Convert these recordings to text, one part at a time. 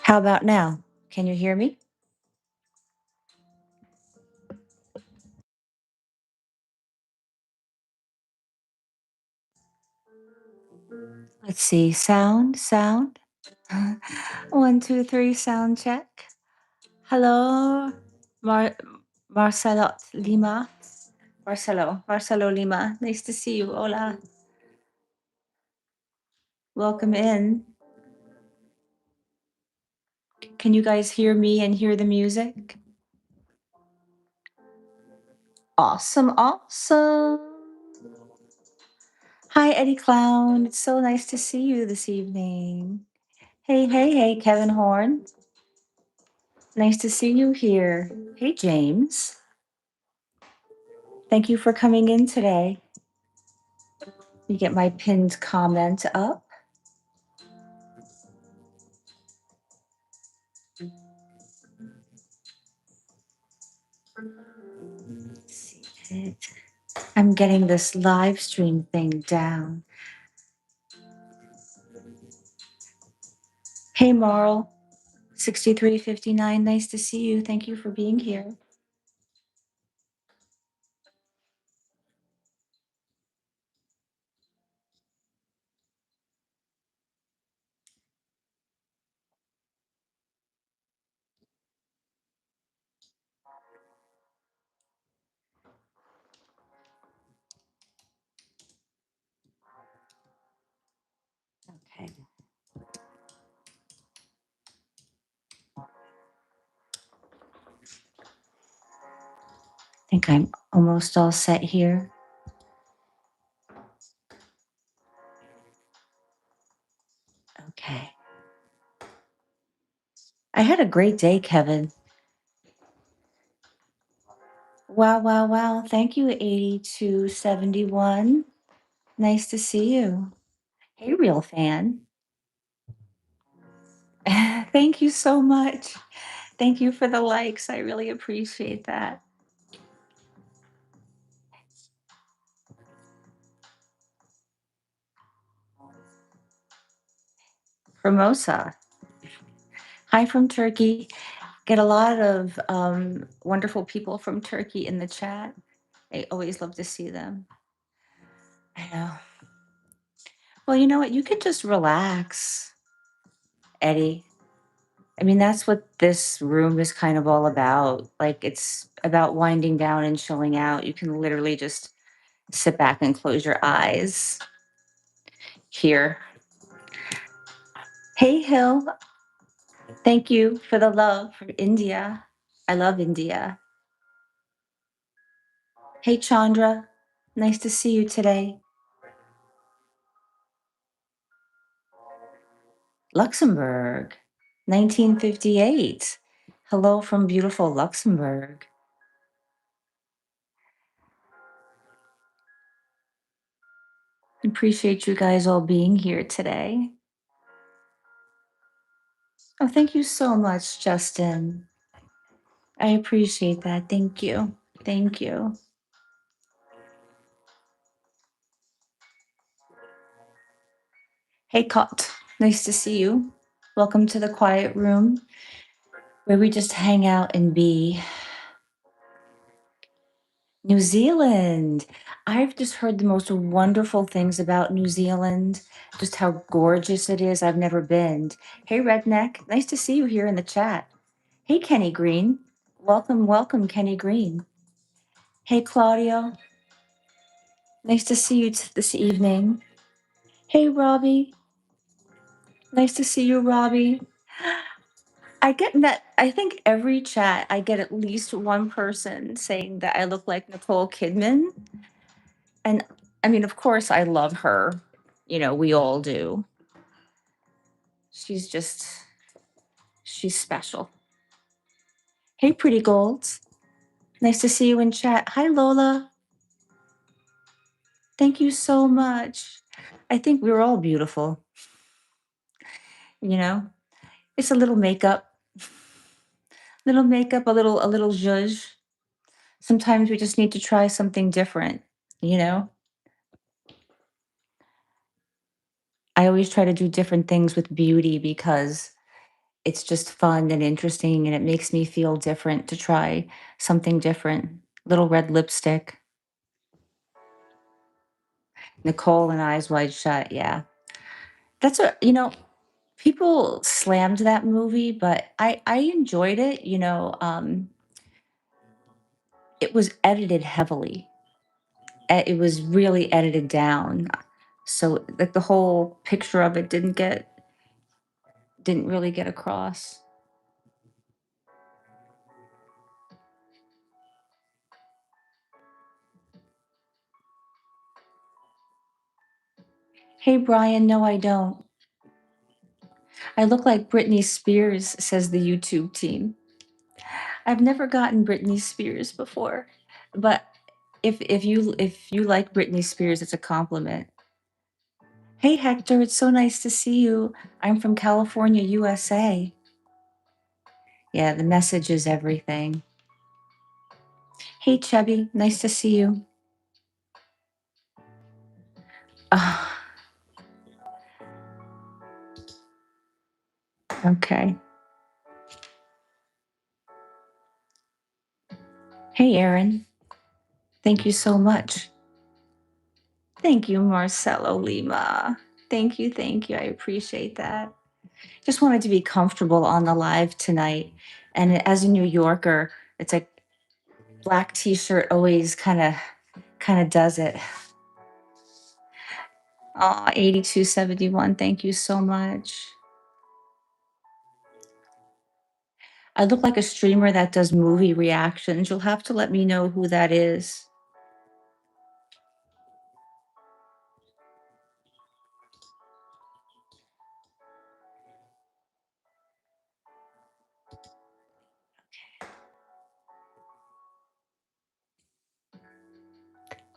How about now? Can you hear me? Let's see. Sound. One, two, three, sound check. Hello, Mar- Marcelo Lima. Marcelo Lima. Nice to see you. Hola. Welcome in. Can you guys hear me and hear the music? Awesome, awesome. Hi, Eddie Clown. It's so nice to see you this evening. Hey, Kevin Horn. Nice to see you here. Hey, James. Thank you for coming in today. Let me get my pinned comment up. Let's see it. I'm getting this live stream thing down. Hey, Marl, 6359. Nice to see you. Thank you for being here. Okay. I think I'm almost all set here. Okay. I had a great day, Kevin. Wow. Thank you, 8271. Nice to see you. Hey, real fan. Thank you so much. Thank you for the likes. I really appreciate that. Formosa. Hi from Turkey. Get a lot of wonderful people from Turkey in the chat. I always love to see them. I know. Well, you know what? You can just relax, Eddie. I mean, that's what this room is kind of all about. Like, it's about winding down and chilling out. You can literally just sit back and close your eyes here. Hey, Hill. Thank you for the love from India. I love India. Hey, Chandra. Nice to see you today. Luxembourg, 1958. Hello from beautiful Luxembourg. Appreciate you guys all being here today. Oh, thank you so much, Justin. I appreciate that. Thank you. Thank you. Hey, Cot. Nice to see you. Welcome to the quiet room where we just hang out and be. New Zealand. I've just heard the most wonderful things about New Zealand, just how gorgeous it is. I've never been. Hey, Redneck. Nice to see you here in the chat. Hey, Kenny Green. Welcome, Kenny Green. Hey, Claudio. Nice to see you this evening. Hey, Robbie. Nice to see you, Robbie. I get that. I think every chat, I get at least one person saying that I look like Nicole Kidman. And I mean, of course, I love her. You know, we all do. She's just, she's special. Hey, pretty golds. Nice to see you in chat. Hi, Lola. Thank you so much. I think we're all beautiful. You know, it's a little makeup, a little zhuzh. Sometimes we just need to try something different, you know? I always try to do different things with beauty because It's just fun and interesting, and it makes me feel different to try something different. Little red lipstick, Nicole and Eyes Wide Shut. Yeah, that's what people slammed that movie, but I enjoyed it. It was edited heavily. It was really edited down, so like the whole picture of it didn't really get across. Hey Brian, no, I don't. I look like Britney Spears, says the YouTube team. I've never gotten Britney Spears before, but if you like Britney Spears, it's a compliment. Hey Hector, it's so nice to see you. I'm from California, USA. Yeah, the message is everything. Hey Chubby, nice to see you. Ah, okay. Hey Aaron, thank you so much. Thank you, Marcelo Lima. Thank you. I appreciate that. Just wanted to be comfortable on the live tonight. And as a New Yorker, it's like black t-shirt always kind of does it. Oh, 8271. Thank you so much. I look like a streamer that does movie reactions. You'll have to let me know who that is.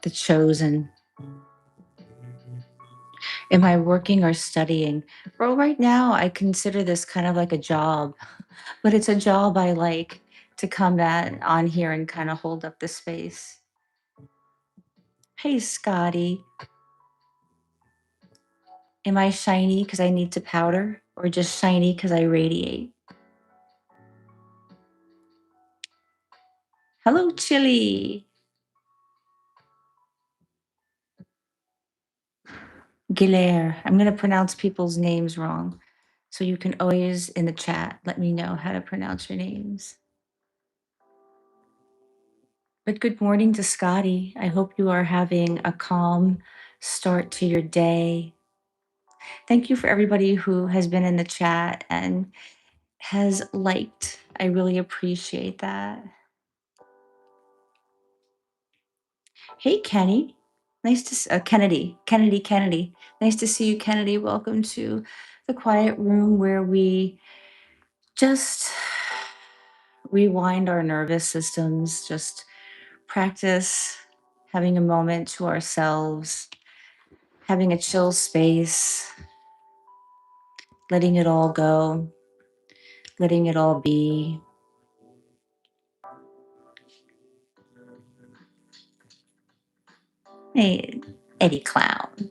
The Chosen. Am I working or studying? Well, right now I consider this kind of like a job, but it's a job I like to come at on here and kind of hold up the space. Hey, Scotty. Am I shiny because I need to powder or just shiny because I radiate? Hello, Chili. Gilaire. I'm going to pronounce people's names wrong. So you can always in the chat let me know how to pronounce your names. But good morning to Scotty. I hope you are having a calm start to your day. Thank you for everybody who has been in the chat and has liked. I really appreciate that. Hey, Kenny. Nice to Kennedy. Nice to see you, Kennedy. Welcome to the quiet room where we just rewind our nervous systems, just practice having a moment to ourselves, having a chill space, letting it all go, letting it all be. Hey, Eddie Clown.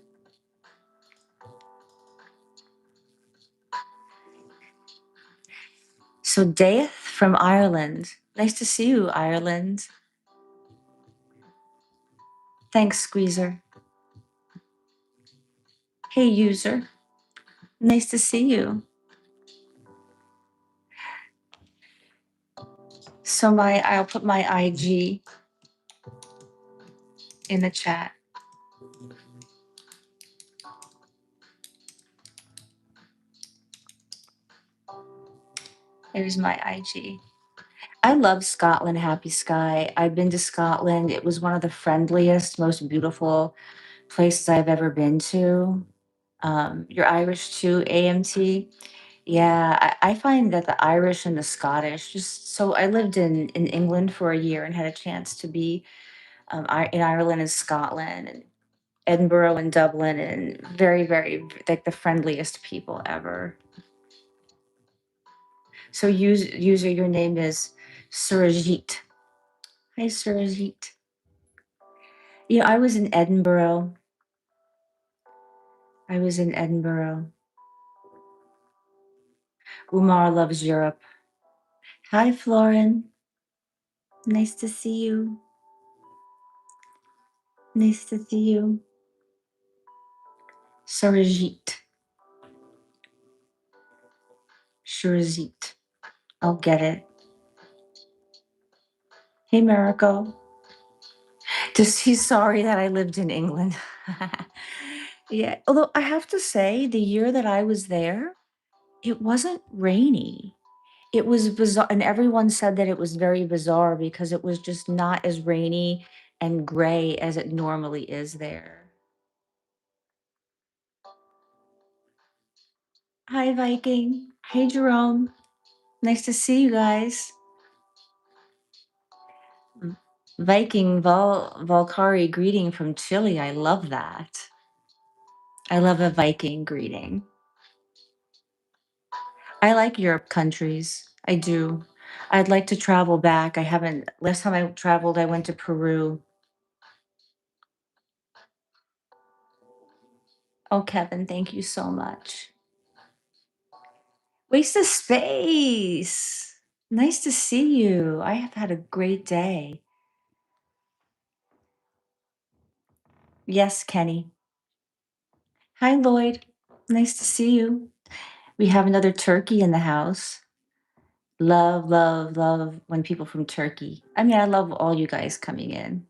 So, Dave from Ireland. Nice to see you, Ireland. Thanks, Squeezer. Hey, user. Nice to see you. So I'll put my IG in the chat. There's my IG. I love Scotland, Happy Sky. I've been to Scotland. It was one of the friendliest, most beautiful places I've ever been to. You're Irish too, AMT. Yeah, I find that the Irish and the Scottish just so I lived in England for a year and had a chance to be in Ireland and Scotland and Edinburgh and Dublin and very like the friendliest people ever. So user your name is Surajit. Hi Surajit. I was in Edinburgh. I was in Edinburgh. Umar loves Europe. Hi, Florin. Nice to see you. Nice to see you. Sarajit. Shurazit. I'll get it. Hey, Mariko. Just he's sorry that I lived in England. Yeah, although I have to say, the year that I was there, it wasn't rainy. It was bizarre, and everyone said that it was very bizarre because it was just not as rainy and gray as it normally is there. Hi, Viking. Hey, Jerome. Nice to see you guys. Mm. Viking Valkari greeting from Chile. I love that. I love a Viking greeting. I like Europe countries. I do. I'd like to travel back. I haven't. Last time I traveled, I went to Peru. Oh, Kevin, thank you so much. Waste of space. Nice to see you. I have had a great day. Yes, Kenny. Hi, Lloyd. Nice to see you. We have another turkey in the house. Love, love, love when people from Turkey. I mean, I love all you guys coming in,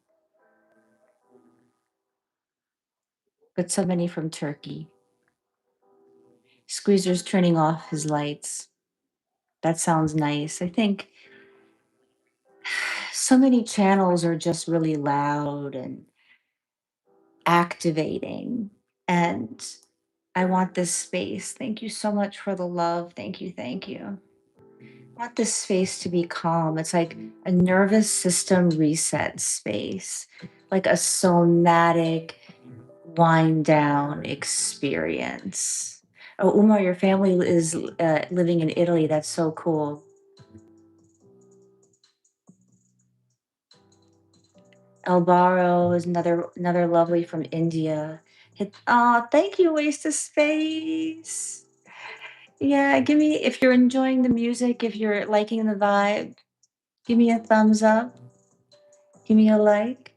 but so many from Turkey. Squeezer's turning off his lights. That sounds nice. I think so many channels are just really loud and activating. And I want this space. Thank you so much for the love. Thank you. Thank you. I want this space to be calm. It's like a nervous system reset space, like a somatic wind down experience. Oh, Umar, your family is living in Italy. That's so cool. Albaro is another lovely from India. Oh, thank you, Waste of Space. Yeah, give me if you're enjoying the music, if you're liking the vibe, give me a thumbs up, give me a like.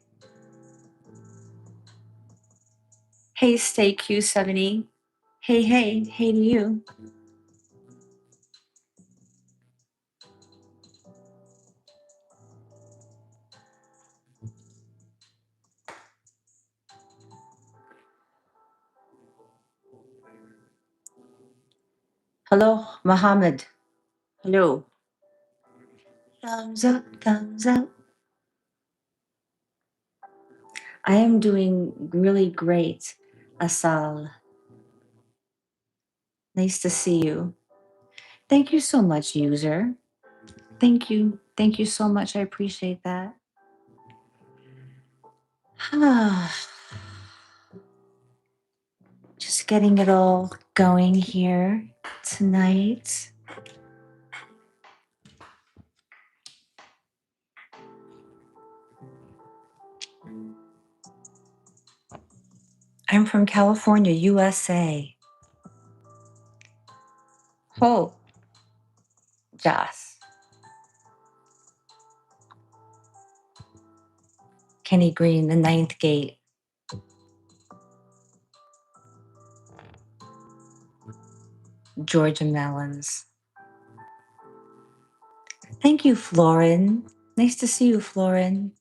Hey, Stay Q70. Hey, hey, hey to you. Hello, Mohammed. Hello. Thumbs up, thumbs up. I am doing really great, Asal. Nice to see you. Thank you so much, user. Thank you. Thank you so much. I appreciate that. Just getting it all going here tonight. I'm from California, USA. Oh, Joss. Kenny Green, the ninth gate. Georgia Melons. Thank you, Florin. Nice to see you, Florin.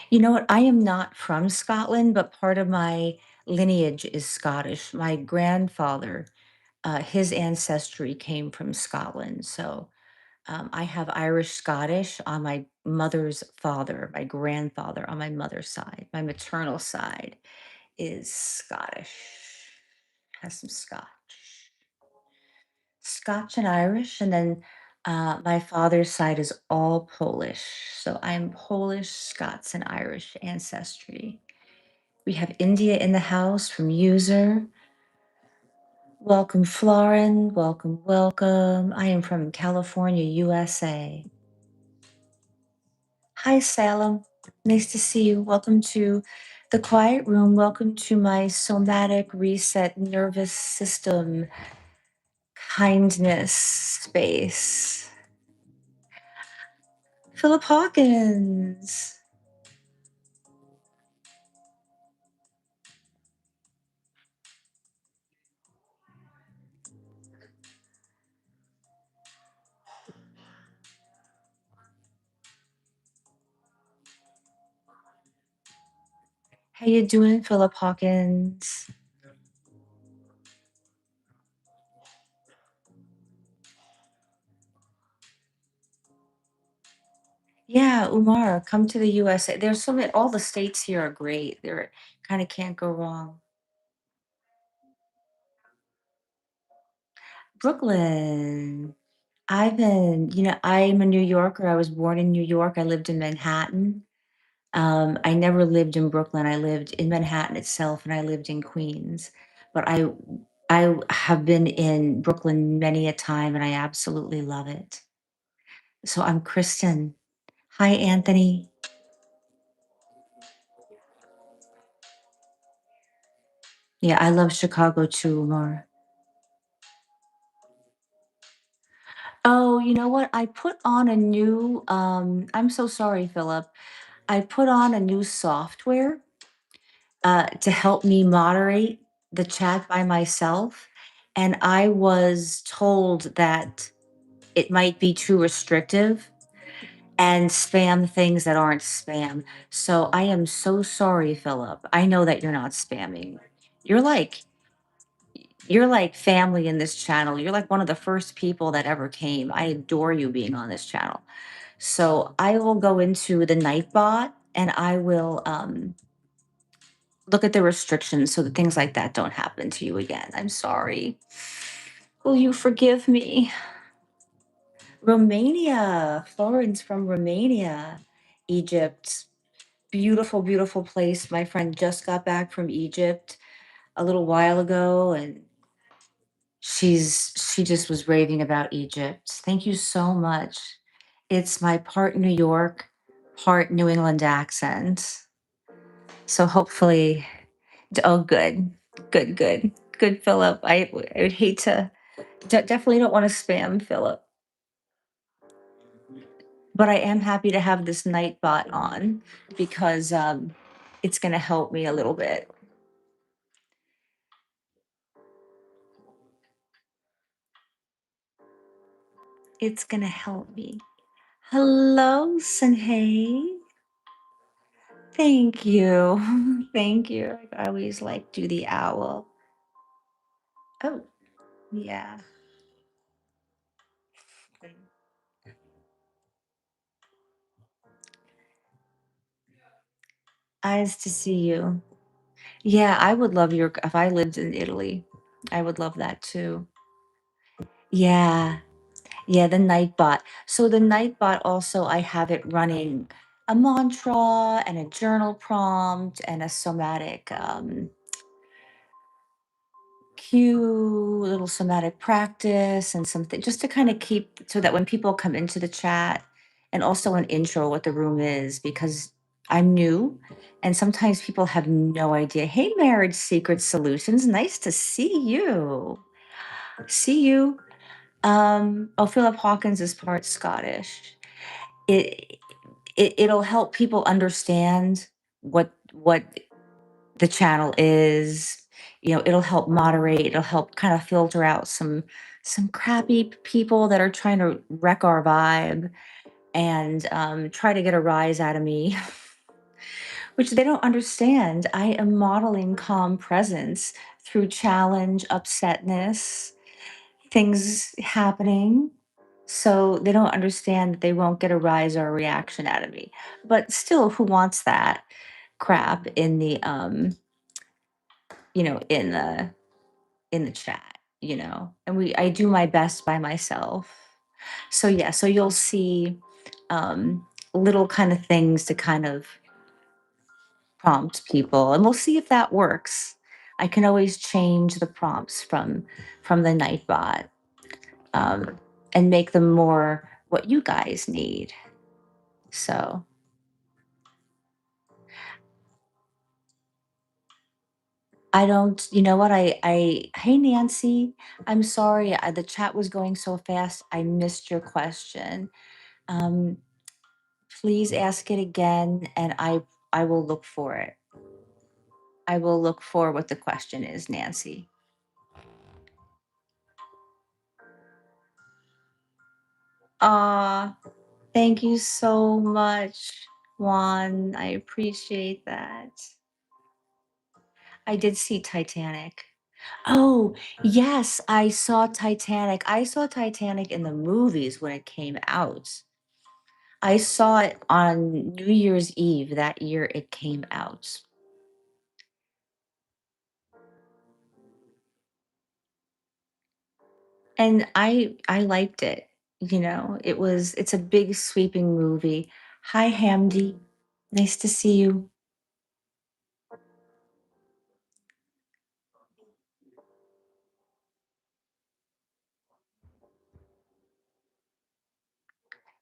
You know what? I am not from Scotland, but part of my lineage is Scottish. My grandfather, his ancestry came from Scotland. So I have Irish Scottish on my mother's father, my grandfather on my mother's side. My maternal side is Scottish, has some Scotch and Irish. And then my father's side is all Polish. So I'm Polish, Scots, and Irish ancestry. We have India in the house from user. Welcome, Florin. Welcome, welcome. I am from California, USA. Hi, Salem. Nice to see you. Welcome to the quiet room. Welcome to my somatic reset nervous system kindness space. Philip Hawkins. How you doing, Philip Hawkins? Yeah, Umar, come to the USA. There's so many, all the states here are great. They're kind of can't go wrong. Brooklyn. I'm a New Yorker. I was born in New York. I lived in Manhattan. I never lived in Brooklyn. I lived in Manhattan itself, and I lived in Queens. But I have been in Brooklyn many a time, and I absolutely love it. So I'm Kristen. Hi, Anthony. Yeah, I love Chicago too, more. Oh, you know what? I put on a new, I'm so sorry, Philip. I put on a new software to help me moderate the chat by myself. And I was told that it might be too restrictive and spam things that aren't spam. So I am so sorry, Philip. I know that you're not spamming. You're like you're like family in this channel. You're like one of the first people that ever came. I adore you being on this channel. So I will go into the Nightbot and I will look at the restrictions so that things like that don't happen to you again. I'm sorry. Will you forgive me? Romania, Florence from Romania, Egypt. Beautiful, beautiful place. My friend just got back from Egypt a little while ago and she just was raving about Egypt. Thank you so much. It's my part New York, part New England accent. So hopefully, oh, good, good, good, good, Philip. I would hate to, definitely don't want to spam Philip, but I am happy to have this night bot on because it's going to help me a little bit. It's going to help me. Hello, Sunhei. Thank you. Thank you. I always like do the owl. Oh, yeah. Eyes to see you. Yeah, I would love your if I lived in Italy. I would love that too. Yeah. Yeah, the Nightbot. So the Nightbot also I have it running a mantra and a journal prompt and a somatic cue, little somatic practice and something just to kind of keep so that when people come into the chat and also an intro what the room is because I'm new and sometimes people have no idea. Hey, Marriage Secret Solutions, nice to see you. See you. Oh, Philip Hawkins is part Scottish. It, it'll help people understand what the channel is. You know, it'll help moderate, it'll help kind of filter out some crappy people that are trying to wreck our vibe and try to get a rise out of me, which they don't understand. I am modeling calm presence through challenge, upsetness, things happening. So they don't understand that they won't get a rise or a reaction out of me. But still, who wants that crap in the you know, in the chat, you know? And I do my best by myself. So yeah, so you'll see little kind of things to kind of prompt people and we'll see if that works. I can always change the prompts from the Nightbot um, and make them more what you guys need. So I don't, you know what? Hey, Nancy, I'm sorry. The chat was going so fast. I missed your question. Um, please ask it again, and I will look for it. I will look for what the question is, Nancy. Ah, thank you so much, Juan. I appreciate that. I did see Titanic. Oh, yes, I saw Titanic. I saw Titanic in the movies when it came out. I saw it on New Year's Eve that year it came out. And I liked it. It's a big sweeping movie. Hi, Hamdi. Nice to see you.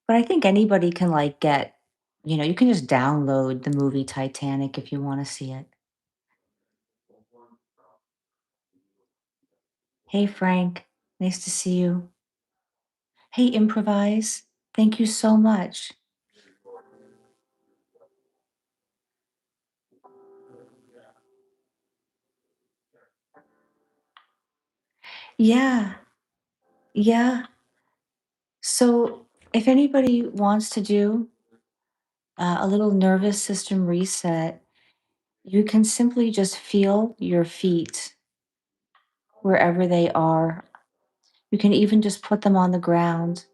But I think anybody can you can just download the movie Titanic if you want to see it. Hey, Frank. Nice to see you. Hey, Improvise. Thank you so much. Yeah, yeah. So if anybody wants to do a little nervous system reset, you can simply just feel your feet wherever they are. You can even just put them on the ground.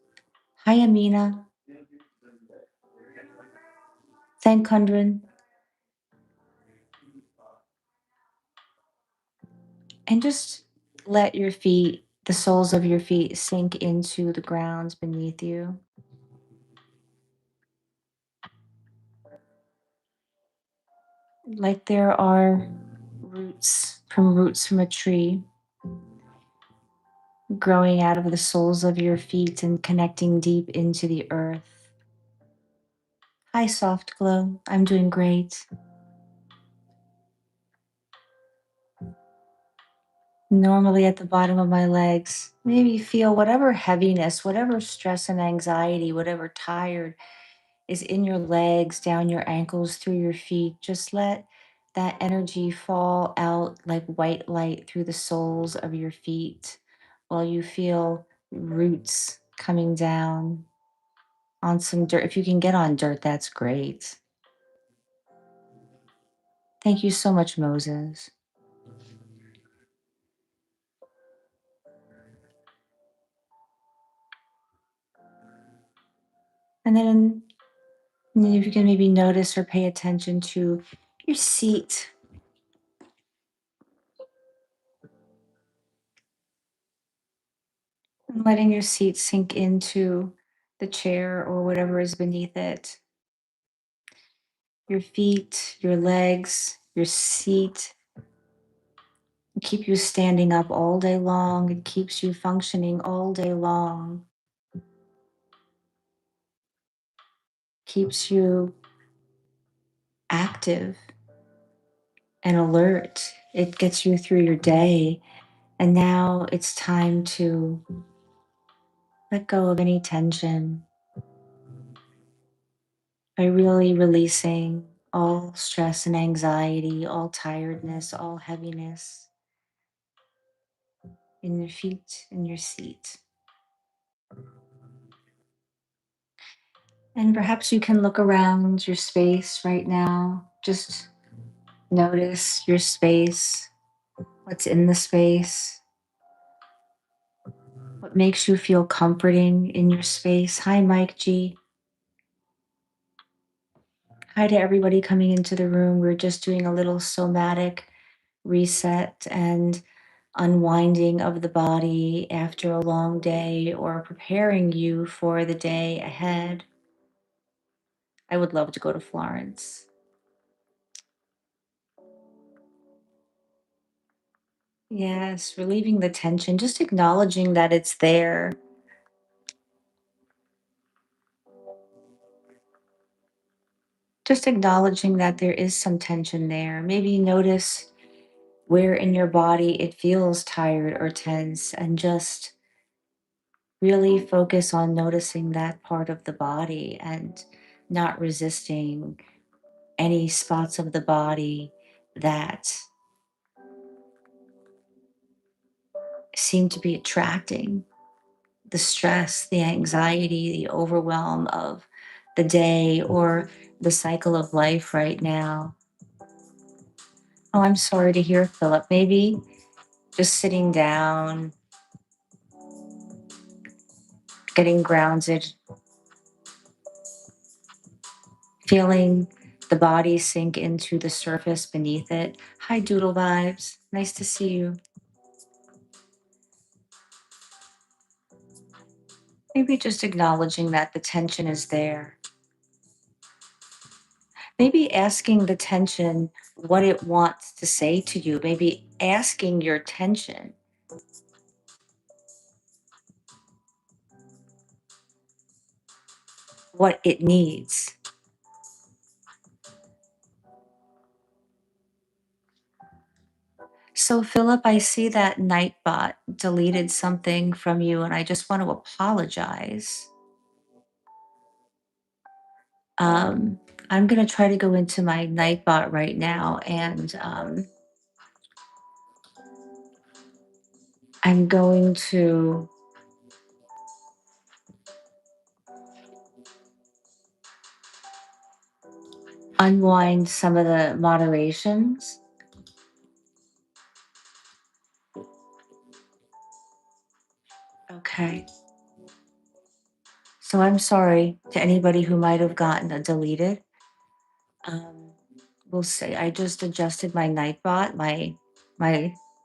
Hi, Amina. Thank Kundran. And just let the soles of your feet sink into the ground beneath you. Like there are roots from a tree growing out of the soles of your feet and connecting deep into the earth. Hi, Soft Glow. I'm doing great. Normally at the bottom of my legs, maybe feel whatever heaviness, whatever stress and anxiety, whatever tired is in your legs, down your ankles, through your feet. Just let that energy fall out like white light through the soles of your feet while you feel roots coming down on some dirt. If you can get on dirt, that's great. Thank you so much, Moses. And then if you can maybe notice or pay attention to your seat, and letting your seat sink into the chair or whatever is beneath it. Your feet, your legs, your seat keep you standing up all day long. It keeps you functioning all day long, keeps you active and alert. It gets you through your day. And now it's time to let go of any tension by really releasing all stress and anxiety, all tiredness, all heaviness in your feet, in your seat. And perhaps you can look around your space right now. Just notice your space, what's in the space, what makes you feel comforting in your space. Hi, Mike G. Hi to everybody coming into the room. We're just doing a little somatic reset and unwinding of the body after a long day or preparing you for the day ahead. I would love to go to Florence. Yes, relieving the tension, just acknowledging that it's there. Just acknowledging that there is some tension there. Maybe notice where in your body it feels tired or tense, and just really focus on noticing that part of the body and not resisting any spots of the body that seem to be attracting the stress, the anxiety, the overwhelm of the day or the cycle of life right now. Oh, I'm sorry to hear, Philip. Maybe just sitting down, getting grounded, feeling the body sink into the surface beneath it. Hi, Doodle Vibes. Nice to see you. Maybe just acknowledging that the tension is there. Maybe asking the tension what it wants to say to you. Maybe asking your tension what it needs. So, Philip, I see that Nightbot deleted something from you, and I just want to apologize. Um, I'm going to try to go into my Nightbot right now, and I'm going to unwind some of the moderations. Okay. So I'm sorry to anybody who might have gotten a deleted. Um, we'll say I just adjusted my Nightbot, my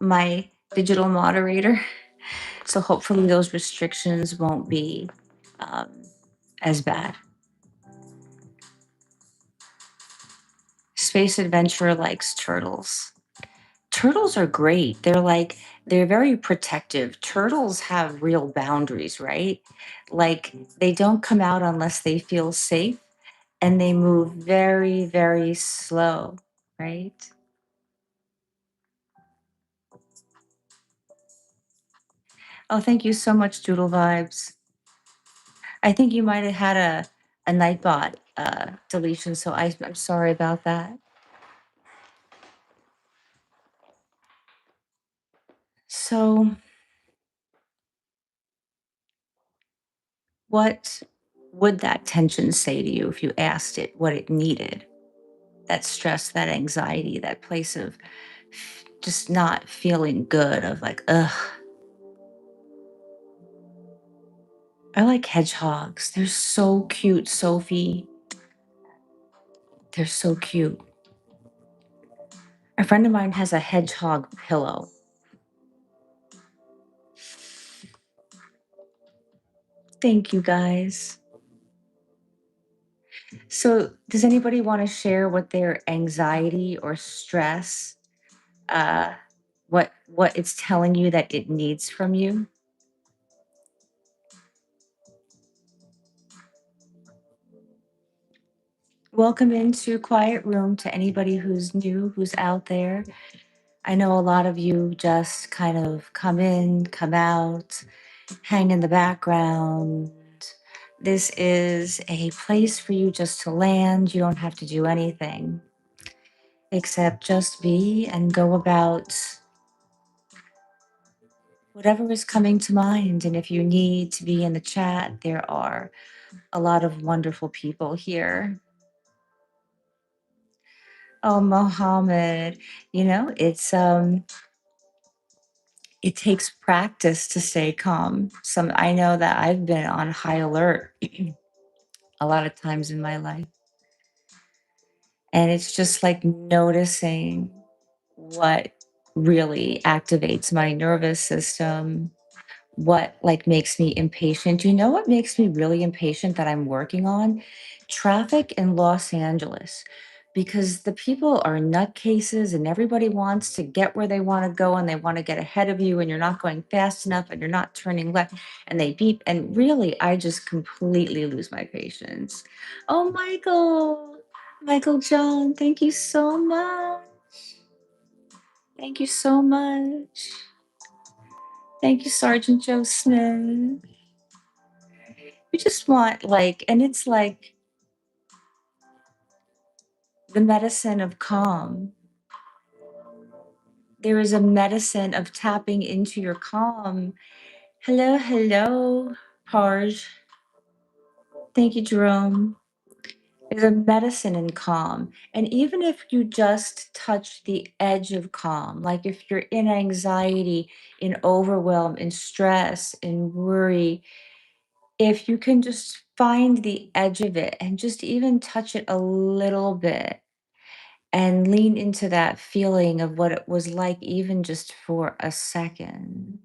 my digital moderator. So hopefully those restrictions won't be um, as bad. Space Adventurer likes turtles. Turtles are great. They're very protective. Turtles have real boundaries, right? Like they don't come out unless they feel safe, and they move very, very slow, right? Oh, thank you so much, Doodle Vibes. I think you might have had a Nightbot deletion, so I'm sorry about that. So, what would that tension say to you if you asked it what it needed? That stress, that anxiety, that place of just not feeling good, of like, ugh. I like hedgehogs. They're so cute, Sophie. They're so cute. A friend of mine has a hedgehog pillow. Thank you guys. So, does anybody want to share what their anxiety or stress, uh, what it's telling you that it needs from you? Welcome into Quiet Room to anybody who's new, who's out there. I know a lot of you just kind of come in, come out, hang in the background. This is a place for you just to land. You don't have to do anything except just be and go about whatever is coming to mind. And if you need to be in the chat, there are a lot of wonderful people here. Oh, Mohammed, it takes practice to stay calm. I know that I've been on high alert a lot of times in my life. And it's just like noticing what really activates my nervous system, what like makes me impatient. You know what makes me really impatient that I'm working on? Traffic in Los Angeles. Because the people are nutcases and everybody wants to get where they want to go and they want to get ahead of you and you're not going fast enough and you're not turning left and they beep. And really, I just completely lose my patience. Oh, Michael, Michael John, thank you so much. Thank you so much. Thank you, Sergeant Joe Smith. We just want and it's like the medicine of calm. There is a medicine of tapping into your calm. Hello, hello, Parj. Thank you, Jerome. There's a medicine in calm. And even if you just touch the edge of calm, like if you're in anxiety, in overwhelm, in stress, in worry, if you can just find the edge of it and just even touch it a little bit and lean into that feeling of what it was like, even just for a second.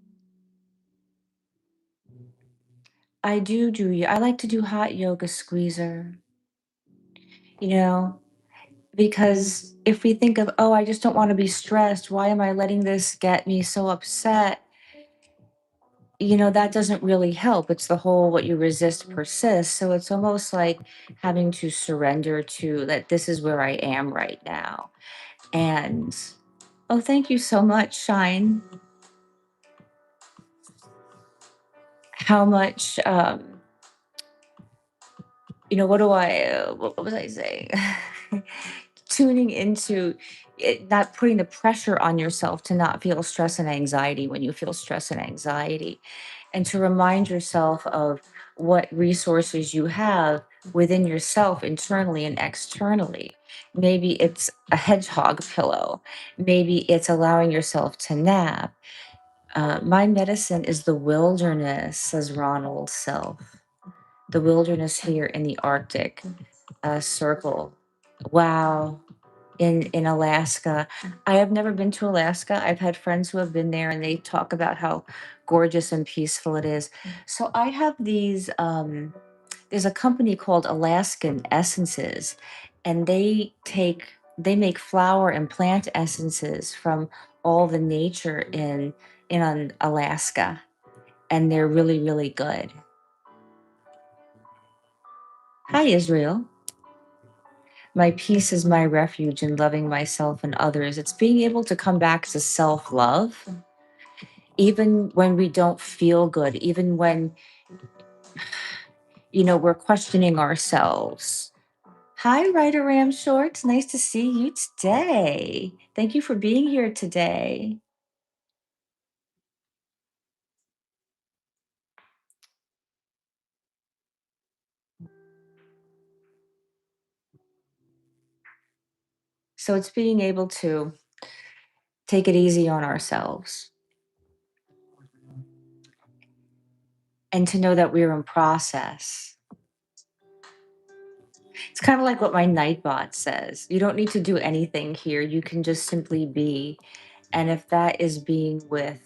I like to do hot yoga squeezer, you know, because if we think of, oh, I just don't want to be stressed, why am I letting this get me so upset? That doesn't really help. It's the whole what you resist persists. So it's almost like having to surrender to that this is where I am right now. And oh, thank you so much, Shine. How much what was I saying? Tuning into it, not putting the pressure on yourself to not feel stress and anxiety when you feel stress and anxiety, and to remind yourself of what resources you have within yourself internally and externally. Maybe it's a hedgehog pillow, maybe it's allowing yourself to nap. My medicine is the wilderness, says Ronald Self. The wilderness here in the Arctic circle. Wow. In Alaska. I have never been to Alaska. I've had friends who have been there and they talk about how gorgeous and peaceful it is. So I have there's a company called Alaskan Essences, and they make flower and plant essences from all the nature in Alaska, and they're really, really good. Hi, Israel. My peace is my refuge in loving myself and others. It's being able to come back to self love, even when we don't feel good, even when, we're questioning ourselves. Hi, Ryder Ram Shorts. Nice to see you today. Thank you for being here today. So it's being able to take it easy on ourselves and to know that we're in process. It's kind of like what my Nightbot says. You don't need to do anything here. You can just simply be. And if that is being with,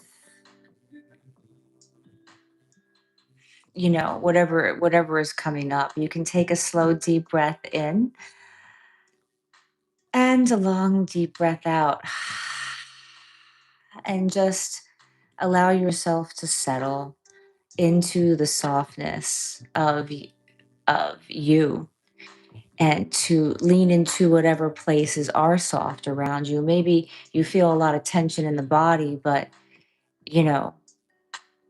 whatever is coming up, you can take a slow, deep breath in and a long, deep breath out. And just allow yourself to settle into the softness of you, and to lean into whatever places are soft around you. Maybe you feel a lot of tension in the body, but you know,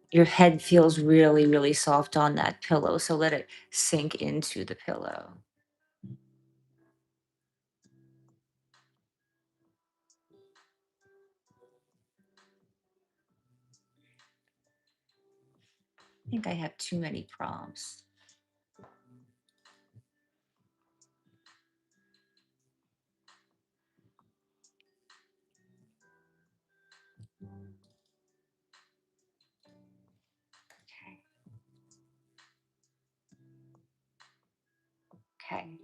your head feels really, really soft on that pillow. So let it sink into the pillow. I think I have too many prompts. Okay.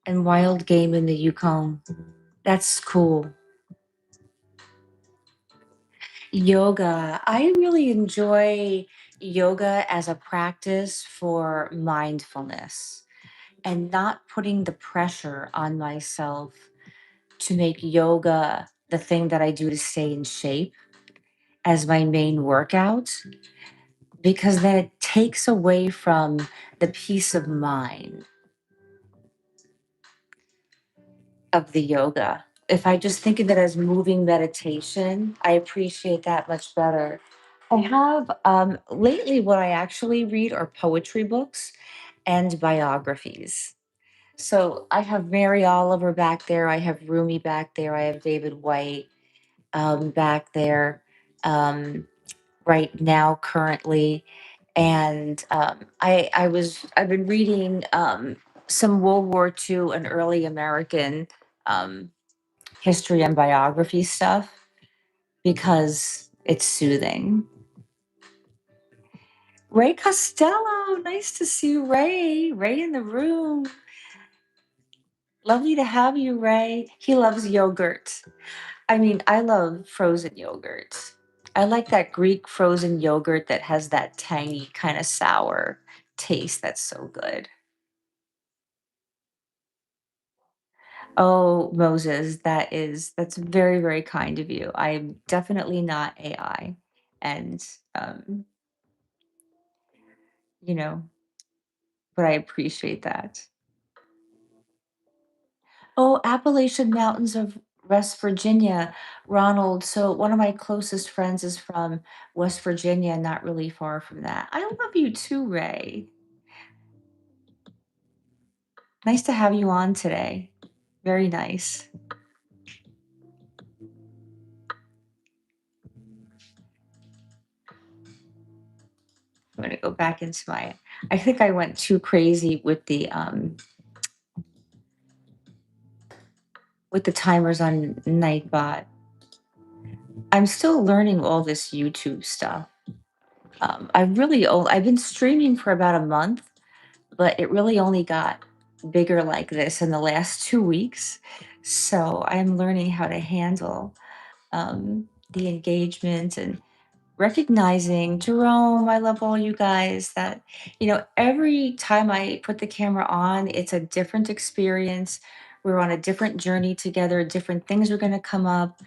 And wild game in the Yukon. That's cool. Yoga. I really enjoy yoga as a practice for mindfulness and not putting the pressure on myself to make yoga the thing that I do to stay in shape. as my main workout because then it takes away from the peace of mind of the yoga. If I just think of it as moving meditation, I appreciate that much better. I have lately what I actually read are poetry books and biographies. So I have Mary Oliver back there, I have Rumi back there, I have David White back there right now currently. And I've been reading some World War II and early American um, history and biography stuff because it's soothing. Ray Costello, nice to see you, Ray. Ray in the room. Lovely to have you, Ray. He loves yogurt. I mean, I love frozen yogurt. I like that Greek frozen yogurt that has that tangy kind of sour taste. That's so good. Oh, Moses, that's very, very kind of you. I'm definitely not AI. And um, you know, but I appreciate that. Oh, Appalachian Mountains of West Virginia, Ronald. So one of my closest friends is from West Virginia, not really far from that. I love you too, Ray. Nice to have you on today. Very nice. I'm gonna go back into my. I think I went too crazy with the timers on Nightbot. I'm still learning all this YouTube stuff. I've been streaming for about a month, but it really only got bigger like this in the last 2 weeks. So I'm learning how to handle the engagement and recognizing Jerome. I love all you guys that, every time I put the camera on, it's a different experience. We're on a different journey together, different things are going to come up.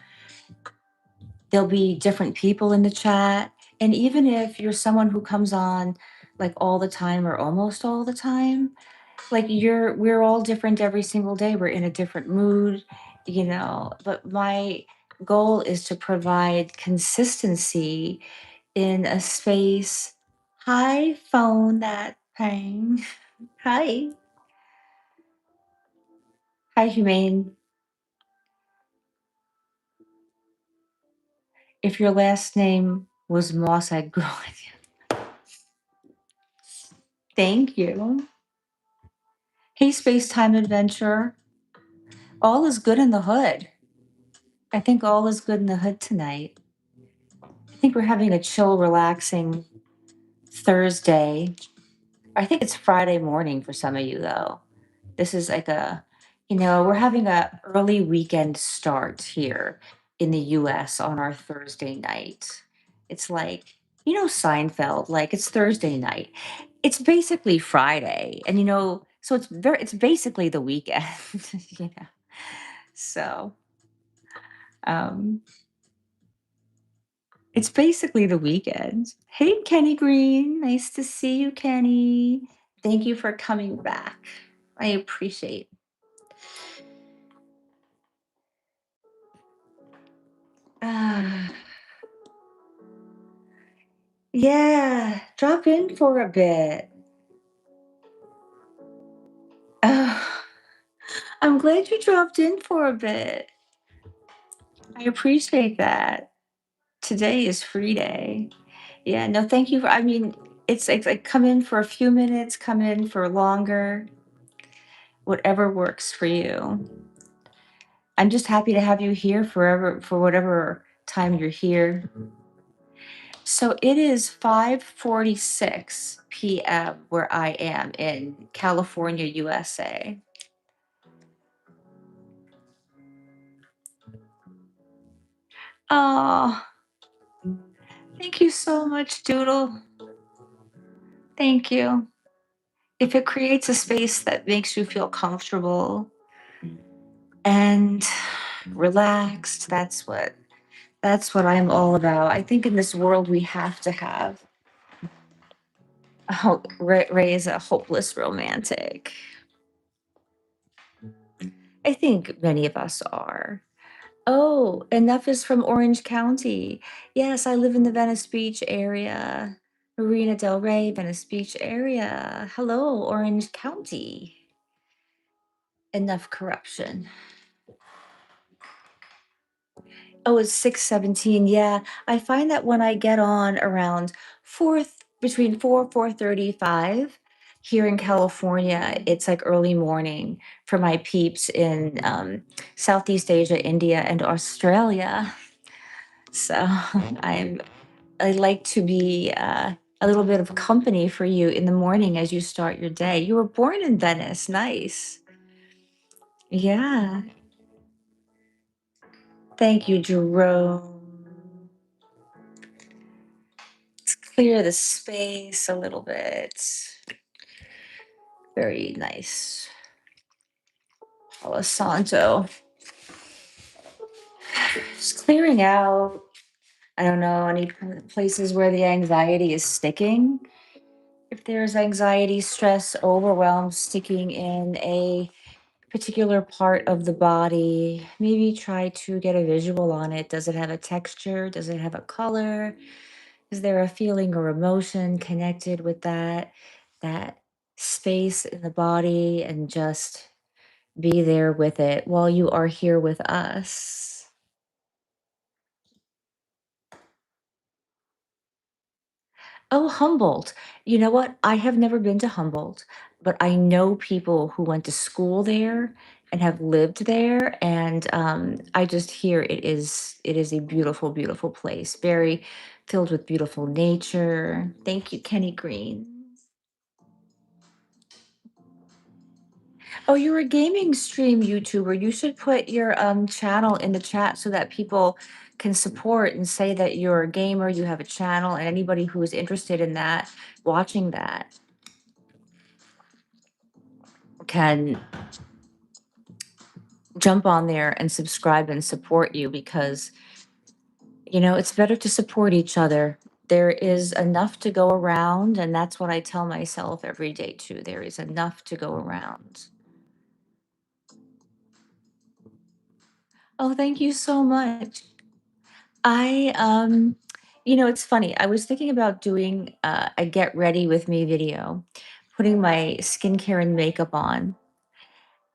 There'll be different people in the chat. And even if you're someone who comes on like all the time or almost all the time, like we're all different every single day. We're in a different mood, but my goal is to provide consistency in a space. Hi, phone that pang. Hi. Hi, Humane. If your last name was Moss, I'd go with you. Thank you. Hey, Space Time Adventure. All is good in the hood. I think all is good in the hood tonight. I think we're having a chill, relaxing Thursday. I think it's Friday morning for some of you, though. This is like we're having a early weekend start here in the US on our Thursday night. It's like, Seinfeld, like it's Thursday night. It's basically Friday. And so it's basically the weekend, you know. So, um it's basically the weekend. Hey Kenny Green, nice to see you, Kenny. Thank you for coming back. I appreciate. Ah, yeah, drop in for a bit. Oh, I'm glad you dropped in for a bit. I appreciate that. Today is free day. Yeah, no, thank you. I mean, it's like come in for a few minutes, come in for longer, whatever works for you. I'm just happy to have you here forever for whatever time you're here. So it is 5:46 p.m. where I am in California, USA. Oh, thank you so much, Doodle. Thank you. If it creates a space that makes you feel comfortable and relaxed, That's what I'm all about. I think in this world we have to have Ray is a hopeless romantic. I think many of us are. Oh, enough is from Orange County. Yes, I live in the Venice Beach area. Marina Del Rey, Venice Beach area. Hello, Orange County. Enough corruption. Oh, it's 6:17. Yeah, I find that when I get on around 4 between 4:35 here in California, it's like early morning for my peeps in Southeast Asia, India, and Australia. So I like to be a little bit of company for you in the morning as you start your day. You were born in Venice. Nice. Yeah. Thank you, Jerome. Let's clear the space a little bit. Very nice. Palo Santo. Just clearing out. I don't know, any places where the anxiety is sticking. If there's anxiety, stress, overwhelm sticking in a particular part of the body, maybe try to get a visual on it. Does it have a texture? Does it have a color? Is there a feeling or emotion connected with that space in the body, and just be there with it while you are here with us. Oh, Humboldt. You know what? I have never been to Humboldt, but I know people who went to school there and have lived there, and I just hear it is a beautiful, beautiful place, very filled with beautiful nature. Thank you, Kenny Green. Oh, you're a gaming stream YouTuber. You should put your channel in the chat so that people can support and say that you're a gamer, you have a channel, and anybody who is interested in that, watching that, can jump on there and subscribe and support you, because it's better to support each other. There is enough to go around, and that's what I tell myself every day too. There is enough to go around. Oh, thank you so much. It's funny. I was thinking about doing a get ready with me video, putting my skincare and makeup on,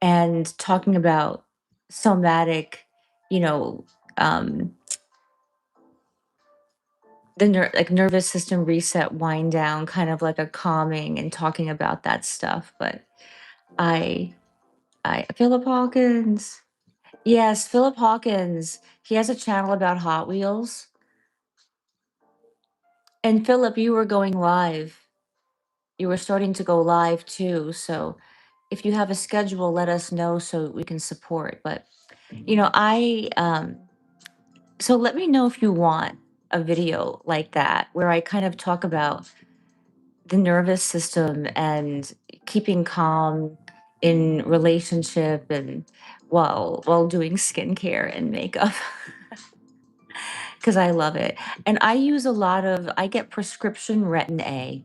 and talking about somatic, you know, um, like nervous system reset, wind down, kind of like a calming, and talking about that stuff. But I, Philip Hawkins. Yes, Philip Hawkins. He has a channel about Hot Wheels. And Philip, you were going live. You were starting to go live too. So if you have a schedule, let us know so we can support. But I so let me know if you want a video like that where I kind of talk about the nervous system and keeping calm in relationship, and while doing skincare and makeup. Because I love it. And I get prescription retin A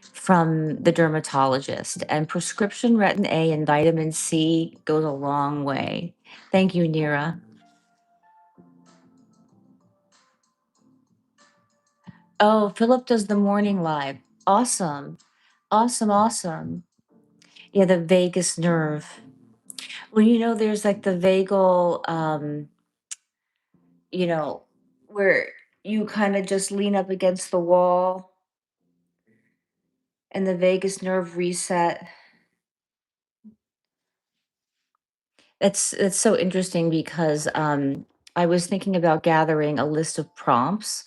from the dermatologist, and prescription retin A and vitamin C goes a long way. Thank you, Nira. Oh, Philip does the morning live. Awesome. Awesome, awesome. Yeah, the vagus nerve. Well, there's like the vagal, you know, where you kind of just lean up against the wall, and the vagus nerve reset. It's so interesting because I was thinking about gathering a list of prompts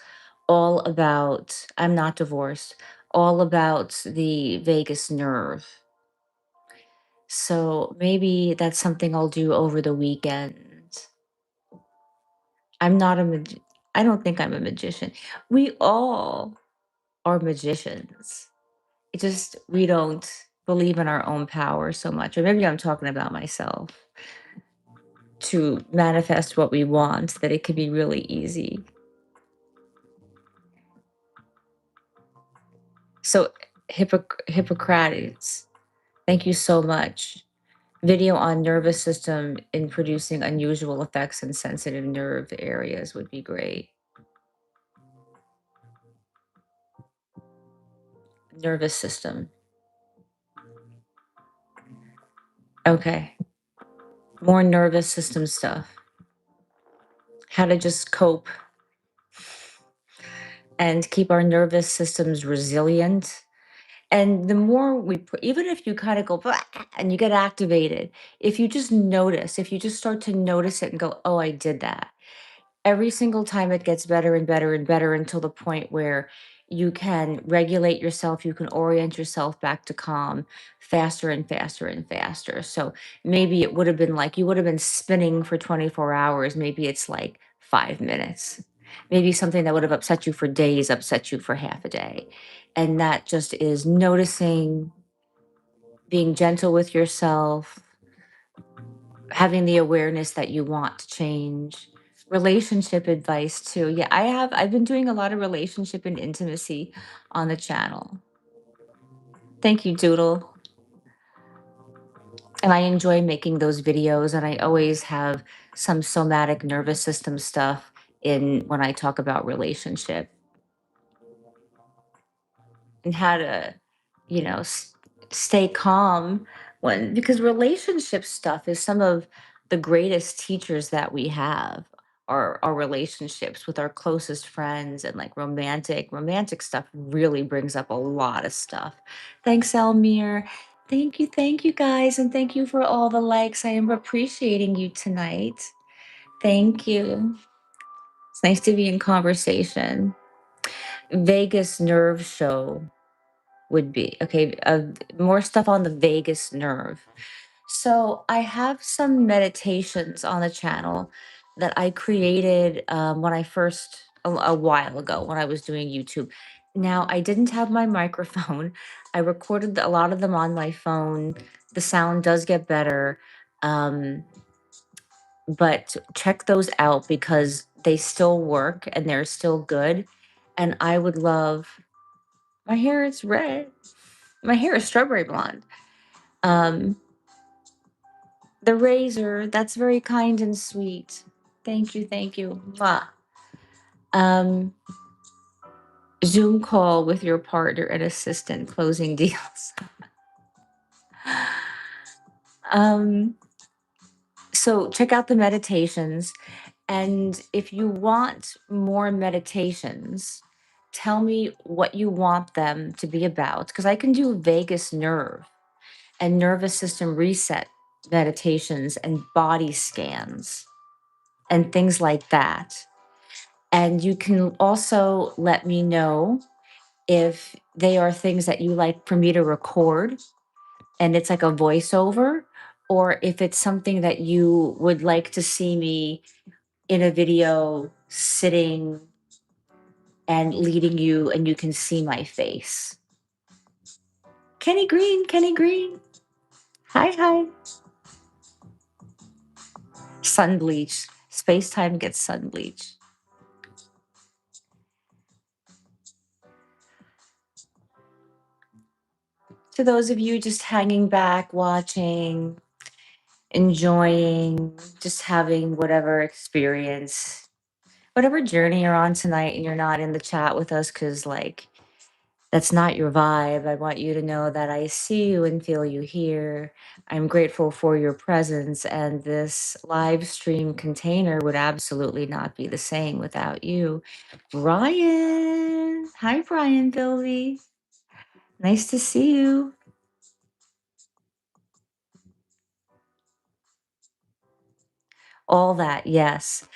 all about, I'm not divorced, all about the vagus nerve. So maybe that's something I'll do over the weekend. I'm not a I don't think I'm a magician. We all are magicians. It just we don't believe in our own power so much. Or maybe I'm talking about myself. to manifest what we want, that it can be really easy. So, Hippocrates, thank you so much. Video on nervous system in producing unusual effects in sensitive nerve areas would be great. Nervous system. Okay. More nervous system stuff. How to just cope and keep our nervous systems resilient. And the more we put, even if you kind of go "Blah," and you get activated, if you just notice, if you just start to notice it and go, oh, I did that, every single time it gets better and better and better until the point where you can regulate yourself, you can orient yourself back to calm faster and faster and faster. So maybe it would have been like you would have been spinning for 24 hours. Maybe it's like 5 minutes. Maybe something that would have upset you for days upset you for half a day. And that just is noticing, being gentle with yourself, having the awareness that you want to change. Relationship advice too. Yeah, I've been doing a lot of relationship and intimacy on the channel. Thank you, Doodle. And I enjoy making those videos, and I always have some somatic nervous system stuff in when I talk about relationship and how to, you know, stay calm when, because relationship stuff is some of the greatest teachers that we have. Our relationships with our closest friends, and like romantic stuff really brings up a lot of stuff. Thanks, Elmir. Thank you guys, and thank you for all the likes. I am appreciating you tonight. Thank you. It's nice to be in conversation. Vegas nerve show would be okay. More stuff on the vagus nerve. So I have some meditations on the channel that I created when I first a while ago when I was doing YouTube. Now I didn't have my microphone. I recorded a lot of them on my phone. The sound does get better, um, but check those out because they still work and they're still good. And I would love. My hair is red. My hair is strawberry blonde. Um, the razor, that's very kind and sweet. Thank you, thank you. Mwah. Um, Zoom call with your partner and assistant closing deals. um, so check out the meditations. And if you want more meditations, tell me what you want them to be about. Because I can do vagus nerve and nervous system reset meditations and body scans and things like that. And you can also let me know if they are things that you like for me to record and it's like a voiceover, or if it's something that you would like to see me in a video sitting and leading you and you can see my face. Kenny Green, Kenny Green. Hi, hi. Sun bleach. Space time gets sun bleach. To those of you just hanging back, watching, enjoying, just having whatever experience, whatever journey you're on tonight, and you're not in the chat with us because, like, that's not your vibe. I want you to know that I see you and feel you here. I'm grateful for your presence, and this live stream container would absolutely not be the same without you. Brian. Hi, Brian Bilby. Nice to see you. All that, yes.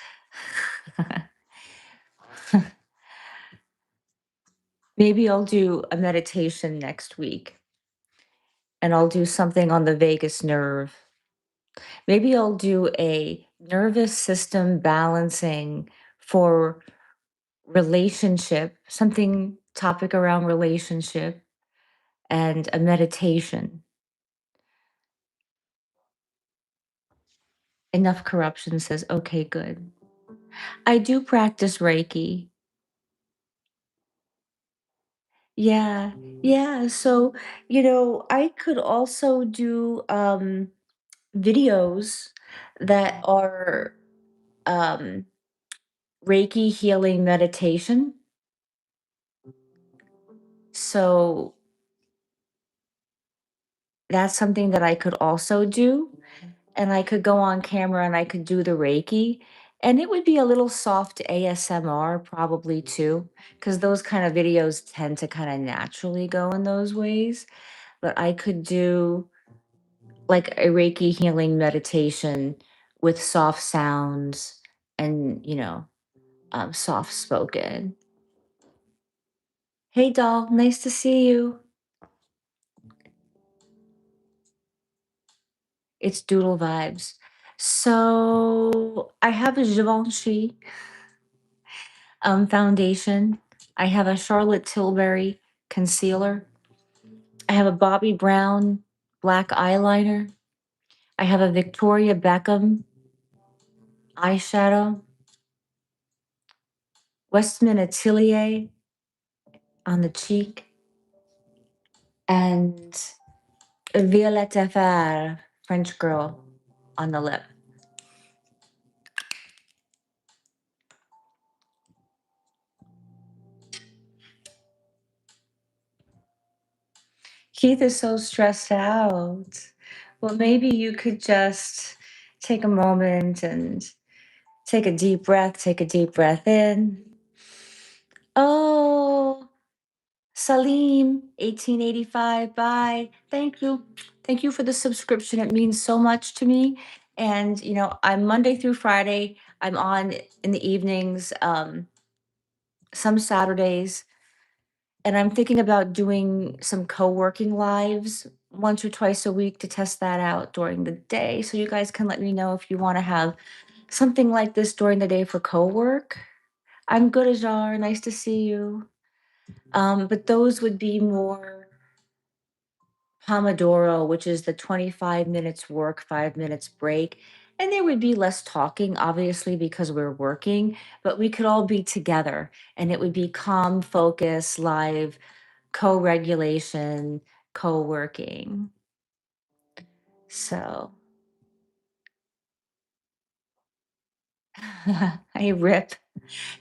Maybe I'll do a meditation next week and I'll do something on the vagus nerve. Maybe I'll do a nervous system balancing for relationship, something topic around relationship and a meditation. Enough corruption says, okay, good. I do practice Reiki. Yeah. Yeah. So, I could also do videos that are um Reiki healing meditation. So that's something that I could also do. And I could go on camera and I could do the Reiki. And it would be a little soft ASMR probably too, because those kind of videos tend to kind of naturally go in those ways. But I could do like a Reiki healing meditation with soft sounds and, soft spoken. Hey, doll, nice to see you. It's doodle vibes. So I have a Givenchy foundation. I have a Charlotte Tilbury concealer. I have a Bobbi Brown black eyeliner. I have a Victoria Beckham eyeshadow. Westman Atelier on the cheek. And Violette Fr French girl on the lip. Keith is so stressed out. Well, maybe you could just take a moment and take a deep breath, take a deep breath in. Oh, Salim, 1885. Bye. Thank you. Thank you for the subscription. It means so much to me. And, I'm Monday through Friday. I'm on in the evenings, some Saturdays. And I'm thinking about doing some co-working lives once or twice a week to test that out during the day. So you guys can let me know if you want to have something like this during the day for co-work. I'm good, Ajar. Nice to see you. But those would be more Pomodoro, which is the 25 minutes work, 5 minutes break. And there would be less talking, obviously, because we're working, but we could all be together and it would be calm, focus, live, co regulation, co working. So I rip.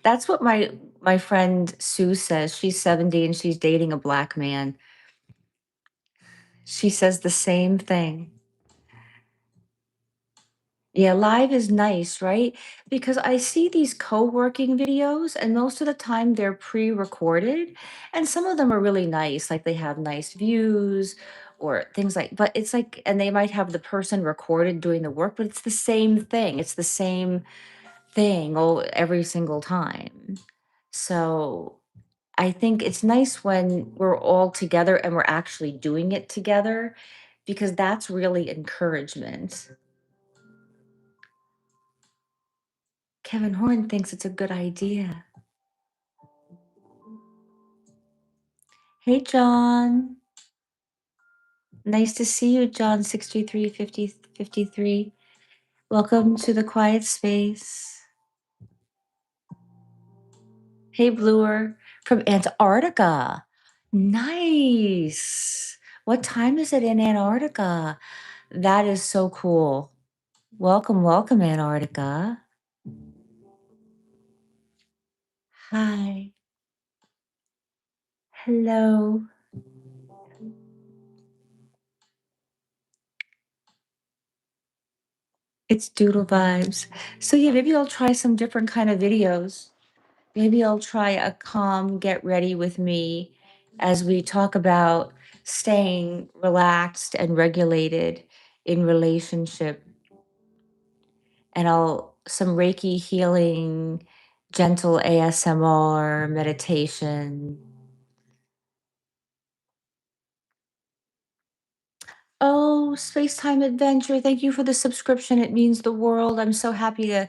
That's what my friend Sue says. She's 70 and she's dating a black man. She says the same thing. Yeah, live is nice, right? Because I see these co-working videos and most of the time they're pre-recorded and some of them are really nice, like they have nice views or things like, but it's like, and they might have the person recorded doing the work, but it's the same thing. It's the same thing every single time. So I think it's nice when we're all together and we're actually doing it together because that's really encouragement. Kevin Horn thinks it's a good idea. Hey, John. Nice to see you, John 635053. Welcome to the quiet space. Hey, Bluer from Antarctica. Nice. What time is it in Antarctica? That is so cool. Welcome, welcome, Antarctica. Hi. Hello. It's doodle vibes. So yeah, maybe I'll try some different kind of videos. Maybe I'll try a calm get ready with me as we talk about staying relaxed and regulated in relationship. And I'll some Reiki healing, gentle ASMR meditation. Oh, Space Time Adventure, thank you for the subscription. It means the world. I'm so happy to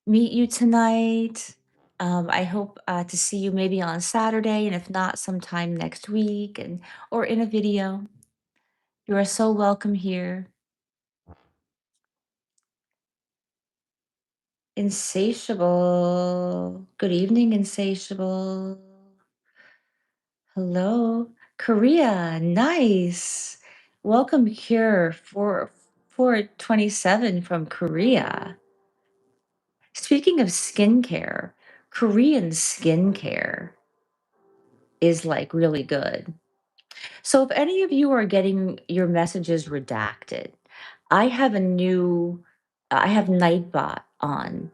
meet you tonight. I hope to see you maybe on Saturday, and if not, sometime next week, and or in a video. You are so welcome here. Insatiable. Good evening, Insatiable. Hello. Korea. Nice. Welcome here for 427 from Korea. Speaking of skincare, Korean skincare is like really good. So if any of you are getting your messages redacted, I have a new I have Nightbot on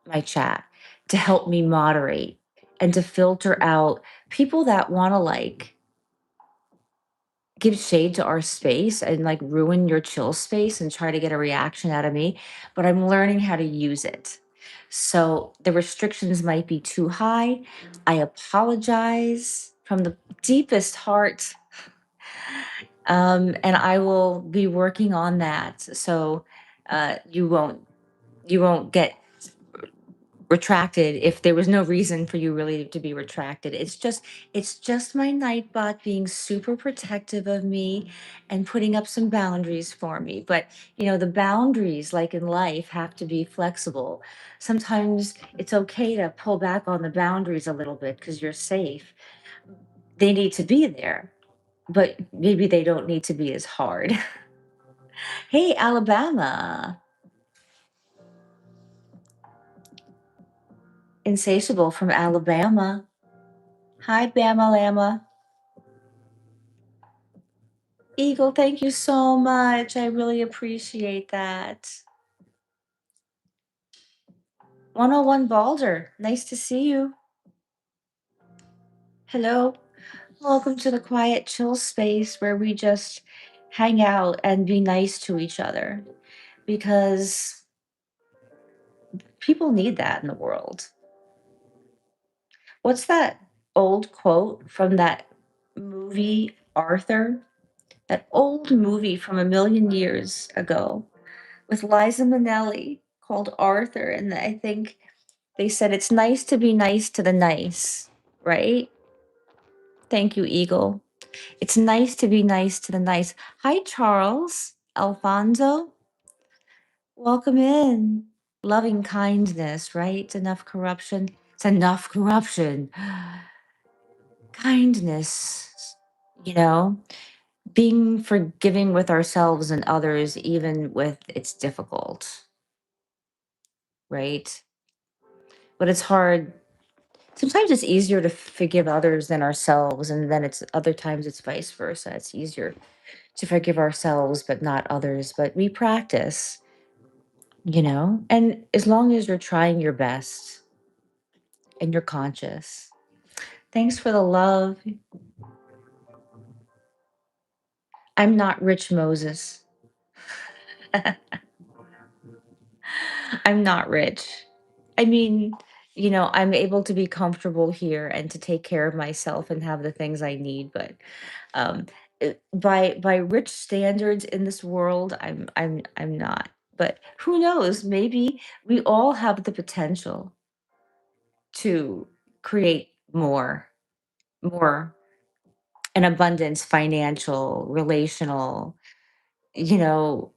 my chat to help me moderate and to filter out people that want to like give shade to our space and like ruin your chill space and try to get a reaction out of me, but I'm learning how to use it. So the restrictions might be too high. I apologize from the deepest heart. And I will be working on that. So you won't get retracted if there was no reason for you really to be retracted. It's just my nightbot being super protective of me and putting up some boundaries for me. But the boundaries, like in life, have to be flexible. Sometimes it's okay to pull back on the boundaries a little bit because you're safe. They need to be there, but maybe they don't need to be as hard. Hey, Alabama. Insatiable from Alabama. Hi, Bama Lama. Eagle, thank you so much. I really appreciate that. 101 Balder, nice to see you. Hello. Welcome to the quiet chill space where we just hang out and be nice to each other because people need that in the world. What's that old quote from that movie, Arthur? That old movie from a million years ago with Liza Minnelli called Arthur. And I think they said it's nice to be nice to the nice, right? Thank you, Eagle. It's nice to be nice to the nice. Hi, Charles. Alfonso. Welcome in. Loving kindness, right? It's enough corruption. It's enough corruption. Kindness, you know, being forgiving with ourselves and others, even with it's difficult, right? But it's hard. Sometimes it's easier to forgive others than ourselves, and then it's other times it's vice versa. It's easier to forgive ourselves but not others. But we practice, and as long as you're trying your best and you're conscious. Thanks for the love. I'm not Rich Moses. I'm not rich. I mean, I'm able to be comfortable here and to take care of myself and have the things I need, but um by rich standards in this world, I'm not. But who knows? Maybe we all have the potential to create more an abundance, financial, relational, you know,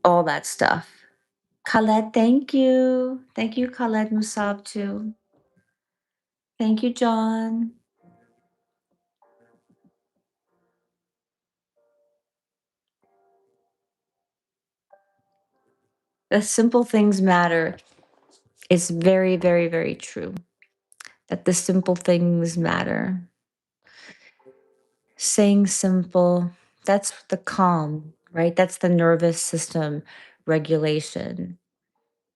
all that stuff. Khaled, thank you. Thank you, Khaled Musab, too. Thank you, John. The simple things matter. It's very, very, very true that the simple things matter. Saying simple, that's the calm, right? That's the nervous system regulation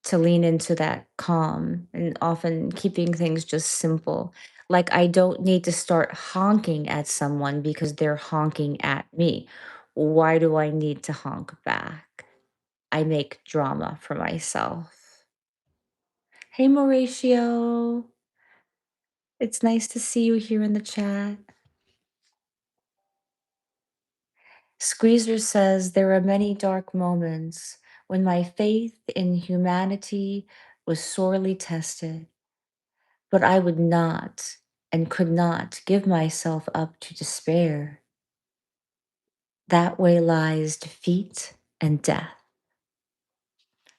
to lean into that calm and often keeping things just simple. Like, I don't need to start honking at someone because they're honking at me. Why do I need to honk back? I make drama for myself. Hey, Mauricio. It's nice to see you here in the chat. Squeezer says there are many dark moments when my faith in humanity was sorely tested, but I would not and could not give myself up to despair. That way lies defeat and death.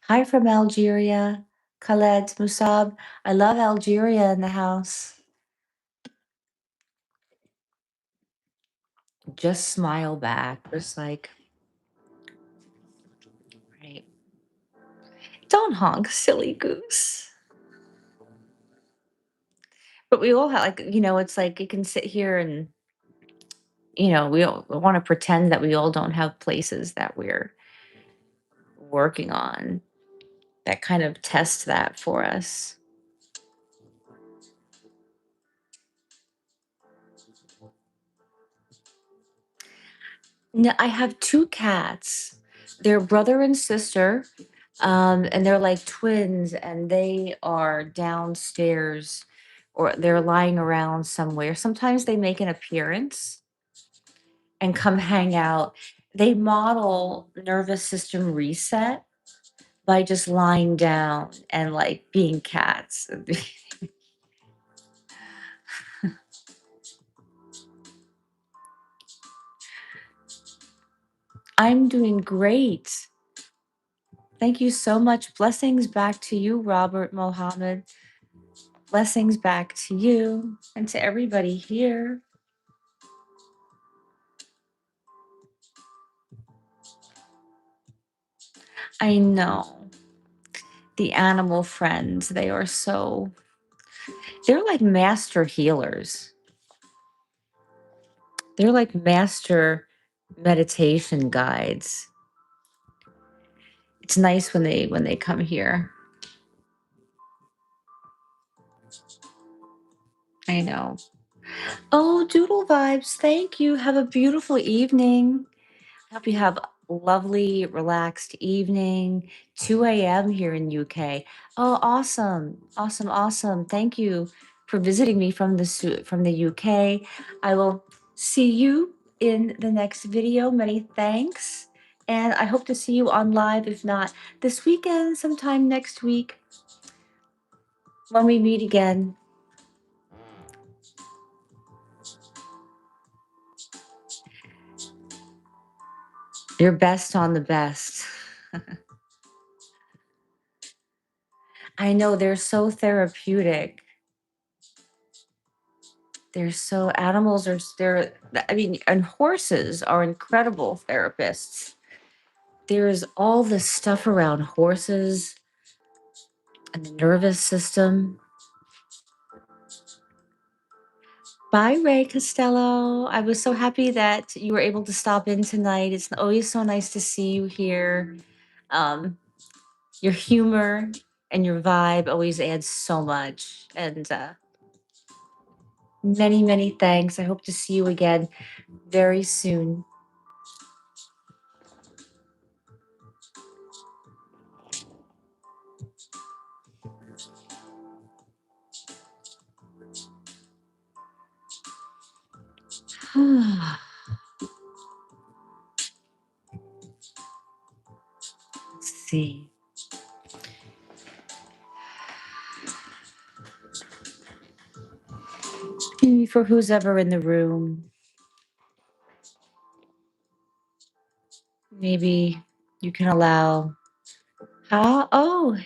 Hi from Algeria. Khaled, Musab. I love Algeria in the house. Just smile back. Just like, right. Don't honk, silly goose. But we all have, like, it's like you can sit here and, we all want to pretend that we all don't have places that we're working on that kind of test that for us. No, I have two cats. They're brother and sister, and they're like twins, and they are downstairs or they're lying around somewhere. Sometimes they make an appearance and come hang out. They model nervous system reset by just lying down and like being cats. I'm doing great. Thank you so much. Blessings back to you, Robert Mohammed. Blessings back to you and to everybody here. I know the animal friends, they're like master healers. They're like master meditation guides. It's nice when they come here. I know. Oh, doodle vibes. Thank you. Have a beautiful evening. Hope you have a lovely, relaxed evening. 2 a.m. here in UK. Oh, awesome. Awesome. Awesome. Thank you for visiting me from the UK. I will see you in the next video. Many thanks. And I hope to see you on live, if not this weekend, sometime next week when we meet again. Your best on the best. I know they're so therapeutic. Animals are they're I mean, and horses are incredible therapists. There is all this stuff around horses and the nervous system. Bye, Ray Costello. I was so happy that you were able to stop in tonight. It's always so nice to see you here. Um, your humor and your vibe always adds so much. And many, many thanks. I hope to see you again very soon. Let's see. For who's ever in the room, maybe you can allow. Oh,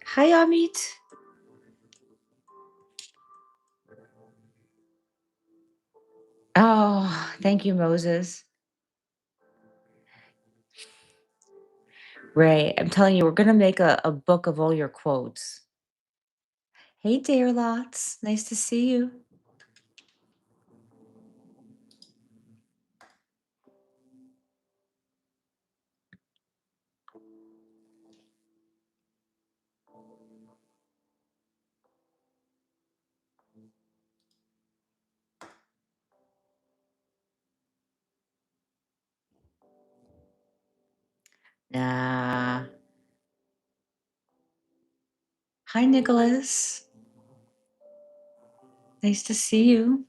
hi, Amit. Oh, thank you, Moses. Ray, I'm telling you, we're going to make a book of all your quotes. Hey, Dare Lots. Nice to see you. Nah. Hi, Nicholas. Nice to see you.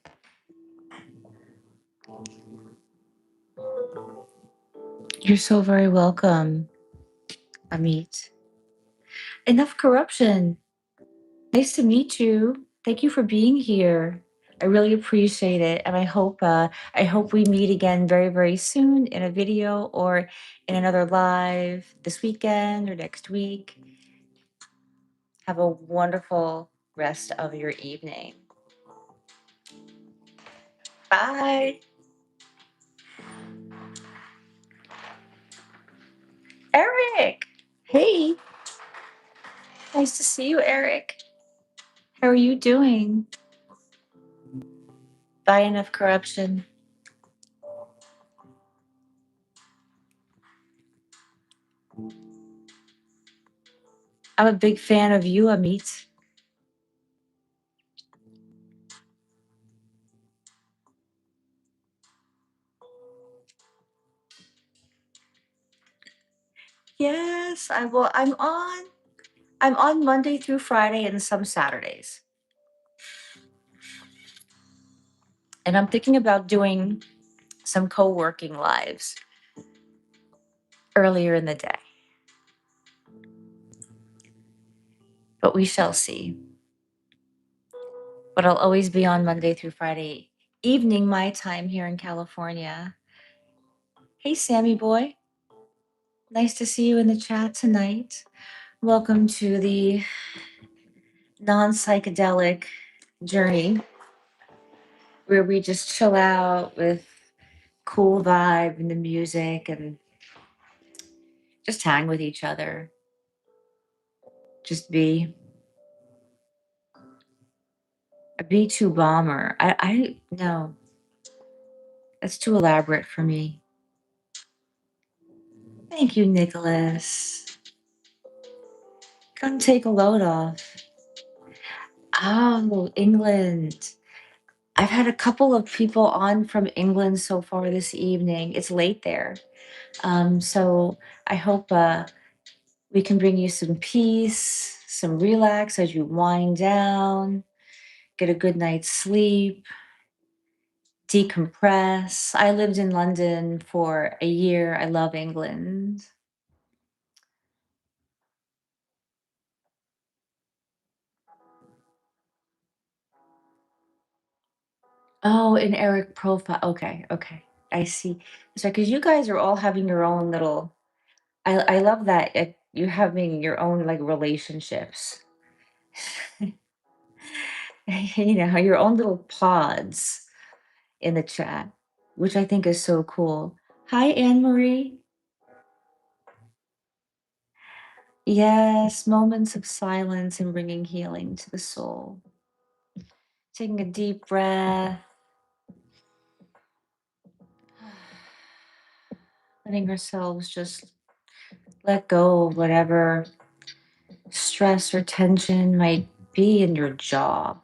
You're so very welcome, Amit. Enough corruption. Nice to meet you. Thank you for being here. I really appreciate it, and I hope we meet again very, very soon in a video or in another live this weekend or next week. Have a wonderful rest of your evening. Bye. Eric. Hey, nice to see you, Eric. How are you doing? Buy enough corruption. I'm a big fan of you, Amit. Yes, I will. I'm on Monday through Friday and some Saturdays. And I'm thinking about doing some co-working lives earlier in the day. But we shall see. But I'll always be on Monday through Friday evening my time here in California. Hey Sammy boy. Nice to see you in the chat tonight. Welcome to the non-psychedelic journey where we just chill out with cool vibe and the music and just hang with each other. Just be a B2 bomber. I no, that's too elaborate for me. Thank you, Nicholas. Come take a load off. Oh, England. I've had a couple of people on from England so far this evening. It's late there. So I hope we can bring you some peace, some relax as you wind down, get a good night's sleep, decompress. I lived in London for a year. I love England. Oh, an Eric profile. Okay, okay. I see. Sorry, because you guys are all having your own little. I love that you're having your own like relationships. Your own little pods in the chat, which I think is so cool. Hi, Anne Marie. Yes, moments of silence and bringing healing to the soul. Taking a deep breath, letting ourselves just let go of whatever stress or tension might be in your jaw.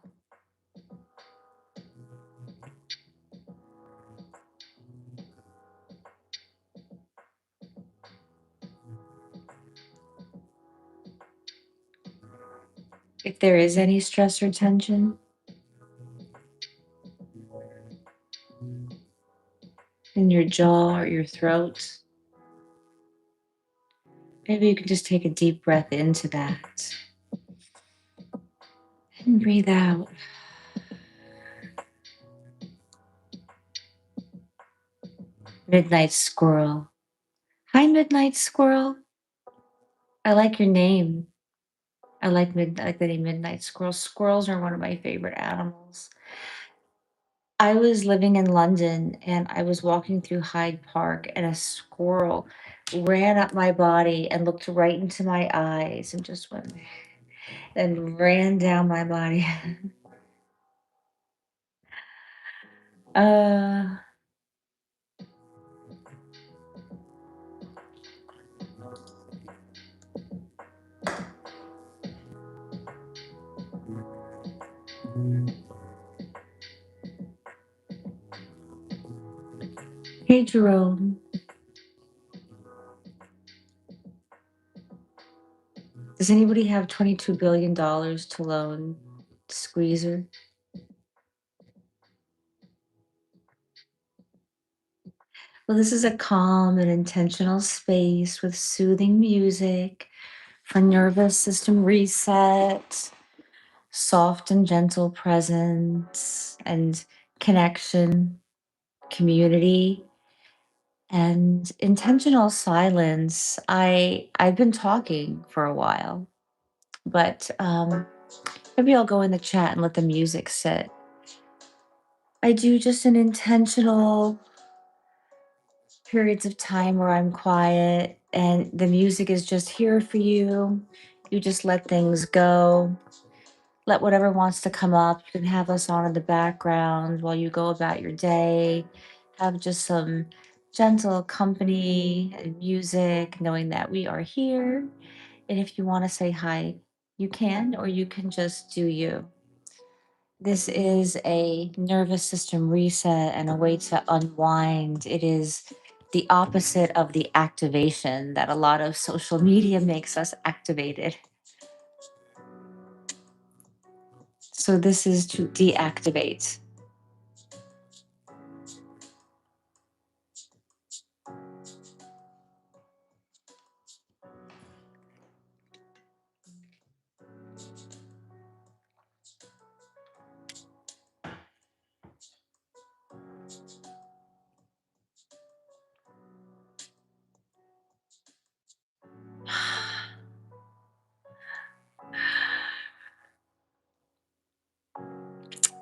If there is any stress or tension in your jaw or your throat, maybe you can just take a deep breath into that and breathe out. Midnight Squirrel. Hi, Midnight Squirrel. I like your name. I like the name Midnight Squirrel. Squirrels are one of my favorite animals. I was living in London and I was walking through Hyde Park and a squirrel ran up my body and looked right into my eyes and just went and ran down my body. uh Hey Jerome. Does anybody have $22 billion to loan Squeezer? Well, this is a calm and intentional space with soothing music for nervous system reset, soft and gentle presence and connection, community, and intentional silence. I've been talking for a while, but maybe I'll go in the chat and let the music sit. I do just an intentional periods of time where I'm quiet and the music is just here for you. You just let things go. Let whatever wants to come up. You can have us on in the background while you go about your day. Have just some gentle company and music, knowing that we are here. And if you want to say hi, you can, or you can just do you. This is a nervous system reset and a way to unwind. It is the opposite of the activation that a lot of social media makes us activated. So, this is to deactivate.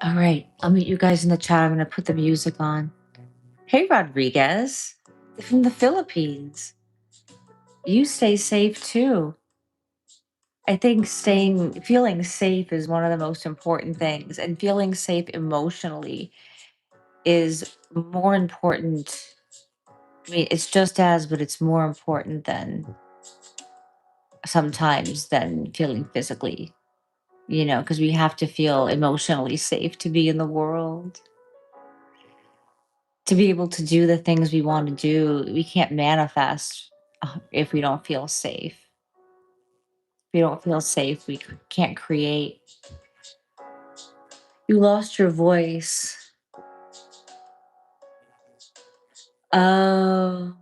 All right, I'll meet you guys in the chat. I'm going to put the music on. Hey, Rodriguez from the Philippines. You stay safe too. I think feeling safe is one of the most important things, and feeling safe emotionally is more important. I mean, it's just as, but it's more important than sometimes than feeling physically, because we have to feel emotionally safe to be in the world, to be able to do the things we want to do. We can't manifest if we don't feel safe. If we don't feel safe, we can't create. You lost your voice. Oh.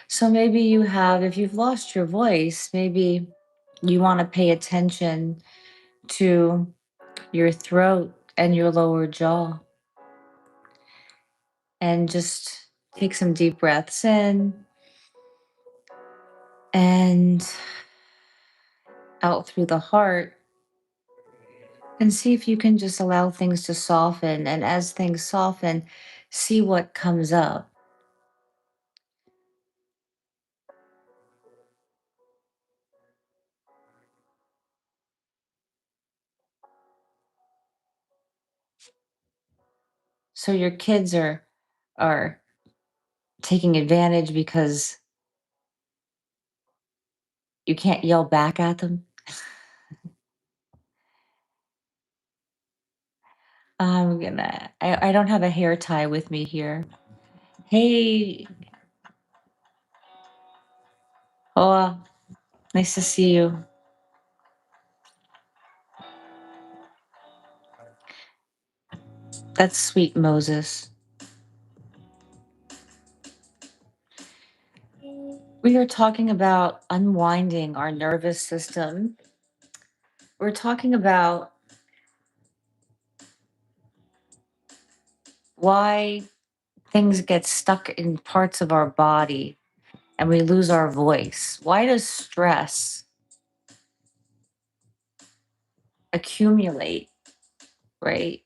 So maybe if you've lost your voice, maybe you want to pay attention to your throat and your lower jaw and just take some deep breaths in and out through the heart, and see if you can just allow things to soften. And as things soften, see what comes up. So your kids are taking advantage because you can't yell back at them. I don't have a hair tie with me here. Hey, oh, nice to see you. That's sweet Moses. We are talking about unwinding our nervous system. We're talking about why things get stuck in parts of our body and we lose our voice. Why does stress accumulate, right,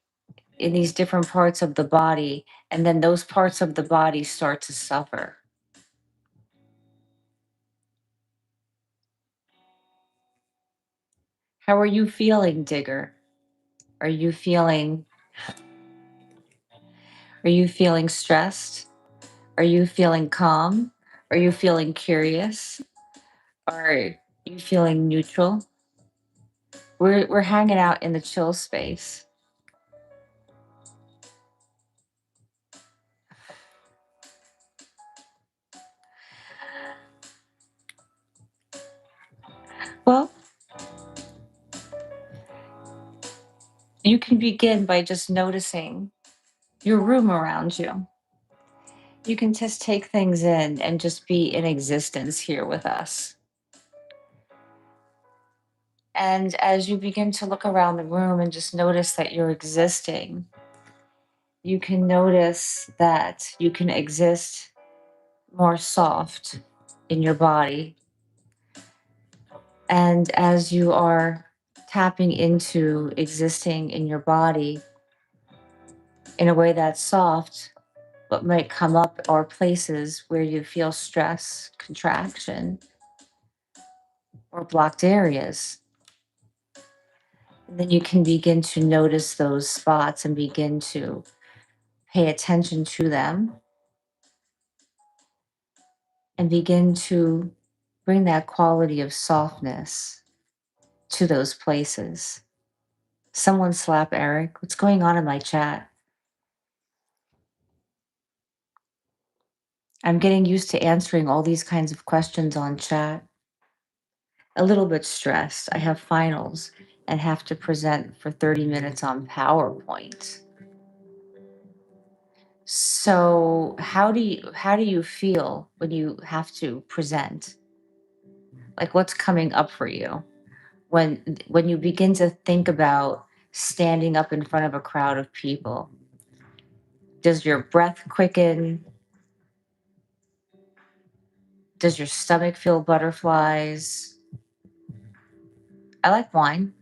in these different parts of the body? And then those parts of the body start to suffer. How are you feeling, Digger? Are you feeling are you feeling stressed? Are you feeling calm? Are you feeling curious? Are you feeling neutral? We're hanging out in the chill space. Well, you can begin by just noticing your room around you. You can just take things in and just be in existence here with us. And as you begin to look around the room and just notice that you're existing, you can notice that you can exist more soft in your body. And as you are tapping into existing in your body in a way that's soft, what might come up are places where you feel stress, contraction, or blocked areas. And then you can begin to notice those spots and begin to pay attention to them and begin to bring that quality of softness to those places. Someone slap Eric. What's going on in my chat? I'm getting used to answering all these kinds of questions on chat. A little bit stressed. I have finals and have to present for 30 minutes on PowerPoint. So, how do you feel when you have to present? Like what's coming up for you when you begin to think about standing up in front of a crowd of people? Does your breath quicken? Does your stomach feel butterflies? I like wine.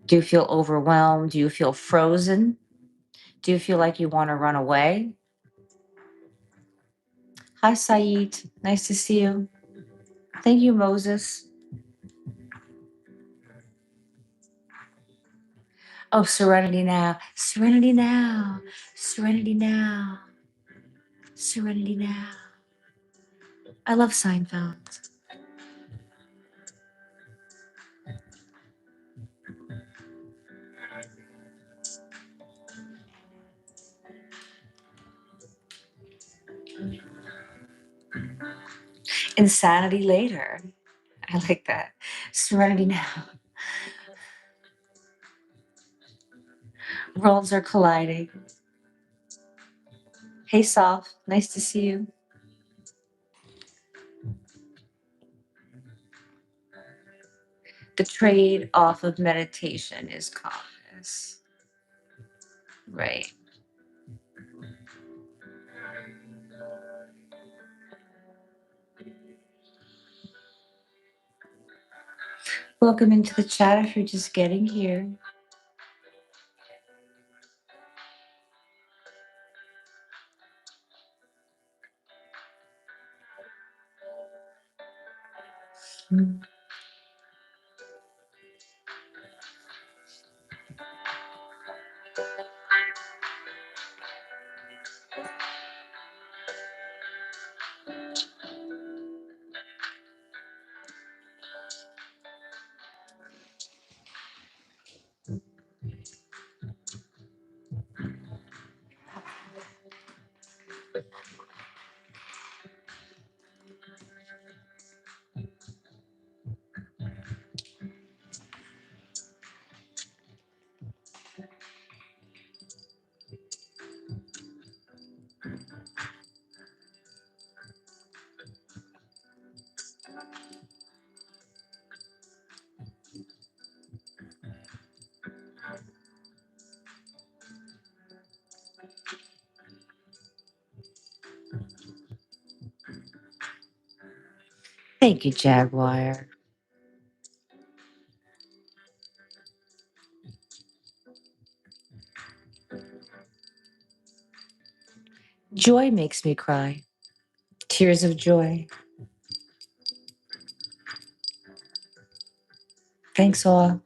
Do you feel overwhelmed? Do you feel frozen? Do you feel like you want to run away? Hi, Saeed. Nice to see you. Thank you, Moses. Oh, serenity now. Serenity now. Serenity now. Serenity now. I love Seinfeld. Insanity later. I like that. Serenity now. Worlds are colliding. Hey, Soph. Nice to see you. The trade off of meditation is calmness. Right. Welcome into the chat if you're just getting here. Mm. Thank you, Jaguar. Joy makes me cry. Tears of joy. Thanks all.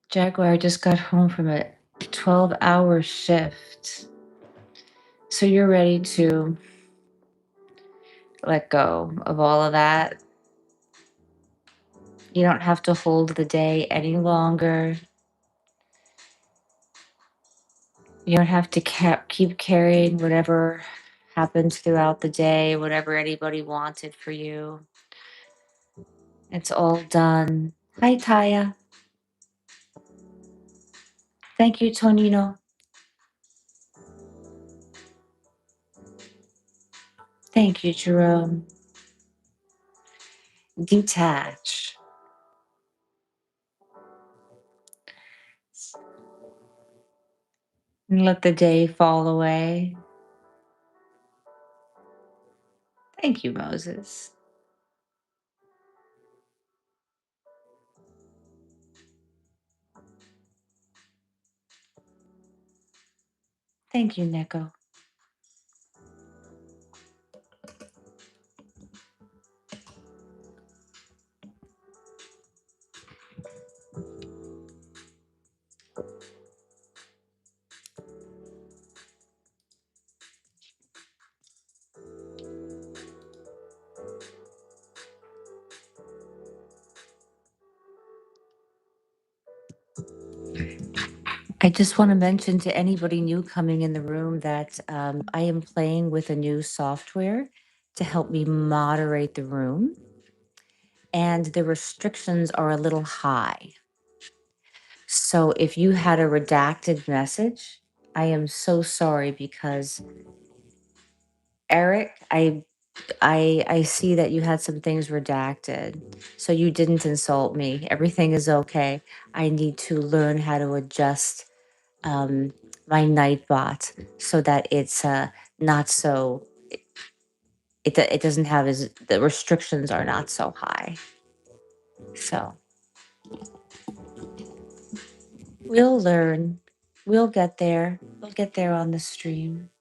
Jaguar just got home from a 12-hour shift. So you're ready to let go of all of that. You don't have to hold the day any longer. You don't have to keep carrying whatever happens throughout the day, whatever anybody wanted for you. It's all done. Hi, Taya. Thank you, Tonino. Thank you, Jerome. Detach and let the day fall away. Thank you, Moses. Thank you, Neko. I just want to mention to anybody new coming in the room that I am playing with a new software to help me moderate the room, and the restrictions are a little high. So if you had a redacted message, I am so sorry because Eric, I see that you had some things redacted. So you didn't insult me. Everything is okay. I need to learn how to adjust um, my Nightbot so that it's not so it doesn't have as the restrictions are not so high. So we'll learn. We'll get there. We'll get there on the stream.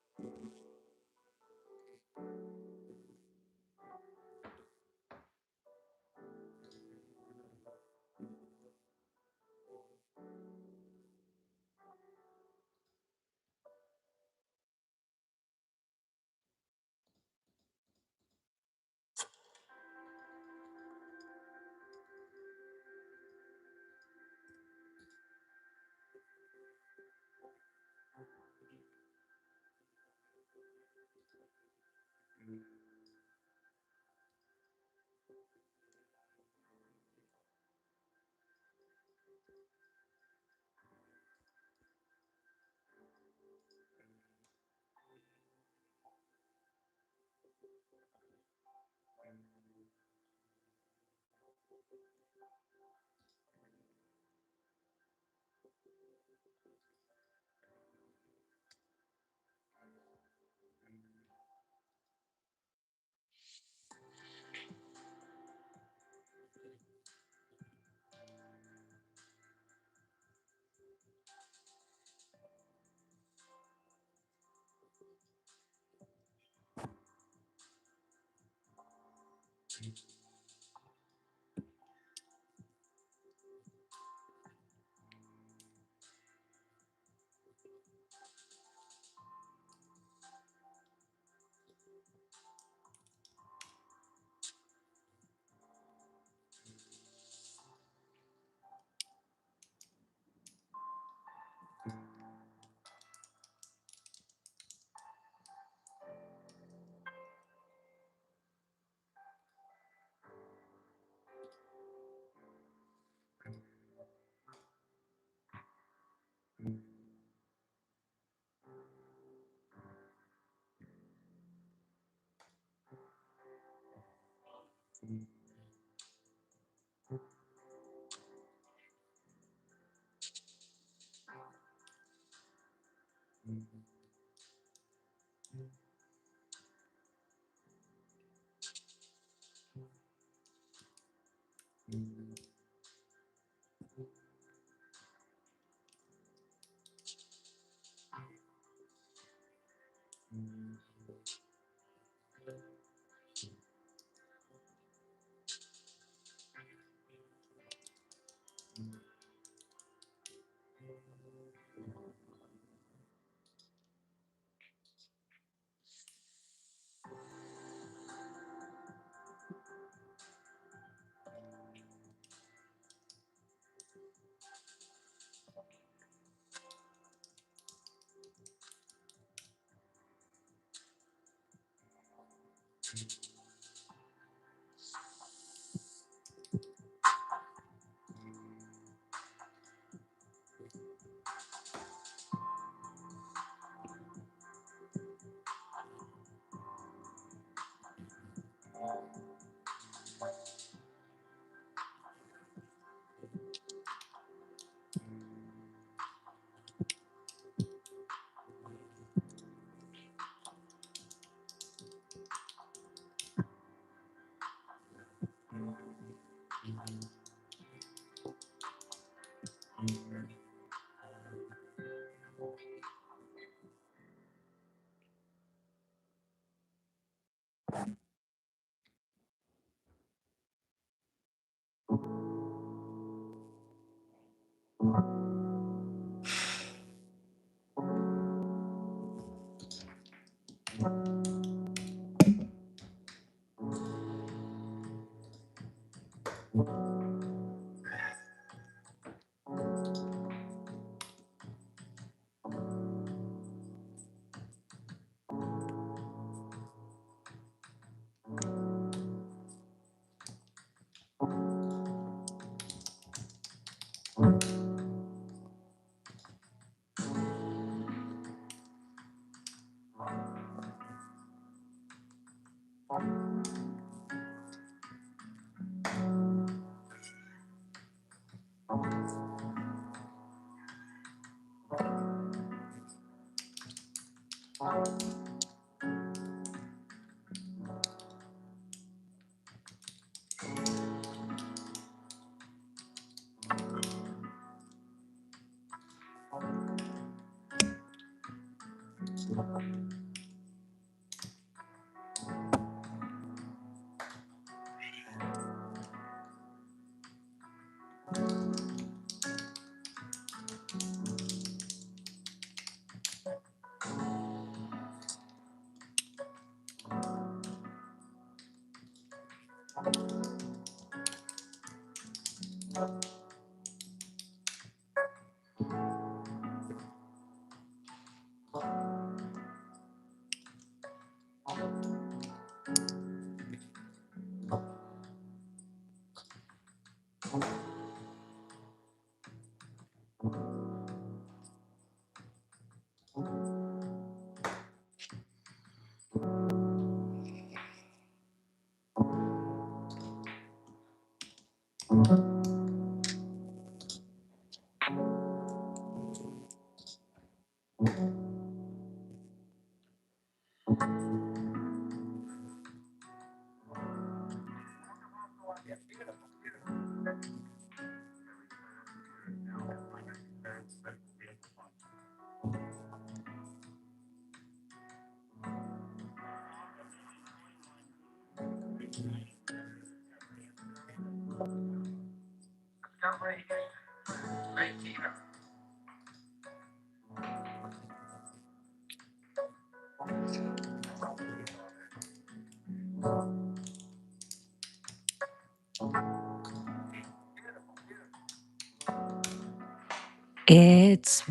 It's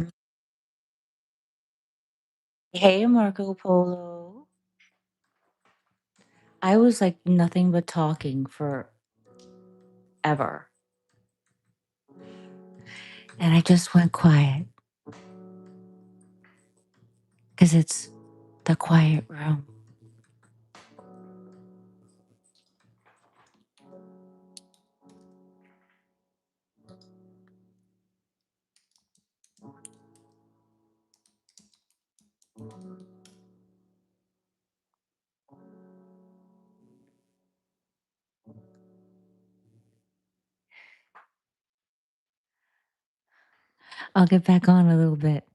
Hey, Marco Polo. I was like nothing but talking forever. And I just went quiet because it's the quiet room. I'll get back on a little bit.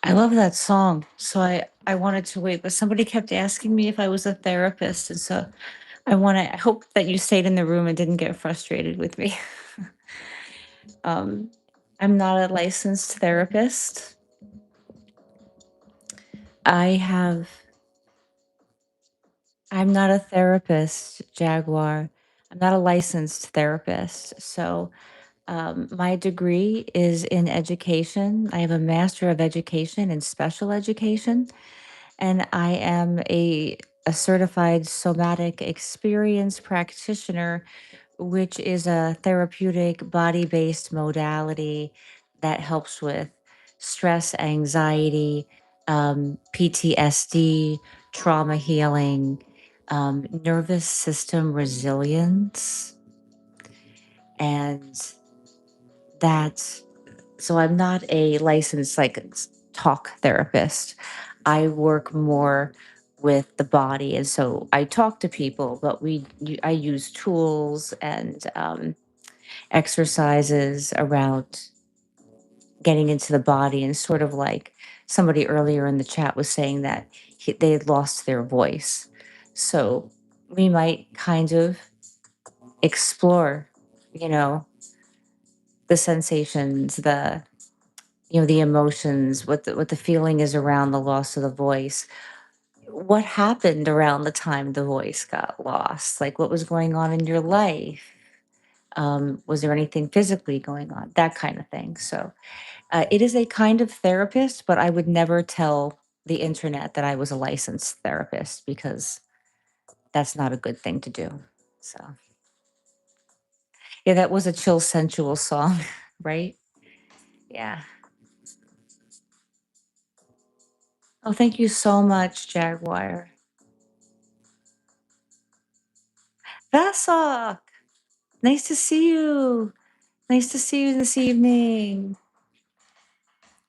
I love that song. So I wanted to wait, but somebody kept asking me if I was a therapist, and so I hope that you stayed in the room and didn't get frustrated with me. um, I'm not a licensed therapist. I have I'm not a therapist, Jaguar. I'm not a licensed therapist. So my degree is in education. I have a master of education in special education, and I am a certified somatic experience practitioner, which is a therapeutic body based modality that helps with stress, anxiety, PTSD, trauma healing, nervous system resilience. And that, so I'm not a licensed like talk therapist. I work more with the body. And so I talk to people, but I use tools and exercises around getting into the body, and sort of like somebody earlier in the chat was saying that they had lost their voice. So we might kind of explore, you know, the sensations, the emotions, what the feeling is around the loss of the voice. What happened around the time the voice got lost? Like what was going on in your life? Was there anything physically going on? That kind of thing. So it is a kind of therapist, but I would never tell the internet that I was a licensed therapist because that's not a good thing to do. So, yeah, that was a chill, sensual song, right? Yeah. Oh, thank you so much, Jaguar. Vasa, nice to see you. Nice to see you this evening.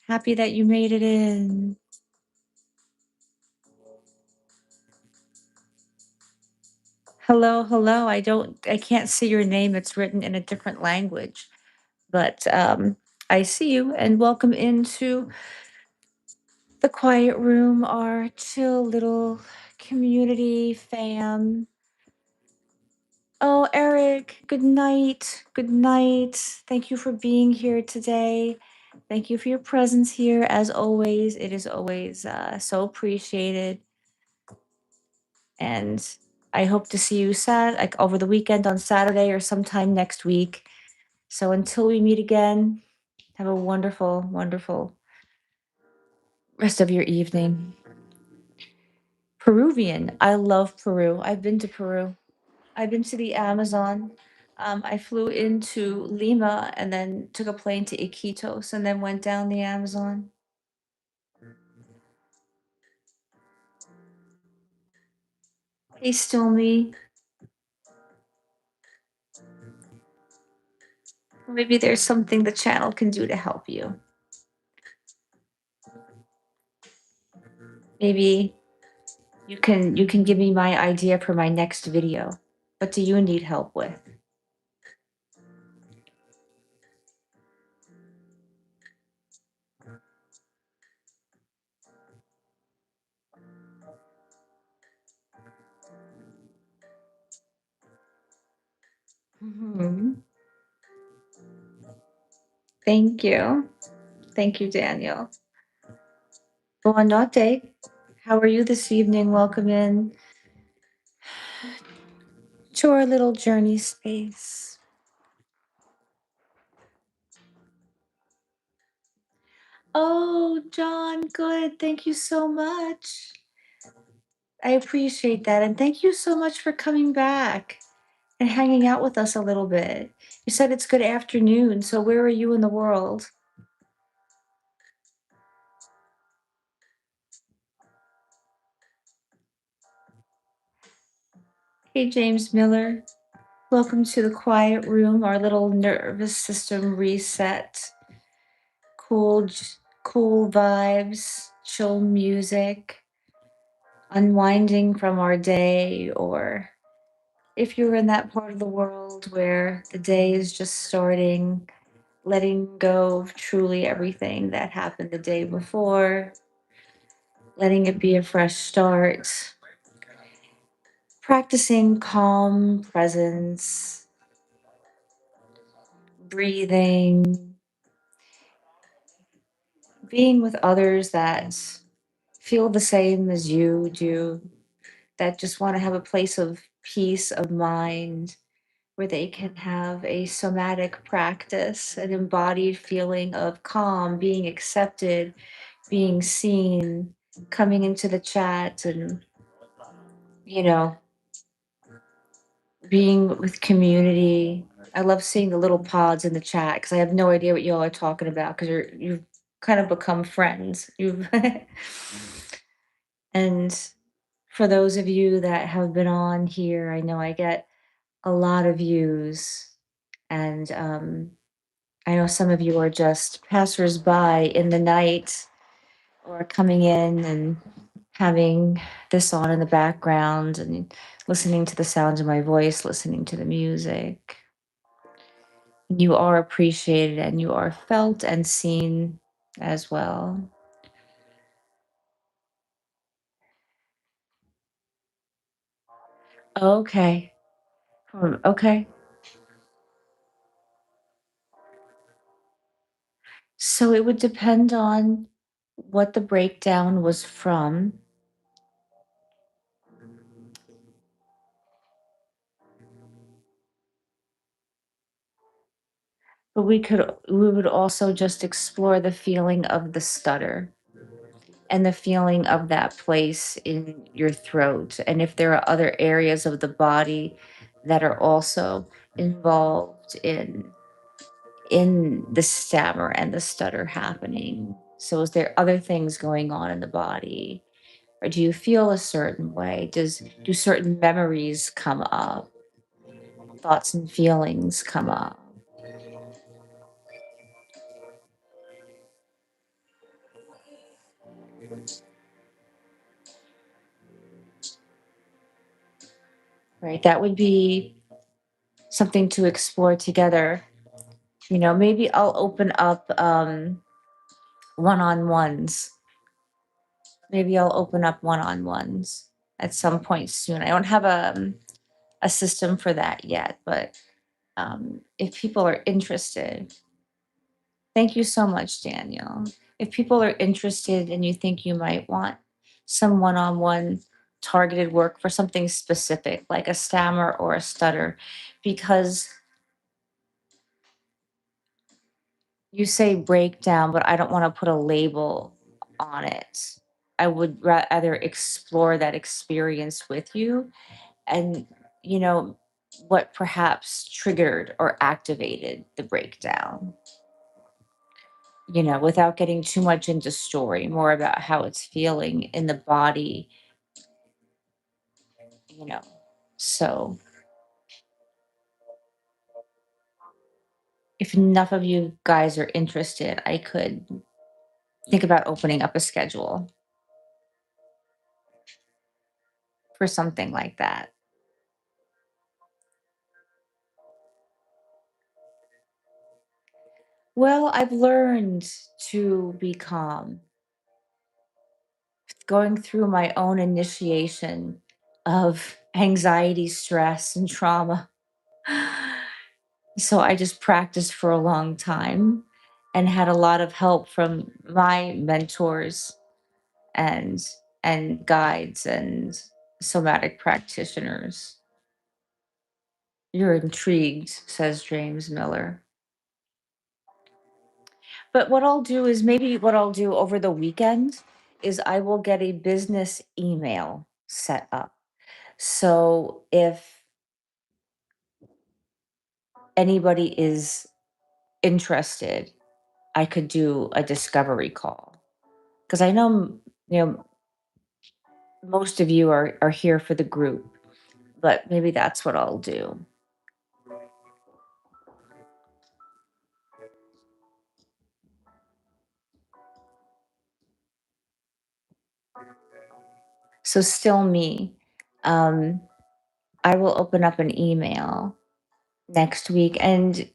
Happy that you made it in. Hello, hello. I can't see your name. It's written in a different language, but I see you and welcome into the quiet room, our chill little community fam. Oh, Eric, good night. Good night. Thank you for being here today. Thank you for your presence here. As always, it is always so appreciated. And I hope to see you like over the weekend on Saturday or sometime next week. So until we meet again, have a wonderful, wonderful rest of your evening. Peruvian. I love Peru. I've been to Peru. I've been to the Amazon. I flew into Lima and then took a plane to Iquitos and then went down the Amazon. Hey, Stormy. Maybe there's something the channel can do to help you. Maybe you can give me my idea for my next video. What do you need help with? Mhm. Thank you. Thank you, Daniel. Buonanotte. How are you this evening? Welcome in to our little journey space. Oh, John, good. Thank you so much. I appreciate that. And thank you so much for coming back and hanging out with us a little bit. You said it's good afternoon. So, where are you in the world? Hey, James Miller. Welcome to the quiet room, our little nervous system reset. Cool, cool vibes, chill music, unwinding from our day, or if you're in that part of the world where the day is just starting, letting go of truly everything that happened the day before, letting it be a fresh start, practicing calm presence, breathing, being with others that feel the same as you do, that just want to have a place of peace of mind where they can have a somatic practice, an embodied feeling of calm, being accepted, being seen, coming into the chat and you know, being with community. I love seeing the little pods in the chat because I have no idea what y'all are talking about because you've kind of become friends. You've and for those of you that have been on here, I know I get a lot of views, and I know some of you are just passersby in the night or coming in and having this on in the background and listening to the sounds of my voice, listening to the music. You are appreciated and you are felt and seen as well. Okay. Okay. So it would depend on what the breakdown was from, but we would also just explore the feeling of the stutter and the feeling of that place in your throat. And if there are other areas of the body that are also involved in the stammer and the stutter happening. So is there other things going on in the body? Or do you feel a certain way? Do certain memories come up? Thoughts and feelings come up? Right? That would be something to explore together. Maybe I'll open up one-on-ones. Maybe I'll open up one-on-ones at some point soon. I don't have a system for that yet, but if people are interested, thank you so much, Daniel. If people are interested and you think you might want some one-on-one targeted work for something specific, like a stammer or a stutter, because you say breakdown, but I don't want to put a label on it. I would rather explore that experience with you and, you know, what perhaps triggered or activated the breakdown, without getting too much into story, more about how it's feeling in the body, you know. So if enough of you guys are interested, I could think about opening up a schedule for something like that. Well, I've learned to be calm, going through my own initiation of anxiety, stress, and trauma. So I just practiced for a long time and had a lot of help from my mentors and and guides and somatic practitioners. You're intrigued, says James Miller. But what I'll do over the weekend is I will get a business email set up. So if anybody is interested, I could do a discovery call because I know, most of you are here for the group, but maybe that's what I'll do. So still me. Um, I will open up an email next week, and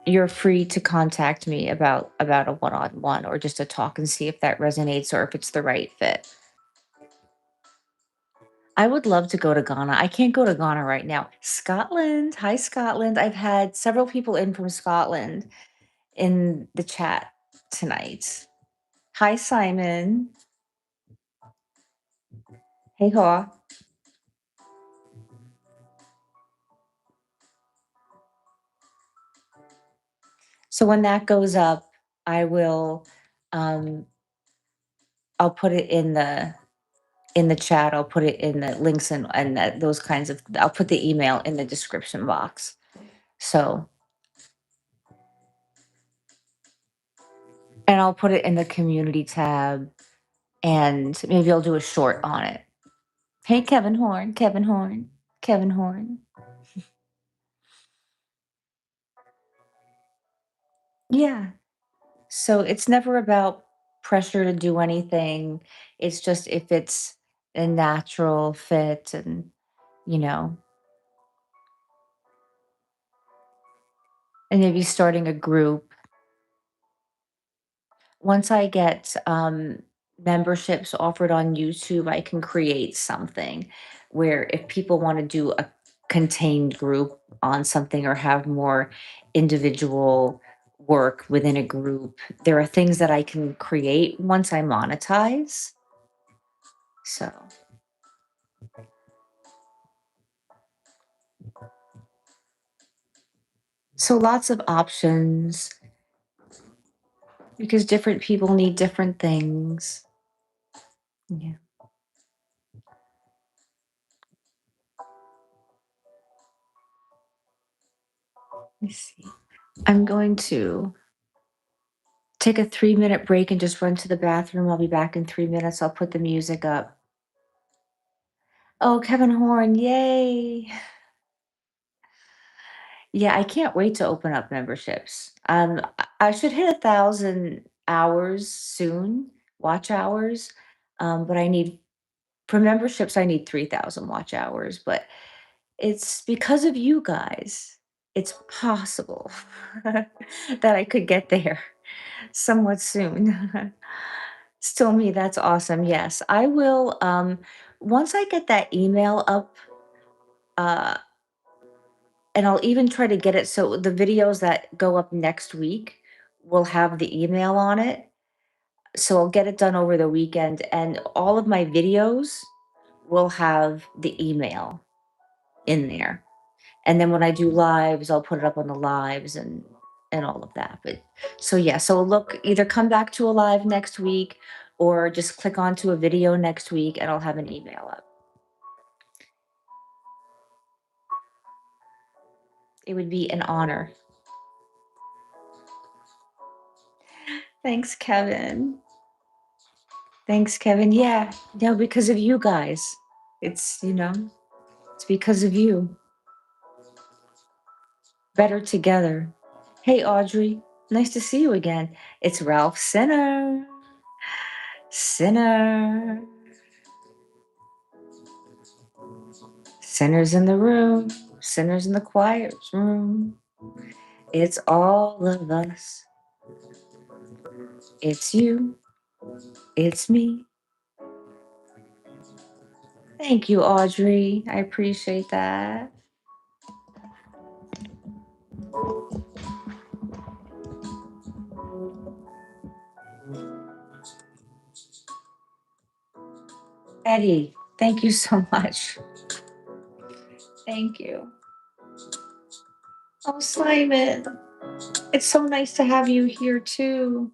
you're free to contact me about a one-on-one or just a talk and see if that resonates or if it's the right fit. I would love to go to Ghana. I can't go to Ghana right now. Scotland. Hi, Scotland. I've had several people in from Scotland in the chat tonight. Hi, Simon. Hey, Haw. So when that goes up, I will um I'll put it in in the chat. I'll put it in the links and those kinds of. I'll put the email in the description box. So, and I'll put it in the community tab, and maybe I'll do a short on it. Hey, Kevin Horn, Kevin Horn, Kevin Horn. Yeah. So it's never about pressure to do anything. It's just if it's a natural fit and, you know, and maybe starting a group. Once I get memberships offered on YouTube, I can create something where if people want to do a contained group on something or have more individual work within a group, there are things that I can create once I monetize. So, so lots of options because different people need different things. Yeah, let me see. I'm going to take a 3-minute break and just run to the bathroom. I'll be back in 3 minutes. I'll put the music up. Oh, Kevin Horn, yay. Yeah, I can't wait to open up memberships. I should hit 1,000 hours soon, watch hours. But I need for memberships, I need 3,000 watch hours. But it's because of you guys. It's possible that I could get there somewhat soon. Still me, that's awesome. Yes, I will. Once I get that email up, uh, and I'll even try to get it so the videos that go up next week will have the email on it. So I'll get it done over the weekend, and all of my videos will have the email in there. And then when I do lives, I'll put it up on the lives and all of that. But so yeah, so look, either come back to a live next week or just click onto a video next week and I'll have an email up. It would be an honor. Thanks, Kevin. Thanks, Kevin. Yeah, no, because of you guys. It's because of you. Better together. Hey, Audrey. Nice to see you again. It's Ralph Sinner. Sinner. Sinners in the room. Sinners in the quiet room. It's all of us. It's you. It's me. Thank you, Audrey. I appreciate that. Eddie, thank you so much. Thank you. Oh, Simon, it's so nice to have you here too.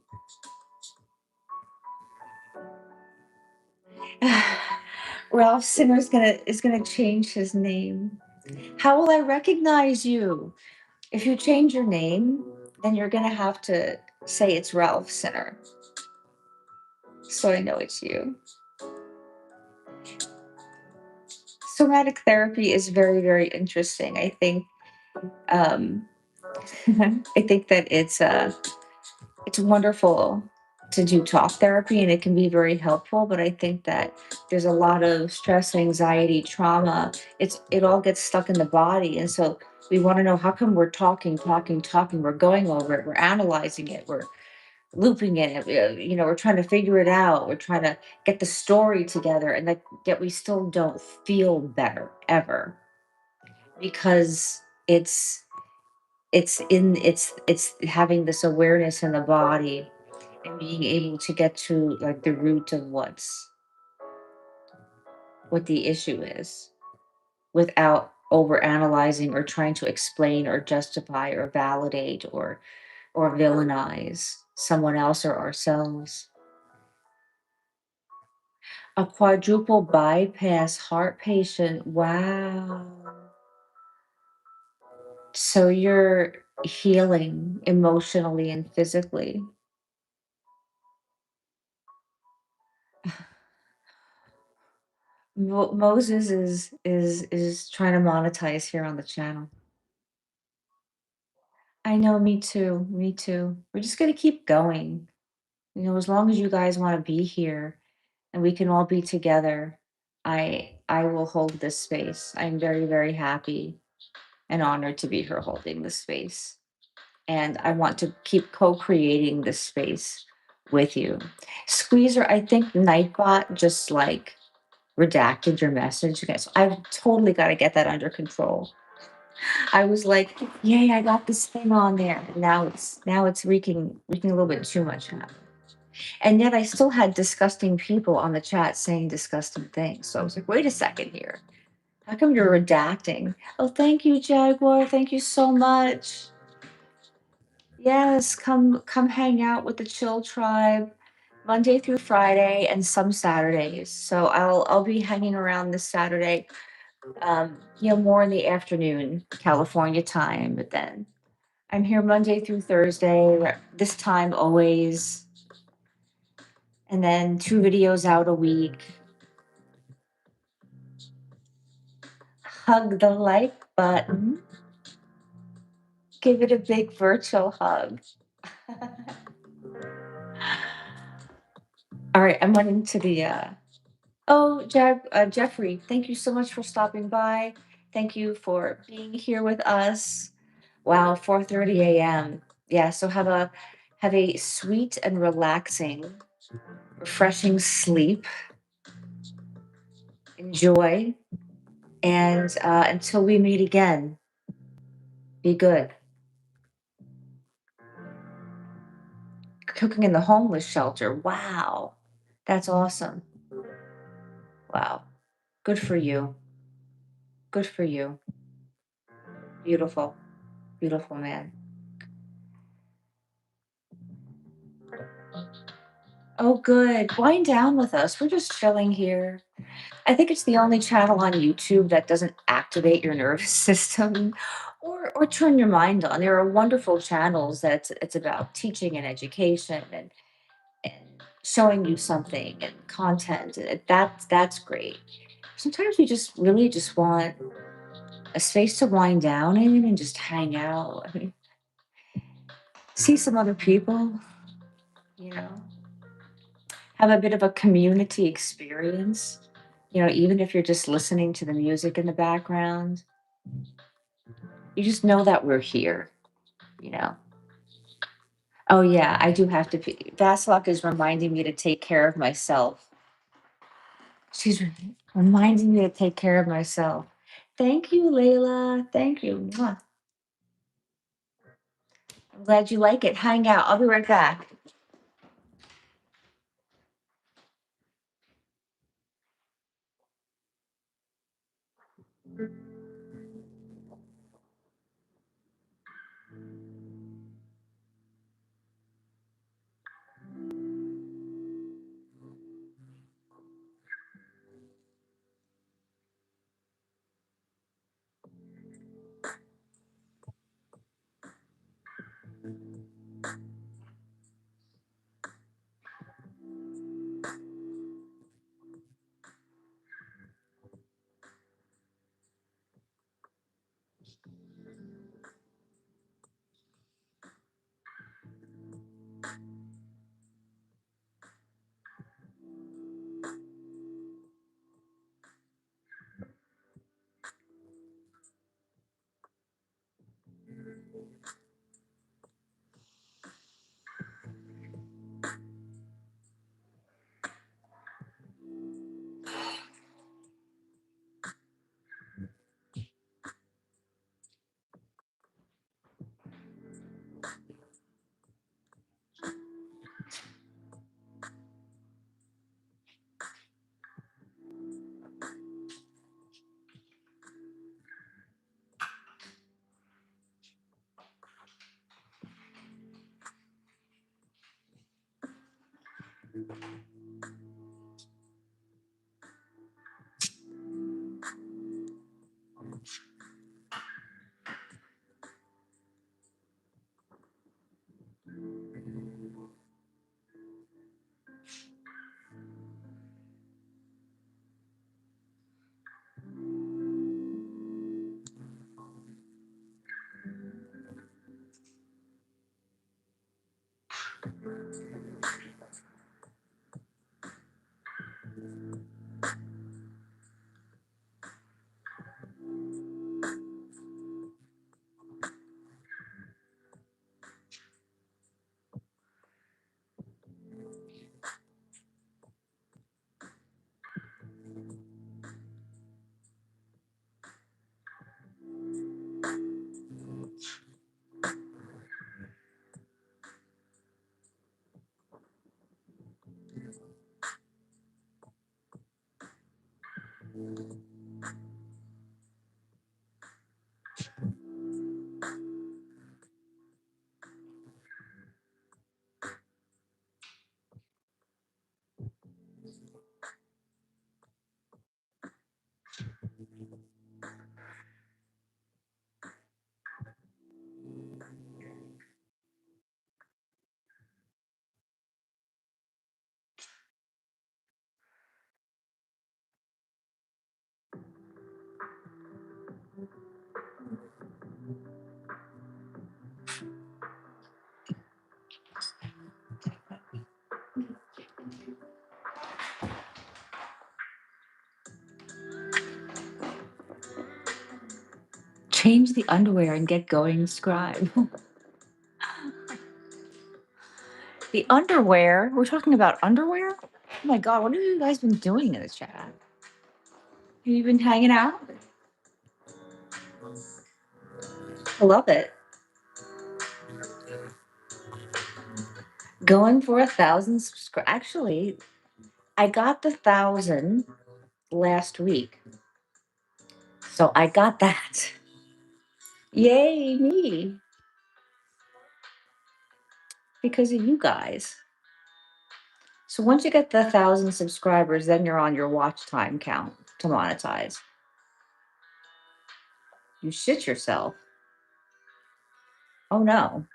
Ralph Sinner is gonna change his name. How will I recognize you? If you change your name, then you're gonna have to say it's Ralph Sinner, so I know it's you. Somatic therapy is very, very interesting. Um, I think that it's wonderful to do talk therapy and it can be very helpful. But I think that there's a lot of stress, anxiety, trauma. It all gets stuck in the body, and so we want to know how come we're talking, talking, talking. We're going over it. We're analyzing it. We're looping it. We're trying to figure it out. We're trying to get the story together, and that yet we still don't feel better ever because it's having this awareness in the body and being able to get to like the root of what the issue is without over analyzing or trying to explain or justify or validate or villainize someone else or ourselves. A quadruple bypass heart patient. Wow. So you're healing emotionally and physically. Moses is trying to monetize here on the channel. I know, me too. Me too. We're just gonna keep going. As long as you guys want to be here and we can all be together, I will hold this space. I'm very, very happy and honored to be here holding this space. And I want to keep co-creating this space with you. Squeezer, I think Nightbot just like redacted your message. Okay, so I've totally got to get that under control. I was like, yay, I got this thing on there. And now it's wreaking a little bit too much havoc. And yet I still had disgusting people on the chat saying disgusting things. So I was like, wait a second here. How come you're redacting? Oh, thank you, Jaguar. Thank you so much. Yes, come hang out with the Chill Tribe Monday through Friday and some Saturdays. So I'll be hanging around this Saturday, more in the afternoon, California time, but then I'm here Monday through Thursday, this time always, and then 2 videos out a week. Hug the like button. Give it a big virtual hug. All right, I'm running to the oh, Jeffrey, thank you so much for stopping by. Thank you for being here with us. Wow, 4:30 a.m. Yeah, so have a sweet and relaxing, refreshing sleep. Enjoy, and until we meet again, be good. Cooking in the homeless shelter. Wow, that's awesome. Wow, good for you. Good for you. Beautiful, beautiful man. Oh, good. Wind down with us. We're just chilling here. I think it's the only channel on YouTube that doesn't activate your nervous system or turn your mind on. There are wonderful channels that it's about teaching and education and showing you something and content. That's great. Sometimes we just really just want a space to wind down in and just hang out. I mean, see some other people, you know, have a bit of a community experience. Even if you're just listening to the music in the background, you just know that we're here, you know. Oh yeah, I do have to Vasilok is reminding me to take care of myself. She's reminding me to take care of myself. Thank you, Layla. Thank you. Mwah. I'm glad you like it. Hang out. I'll be right back. Change the underwear and get going, scribe. The underwear? We're talking about underwear? Oh my God, what have you guys been doing in the chat? Have you been hanging out? I love it. Going for 1,000 subscribers. Actually, I got the 1,000 last week. So I got that. Yay, me. Because of you guys. So once you get the 1,000 subscribers, then you're on your watch time count to monetize. You shit yourself. Oh no.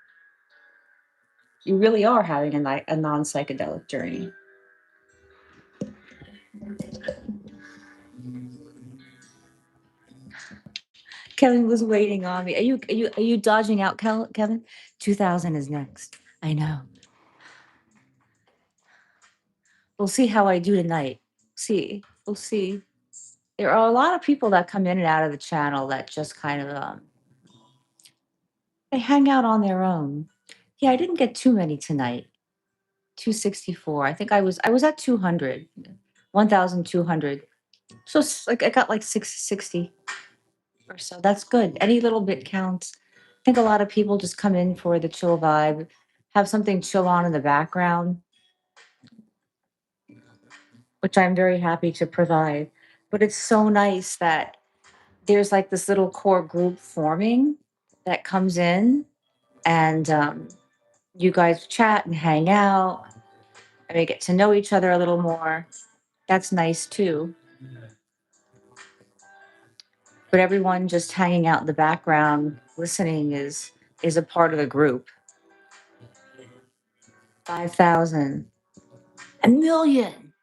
You really are having a non psychedelic journey. Kevin was waiting on me. Are you dodging out, Kevin? 2,000 is next. I know. We'll see how I do tonight. We'll see. There are a lot of people that come in and out of the channel that just kind of they hang out on their own. Yeah, I didn't get too many tonight. 264. I think I was at 200. 1,200. So like I got like 660 or so. That's good. Any little bit counts. I think a lot of people just come in for the chill vibe, have something chill on in the background, which I'm very happy to provide. But it's so nice that there's like this little core group forming that comes in, and you guys chat and hang out and we get to know each other a little more. That's nice too. But everyone just hanging out in the background listening is a part of the group. 5,000. A million.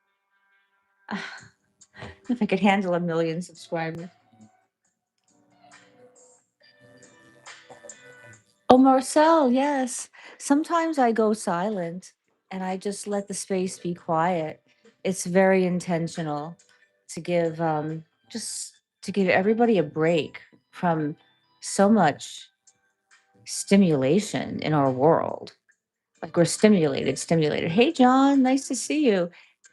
If I could handle a million subscribers. Oh, Marcel, yes. Sometimes I go silent and I just let the space be quiet. It's very intentional to give just to give everybody a break from so much stimulation in our world. Like we're stimulated. Hey, John, nice to see you.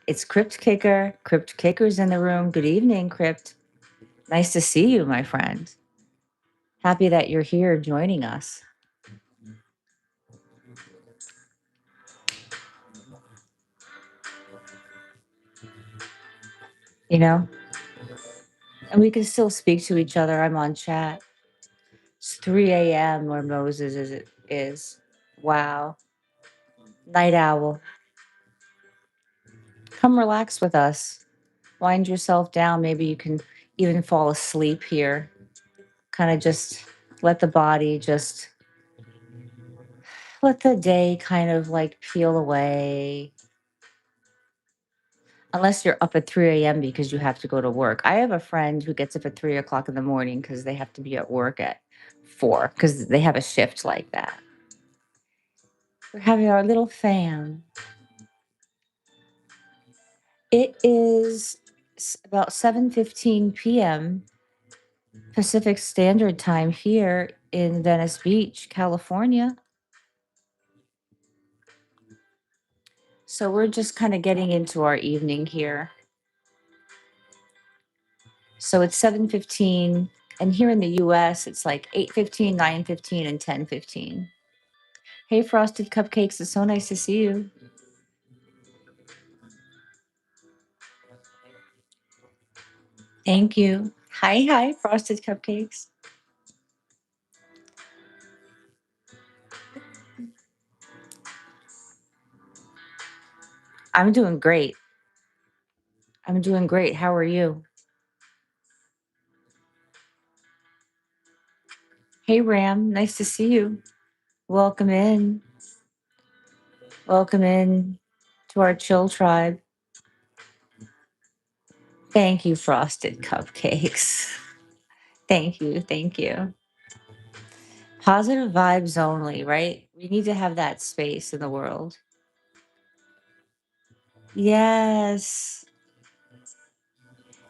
It's Crypt Kicker. Crypt Kicker's in the room. Good evening, Crypt. Nice to see you, my friend. Happy that you're here joining us. You know, and we can still speak to each other. I'm on chat. It's 3 a.m. where Moses is. Wow. Night owl. Come relax with us. Wind yourself down. Maybe you can even fall asleep here. Kind of just let the body just let the day kind of like peel away. Unless you're up at 3 a.m. because you have to go to work. I have a friend who gets up at 3 o'clock in the morning because they have to be at work at 4 because they have a shift like that. We're having our little fam. It is about 7:15 p.m. Pacific Standard Time here in Venice Beach, California. So we're just kind of getting into our evening here. So it's 7:15, and here in the US it's like 8:15, 9:15, and 10:15. Hey, Frosted Cupcakes, it's so nice to see you. Thank you. Hi, Frosted Cupcakes. I'm doing great. I'm doing great. How are you? Hey, Ram, nice to see you. Welcome in. Welcome in to our chill tribe. Thank you, Frosted Cupcakes. Thank you. Thank you. Positive vibes only, right? We need to have that space in the world. Yes.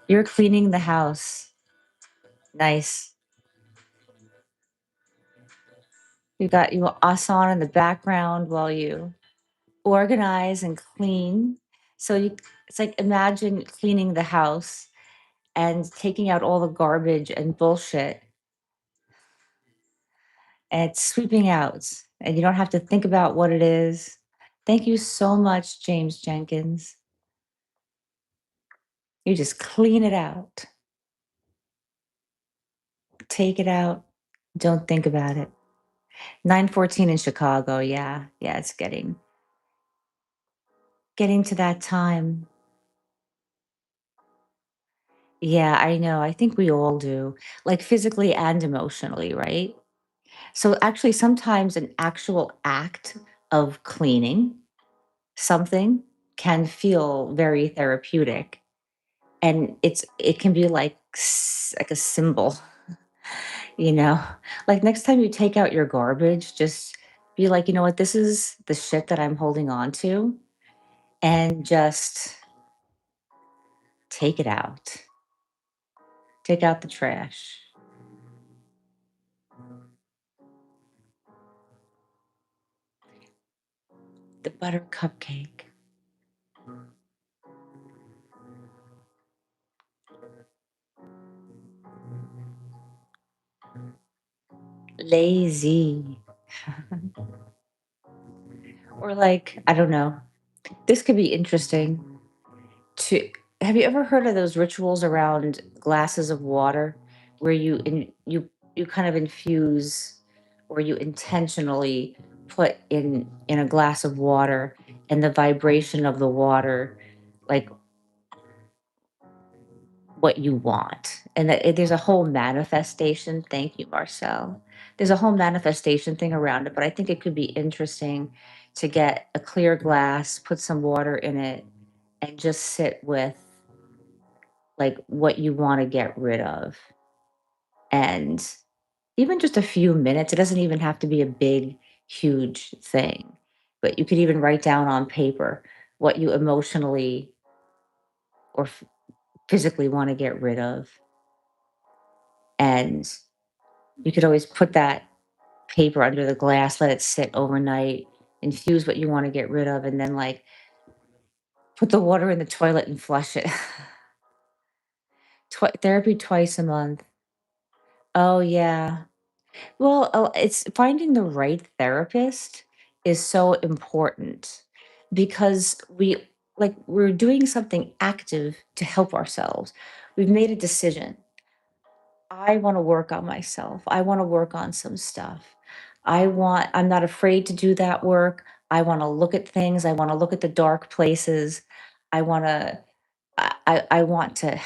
You're cleaning the house. Nice. You got you us on in the background while you organize and clean. So you it's like imagine cleaning the house and taking out all the garbage and bullshit and sweeping out, and you don't have to think about what it is. Thank you so much, James Jenkins. You just clean it out, take it out, don't think about it. 9:14 in Chicago. Yeah. Yeah, it's getting to that time. Yeah, I know. I think we all do, like physically and emotionally, right? So actually sometimes an actual act of cleaning something can feel very therapeutic, and it can be like like a symbol, you know. Like next time you take out your garbage, just be like, you know what, this is the shit that I'm holding on to, and just take it out. Take out the trash. The butter cupcake. Lazy. Or like, I don't know. This could be interesting to have you ever heard of those rituals around glasses of water where you kind of infuse or you intentionally put in a glass of water, and the vibration of the water, like what you want. And that there's a whole manifestation. Thank you, Marcel. There's a whole manifestation thing around it, but I think it could be interesting to get a clear glass, put some water in it, and just sit with like what you want to get rid of. And even just a few minutes, it doesn't even have to be a big, huge thing, but you could even write down on paper what you emotionally or physically want to get rid of. And you could always put that paper under the glass, let it sit overnight, infuse what you want to get rid of, and then like put the water in the toilet and flush it. Therapy twice a month. Oh, yeah. Well, it's finding the right therapist is so important because we're doing something active to help ourselves. We've made a decision. I want to work on myself. I want to work on some stuff. I'm not afraid to do that work. I want to look at things. I want to look at the dark places. I want to I want to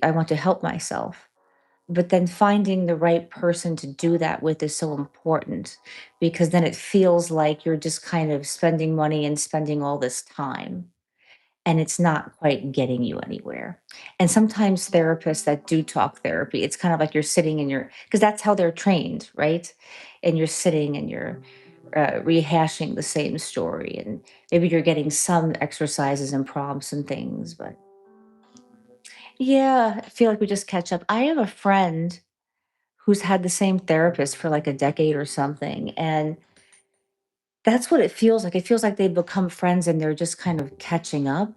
I want to help myself. But then finding the right person to do that with is so important because then it feels like you're just kind of spending money and spending all this time, and it's not quite getting you anywhere. And sometimes therapists that do talk therapy, it's kind of like you're sitting in your, because that's how they're trained, right? And you're sitting and you're rehashing the same story, and maybe you're getting some exercises and prompts and things. But yeah, I feel like we just catch up. I have a friend who's had the same therapist for like a decade or something. And that's what it feels like. It feels like they've become friends and they're just kind of catching up.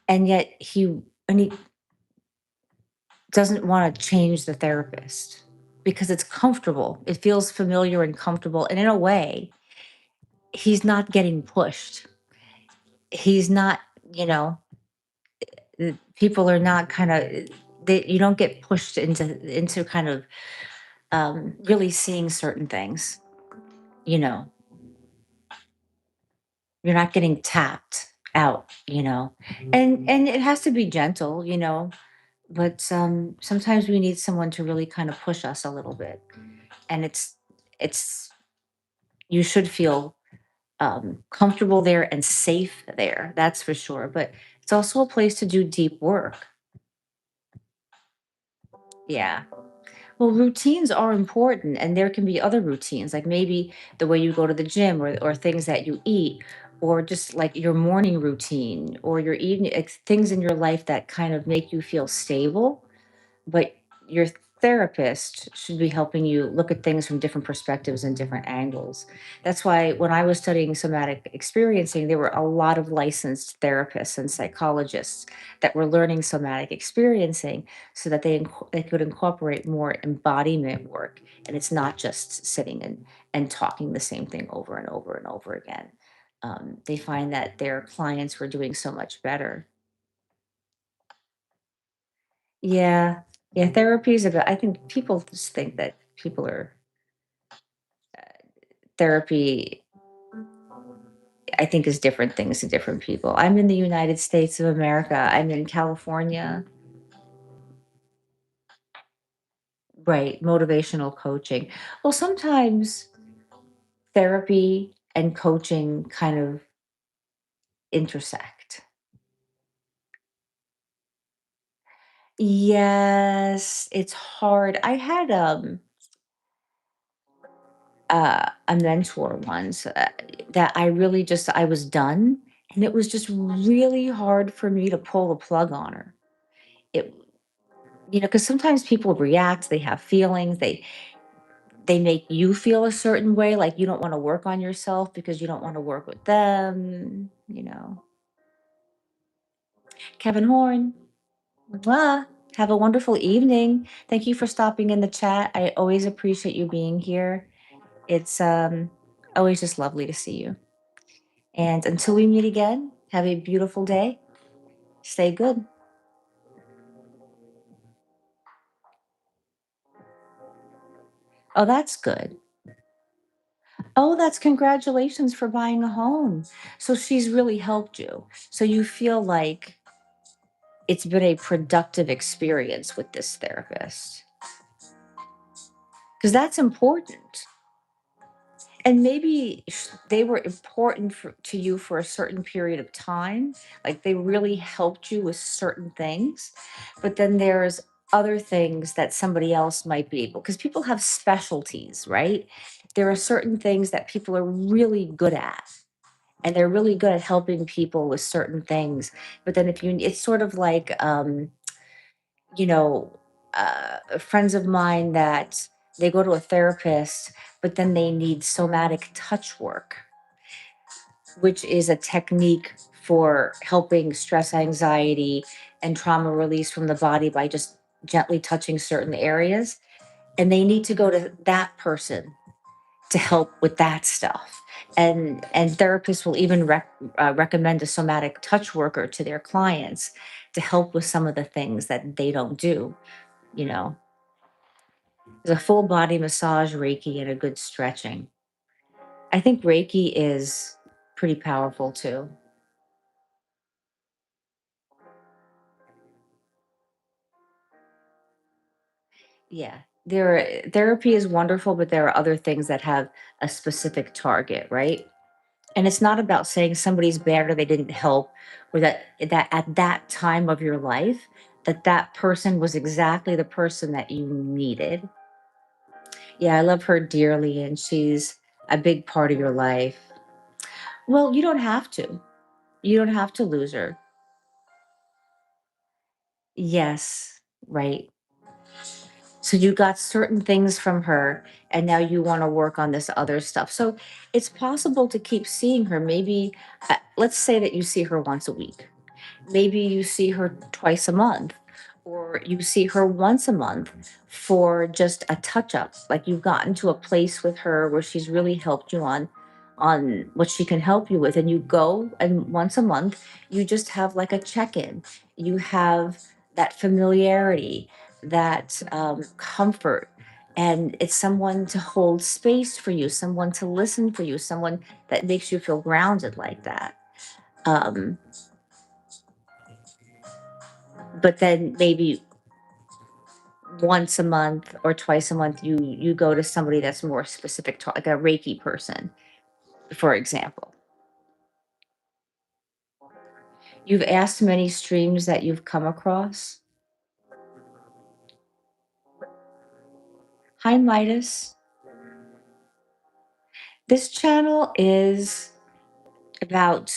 And yet he doesn't want to change the therapist because it's comfortable. It feels familiar and comfortable. And in a way, he's not getting pushed. He's not, you know, people are not kind of you don't get pushed into kind of really seeing certain things, you know. You're not getting tapped out, you know. And it has to be gentle, you know, but sometimes we need someone to really kind of push us a little bit. And it's you should feel comfortable there and safe there, that's for sure. But it's also a place to do deep work. Yeah. Well, routines are important, and there can be other routines, like maybe the way you go to the gym, or things that you eat, or just like your morning routine or your evening, things in your life that kind of make you feel stable. But your therapist should be helping you look at things from different perspectives and different angles. That's why when I was studying somatic experiencing, there were a lot of licensed therapists and psychologists that were learning somatic experiencing so that they could incorporate more embodiment work. And it's not just sitting and talking the same thing over and over and over again. They find that their clients were doing so much better. Yeah. Yeah, therapy is about I think people just think that people are therapy, I think, is different things to different people. I'm in the United States of America. I'm in California. Right, motivational coaching. Well, sometimes therapy and coaching kind of intersect. Yes, it's hard. I had a mentor once, that I really just I was done, and it was just really hard for me to pull the plug on her. It because sometimes people react, they have feelings, they make you feel a certain way, like you don't wanna work on yourself because you don't wanna work with them. Kevin Horn, mwah. Have a wonderful evening. Thank you for stopping in the chat. I always appreciate you being here. It's, always just lovely to see you. And until we meet again, have a beautiful day. Stay good. Oh, that's good. Oh, that's congratulations for buying a home. So she's really helped you. So you feel like it's been a productive experience with this therapist because that's important. And maybe they were important to you for a certain period of time. Like they really helped you with certain things. But then there's other things that somebody else might be able, because people have specialties, right? There are certain things that people are really good at. And they're really good at helping people with certain things. But then it's sort of like, you know, friends of mine that they go to a therapist, but then they need somatic touch work, which is a technique for helping stress, anxiety, and trauma release from the body by just gently touching certain areas. And they need to go to that person to help with that stuff. And therapists will even recommend a somatic touch worker to their clients to help with some of the things that they don't do. You know, there's a full body massage, Reiki, and a good stretching. I think Reiki is pretty powerful too. Yeah. Therapy is wonderful, but there are other things that have a specific target, right? And it's not about saying somebody's bad or they didn't help, or that at that time of your life that person was exactly the person that you needed. Yeah, I love her dearly, and she's a big part of your life. Well, you don't have to. You don't have to lose her. Yes, right. So you got certain things from her, and now you want to work on this other stuff. So it's possible to keep seeing her. Maybe, let's say that you see her once a week. Maybe you see her twice a month, or you see her once a month for just a touch up. Like you've gotten to a place with her where she's really helped you on what she can help you with, and you go, and once a month you just have like a check-in. You have that familiarity, that comfort, and it's someone to hold space for you, someone to listen for you, someone that makes you feel grounded like that. um, but then maybe once a month or twice a month you go to somebody that's more specific to, like a Reiki person, for example. You've asked many streams that you've come across. Hi, Midas. This channel is about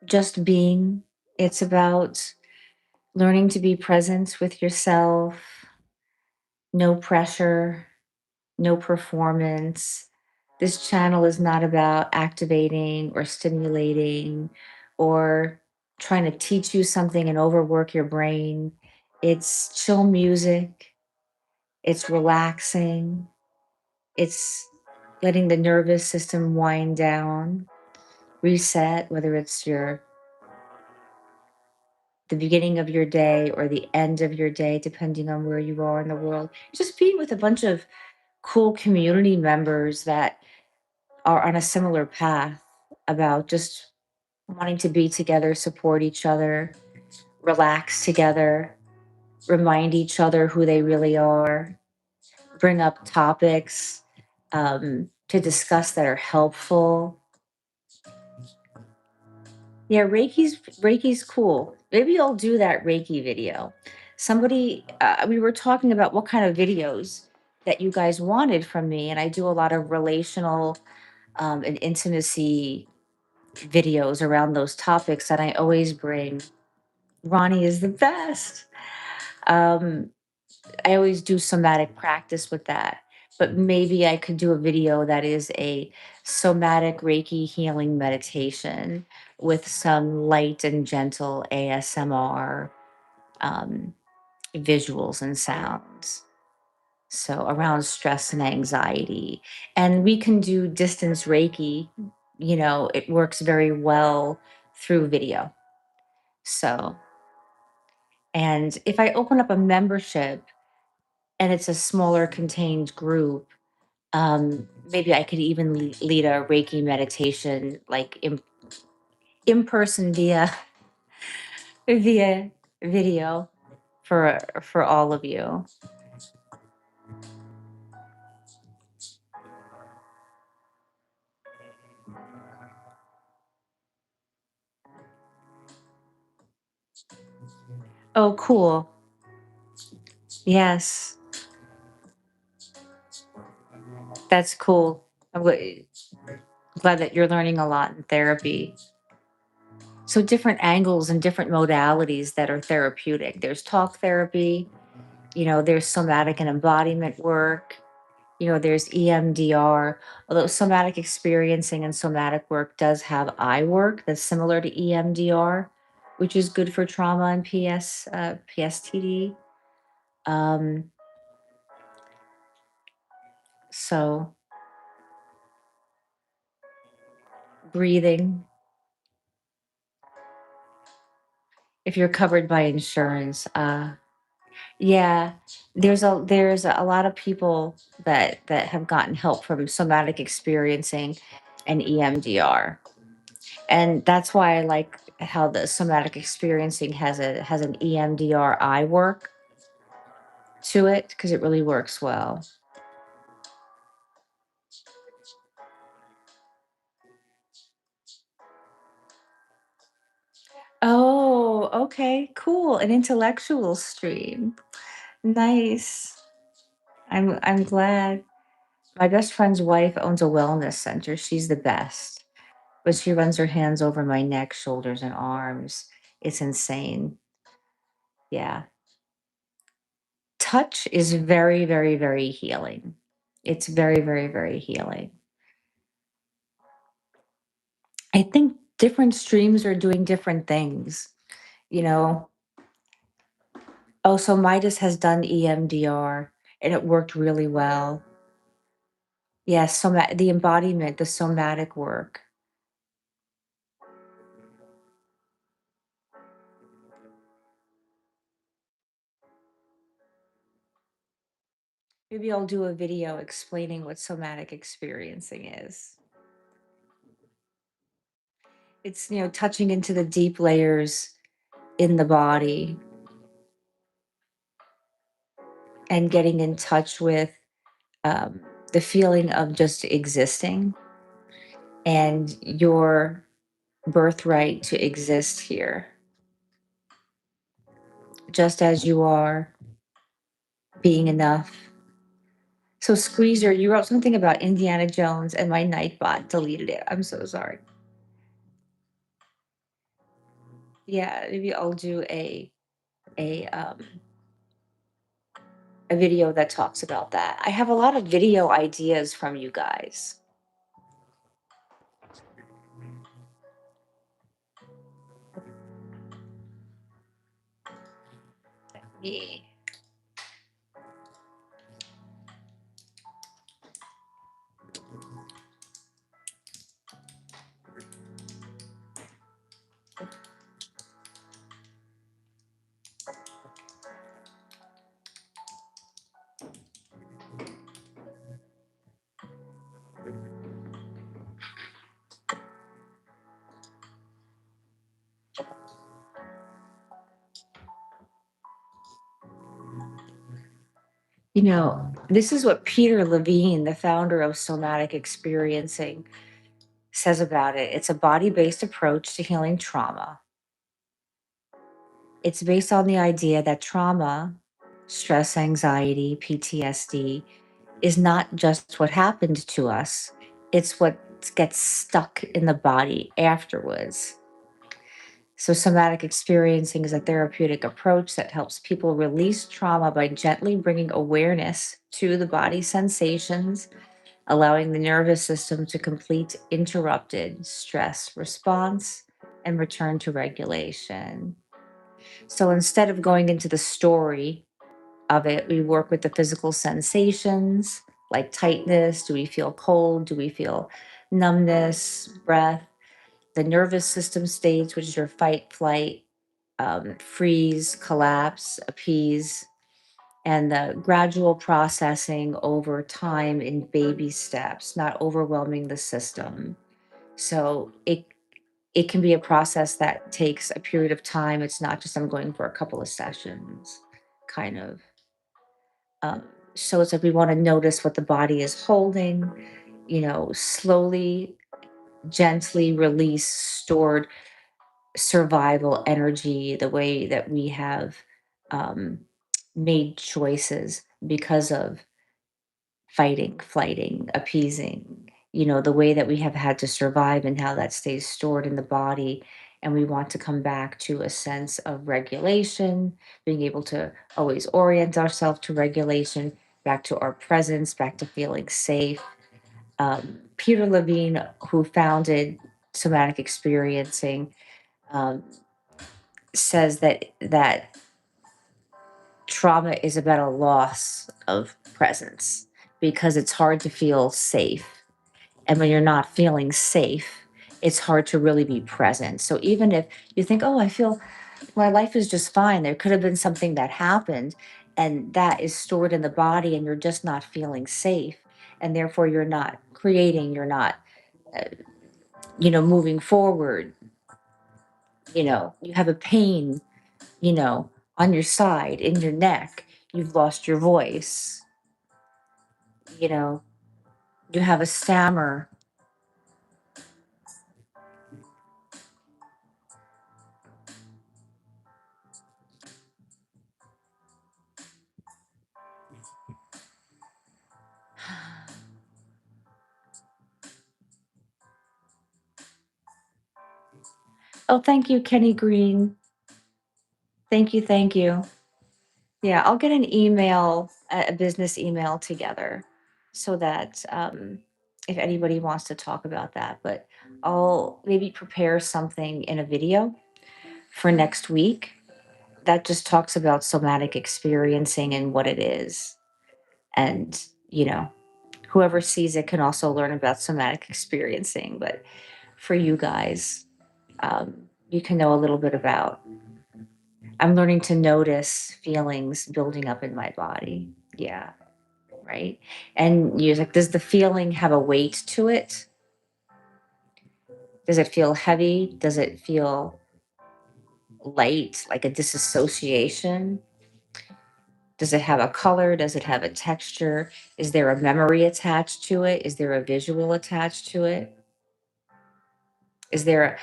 just being. It's about learning to be present with yourself, No pressure, no performance. This channel is not about activating or stimulating or trying to teach you something and overwork your brain. It's chill music, it's relaxing, it's letting the nervous system wind down, reset, whether it's the beginning of your day or the end of your day, depending on where you are in the world. Just being with a bunch of cool community members that are on a similar path about just wanting to be together, support each other, relax together, remind each other who they really are, bring up topics to discuss that are helpful. Yeah, Reiki's cool. Maybe I'll do that Reiki video. Somebody, we were talking about what kind of videos that you guys wanted from me, and I do a lot of relational and intimacy videos around those topics, and I always bring Ronnie is the best. Um, I always do somatic practice with that, but maybe I could do a video that is a somatic Reiki healing meditation with some light and gentle ASMR um, visuals and sounds. So around stress and anxiety. And we can do distance Reiki. It works very well through video. So, and if I open up a membership and it's a smaller contained group, maybe I could even lead a Reiki meditation like in person via video for all of you. Oh, cool. Yes, that's cool. Glad that you're learning a lot in therapy. So different angles and different modalities that are therapeutic. There's talk therapy, there's somatic and embodiment work, there's EMDR, although somatic experiencing and somatic work does have eye work that's similar to EMDR, which is good for trauma and PSTD. Um, so breathing, if you're covered by insurance, yeah, there's a lot of people that have gotten help from somatic experiencing and EMDR. And that's why I like how the somatic experiencing has an EMDR eye work to it because it really works well. Oh, okay, cool. An intellectual stream. Nice. I'm glad. My best friend's wife owns a wellness center. She's the best. But she runs her hands over my neck, shoulders, and arms. It's insane. Yeah. Touch is very, very, very healing. It's very, very, very healing. I think different streams are doing different things, you know. Oh, so Midas has done EMDR and it worked really well. Yes, the embodiment, the somatic work. Maybe I'll do a video explaining what somatic experiencing is. It's, touching into the deep layers in the body and getting in touch with um, the feeling of just existing and your birthright to exist here, just as you are, being enough. So, Squeezer, you wrote something about Indiana Jones, and my Nightbot deleted it. I'm so sorry. Yeah, maybe I'll do a a video that talks about that. I have a lot of video ideas from you guys. Yeah. This is what Peter Levine, the founder of Somatic Experiencing, says about it. It's a body based approach to healing trauma. It's based on the idea that trauma, stress, anxiety, PTSD, is not just what happened to us, it's what gets stuck in the body afterwards. So, somatic experiencing is a therapeutic approach that helps people release trauma by gently bringing awareness to the body sensations, allowing the nervous system to complete interrupted stress response and return to regulation. So, instead of going into the story of it, we work with the physical sensations like tightness. Do we feel cold? Do we feel numbness, breath? The nervous system states, which is your fight, flight, freeze, collapse, appease, and the gradual processing over time in baby steps, not overwhelming the system. So it can be a process that takes a period of time. It's not just I'm going for a couple of sessions, kind of. Um, so it's like we want to notice what the body is holding, slowly, gently release stored survival energy, the way that we have um, made choices because of fighting, flighting, appeasing, the way that we have had to survive and how that stays stored in the body. And we want to come back to a sense of regulation, being able to always orient ourselves to regulation, back to our presence, back to feeling safe. Peter Levine, who founded Somatic Experiencing, um, says that trauma is about a loss of presence because it's hard to feel safe. And when you're not feeling safe, it's hard to really be present. So even if you think, oh, I feel my life is just fine, there could have been something that happened and that is stored in the body and you're just not feeling safe. And therefore you're not creating, you're not, uh, moving forward. You have a pain, you know, on your side, in your neck, you've lost your voice, you know, you have a stammer. Oh, thank you, Kenny Green. Thank you, thank you. Yeah, I'll get an email, a business email together so that if anybody wants to talk about that, but I'll maybe prepare something in a video for next week that just talks about somatic experiencing and what it is. And, whoever sees it can also learn about somatic experiencing. But for you guys, you can know a little bit about. I'm learning to notice feelings building up in my body. Yeah, right. And you're like, does the feeling have a weight to it? Does it feel heavy? Does it feel light, like a disassociation? Does it have a color? Does it have a texture? Is there a memory attached to it? Is there a visual attached to it? Is there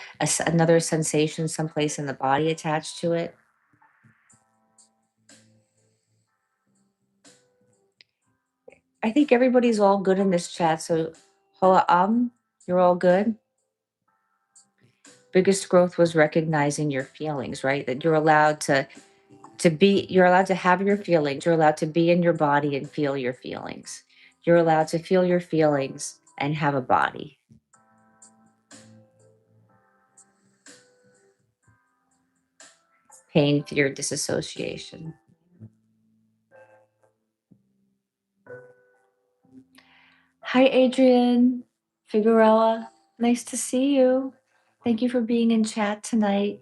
another sensation someplace in the body attached to it? I think everybody's all good in this chat. So, Hoa you're all good. Biggest growth was recognizing your feelings, right? That you're allowed to You're allowed to have your feelings. You're allowed to be in your body and feel your feelings. You're allowed to feel your feelings and have a body. Pain, fear, disassociation. Hi, Adrian Figueroa. Nice to see you. Thank you for being in chat tonight.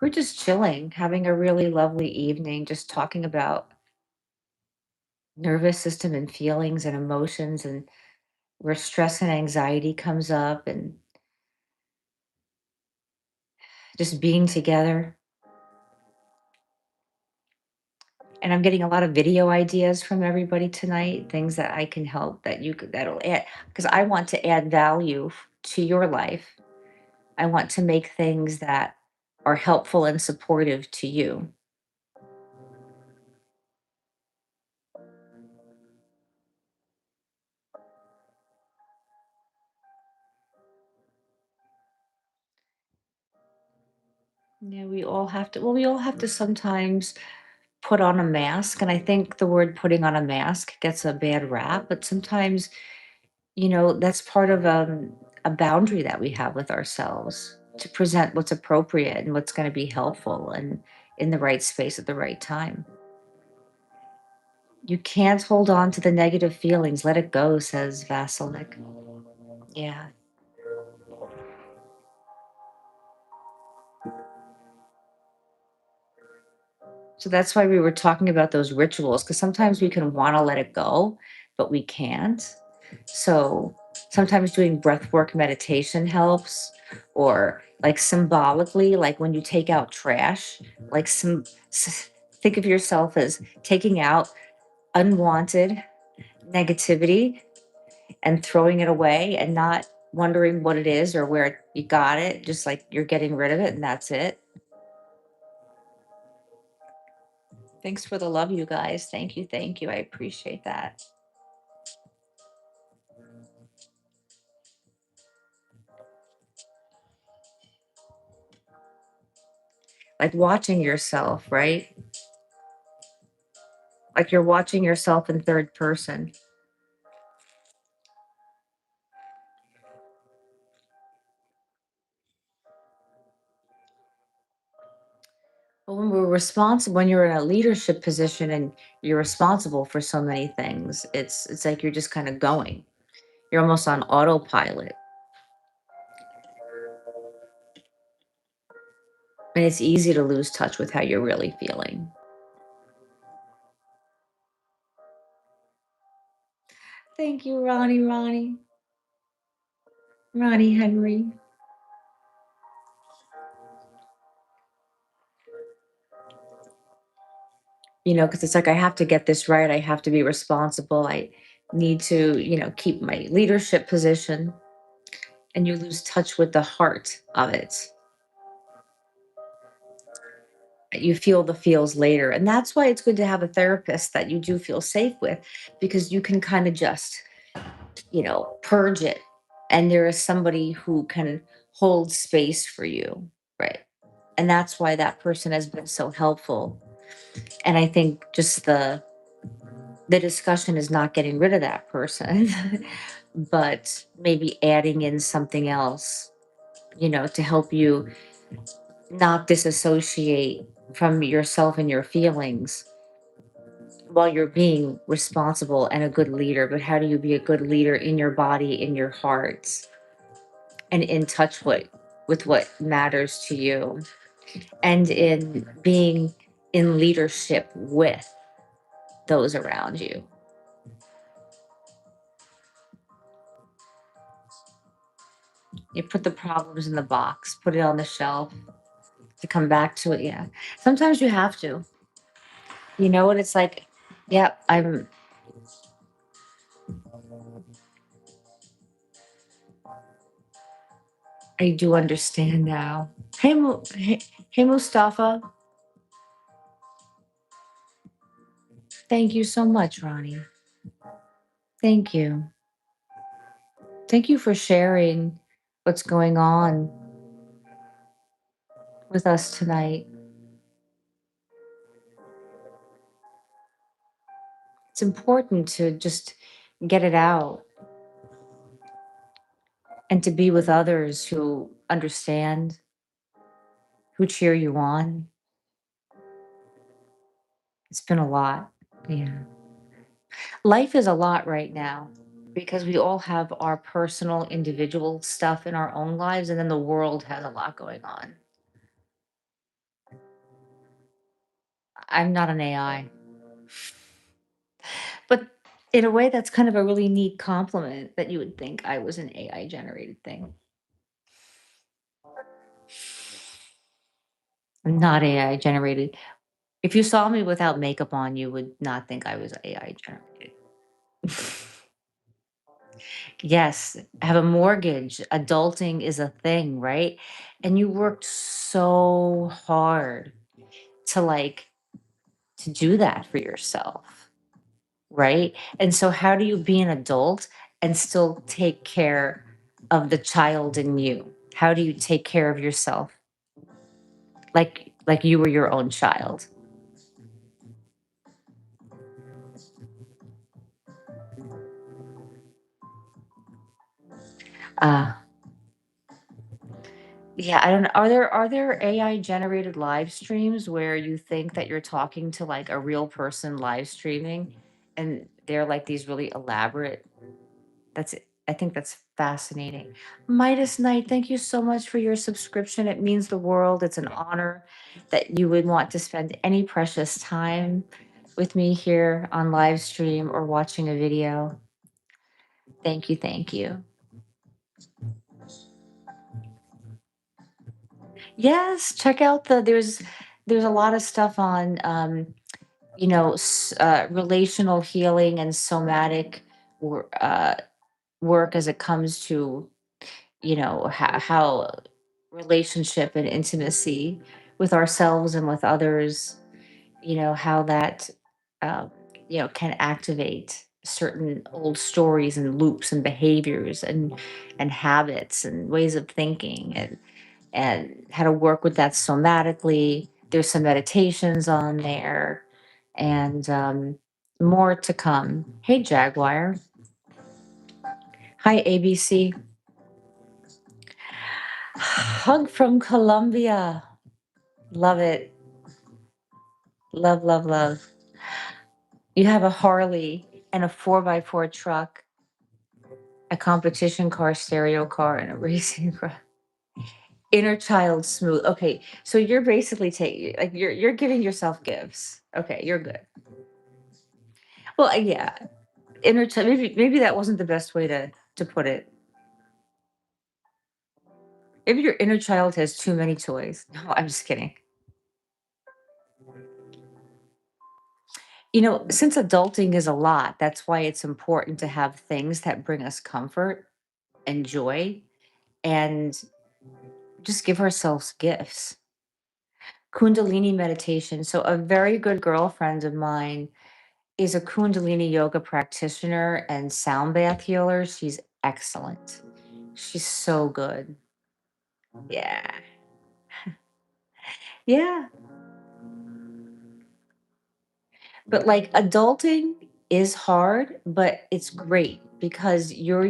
We're just chilling, having a really lovely evening, just talking about nervous system and feelings and emotions, and where stress and anxiety comes up, and just being together. And I'm getting a lot of video ideas from everybody tonight, things that I can help that you could that'll add, because I want to add value to your life. I want to make things that are helpful and supportive to you. Yeah, we all have to sometimes put on a mask. And I think the word putting on a mask gets a bad rap, but sometimes, that's part of a boundary that we have with ourselves to present what's appropriate and what's going to be helpful and in the right space at the right time. You can't hold on to the negative feelings. Let it go, says Vasilnik. Yeah. So that's why we were talking about those rituals, because sometimes we can want to let it go, but we can't. So sometimes doing breath work meditation helps, or like symbolically, like when you take out trash, like think of yourself as taking out unwanted negativity and throwing it away and not wondering what it is or where you got it, just like you're getting rid of it and that's it. Thanks for the love, you guys. Thank you. Thank you. I appreciate that. Like watching yourself, right? Like you're watching yourself in third person. But when you're in a leadership position and you're responsible for so many things, it's like you're just kind of going. You're almost on autopilot. And it's easy to lose touch with how you're really feeling. Thank you, Ronnie Henry. Because it's like I have to get this right. I have to be responsible. I need to, keep my leadership position. And you lose touch with the heart of it. You feel the feels later. And that's why it's good to have a therapist that you do feel safe with, because you can kind of just, purge it. And there is somebody who can hold space for you. Right. And that's why that person has been so helpful. And I think just the discussion is not getting rid of that person, but maybe adding in something else, to help you not disassociate from yourself and your feelings while you're being responsible and a good leader. But how do you be a good leader in your body, in your heart, and in touch with what matters to you, and in being in leadership with those around you? You put the problems in the box, put it on the shelf to come back to it. Yeah. Sometimes you have to. You know what it's like? Yeah, I do understand now. Hey, Mustafa. Thank you so much, Ronnie. Thank you. Thank you for sharing what's going on with us tonight. It's important to just get it out and to be with others who understand, who cheer you on. It's been a lot. Yeah. Life is a lot right now because we all have our personal, individual stuff in our own lives, and then the world has a lot going on. I'm not an AI, but in a way, that's kind of a really neat compliment that you would think I was an AI generated thing. I'm not AI generated. If you saw me without makeup on, you would not think I was AI generated. Yes, I have a mortgage. Adulting is a thing, right? And you worked so hard to to do that for yourself, right? And so how do you be an adult and still take care of the child in you? How do you take care of yourself like you were your own child? Uh yeah, I don't know. Are there AI generated live streams where you think that you're talking to like a real person live streaming and they're like these really elaborate. That's it. I think that's fascinating. Midas Knight, thank you so much for your subscription. It means the world. It's an honor that you would want to spend any precious time with me here on live stream or watching a video. Thank you, thank you. Yes, check out there's a lot of stuff on relational healing and somatic work as it comes to how relationship and intimacy with ourselves and with others, how that uh, can activate certain old stories and loops and behaviors and habits and ways of thinking and how to work with that somatically. There's some meditations on there and more to come. Hey Jaguar. Hi ABC. Hug from Colombia. Love it. Love, love, love. You have a Harley and a 4x4 truck, a competition car, stereo car, and a racing car. Inner child smooth. Okay, so you're basically taking like you're giving yourself gifts. Okay, you're good. Well, yeah, inner child. Maybe that wasn't the best way to put it. Maybe your inner child has too many toys. No, I'm just kidding. Since adulting is a lot, that's why it's important to have things that bring us comfort and joy and just give ourselves gifts. Kundalini meditation. So, a very good girlfriend of mine is a Kundalini yoga practitioner and sound bath healer. She's excellent. She's so good. Yeah. Yeah. But like adulting is hard, but it's great because you're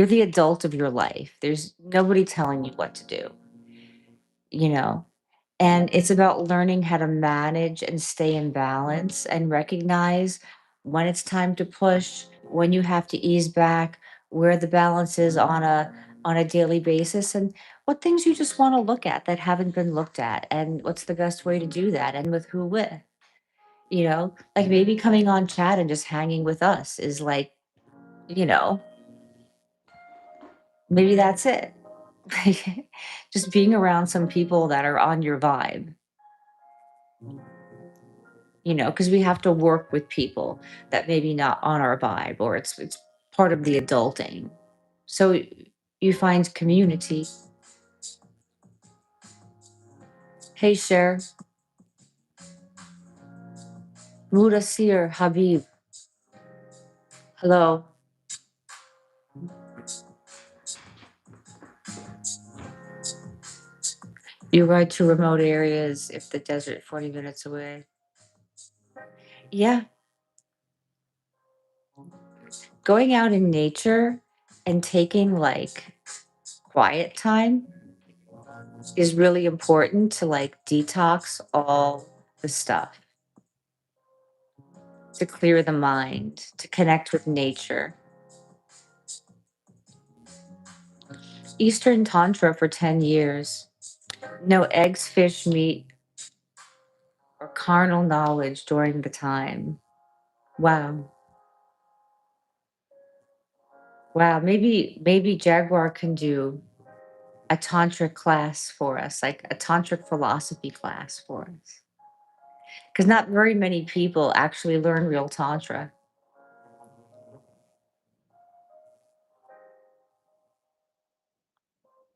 the adult of your life. There's nobody telling you what to do, you know? And it's about learning how to manage and stay in balance and recognize when it's time to push, when you have to ease back, where the balance is on a daily basis and what things you just want to look at that haven't been looked at and what's the best way to do that and with who with. Like maybe coming on chat and just hanging with us is like, you know, maybe that's it. Just being around some people that are on your vibe, because we have to work with people that maybe not on our vibe or it's part of the adulting. So you find community. Hey, Cher, Mudasir, Habib, hello. You ride to remote areas if the desert 40 minutes away. Yeah, going out in nature and taking like quiet time is really important to like detox all the stuff, to clear the mind, to connect with nature. Eastern Tantra for 10 years. No eggs, fish, meat, or carnal knowledge during the time. Wow. Wow. Maybe Jaguar can do a tantric class for us, like a tantric philosophy class for us. Because not very many people actually learn real tantra.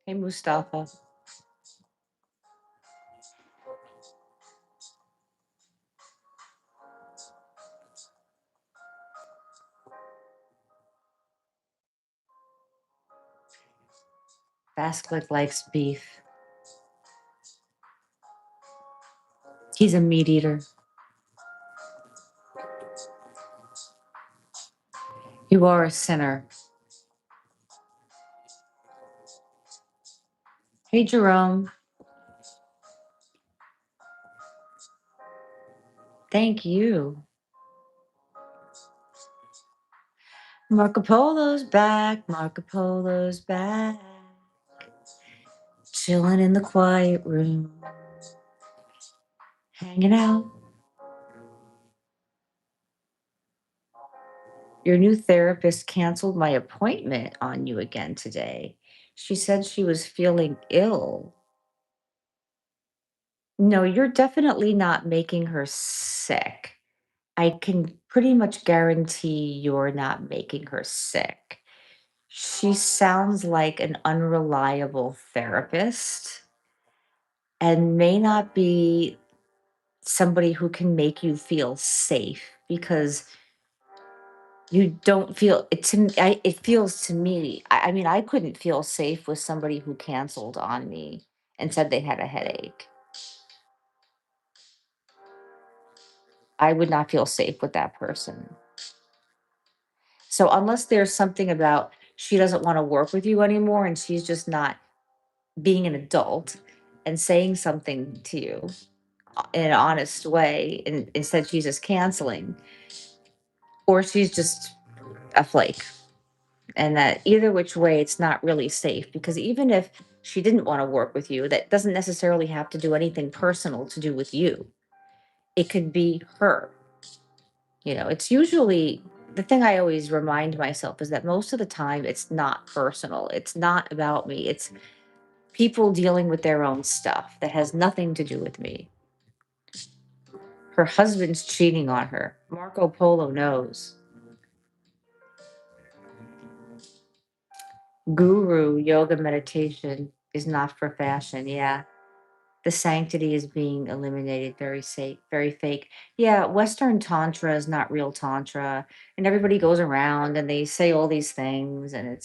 Hey, Mustafa. Basklik likes beef. He's a meat eater. You are a sinner. Hey, Jerome. Thank you. Marco Polo's back. Marco Polo's back. Chilling in the quiet room. Hanging out. Your new therapist canceled my appointment on you again today. She said she was feeling ill. No, you're definitely not making her sick. I can pretty much guarantee you're not making her sick. She sounds like an unreliable therapist and may not be somebody who can make you feel safe because you don't feel it to me. It feels to me. I mean, I couldn't feel safe with somebody who canceled on me and said they had a headache. I would not feel safe with that person. So unless there's something about she doesn't want to work with you anymore and she's just not being an adult and saying something to you in an honest way, and instead she's just canceling, or she's just a flake. And that either which way, it's not really safe because even if she didn't want to work with you, that doesn't necessarily have to do anything personal to do with you. It could be her. It's usually the thing I always remind myself is that most of the time it's not personal. It's not about me. It's people dealing with their own stuff that has nothing to do with me. Her husband's cheating on her. Marco Polo knows. Guru yoga meditation is not for fashion. Yeah. The sanctity is being eliminated. Very safe, very fake. Yeah. Western Tantra is not real Tantra. And everybody goes around and they say all these things. And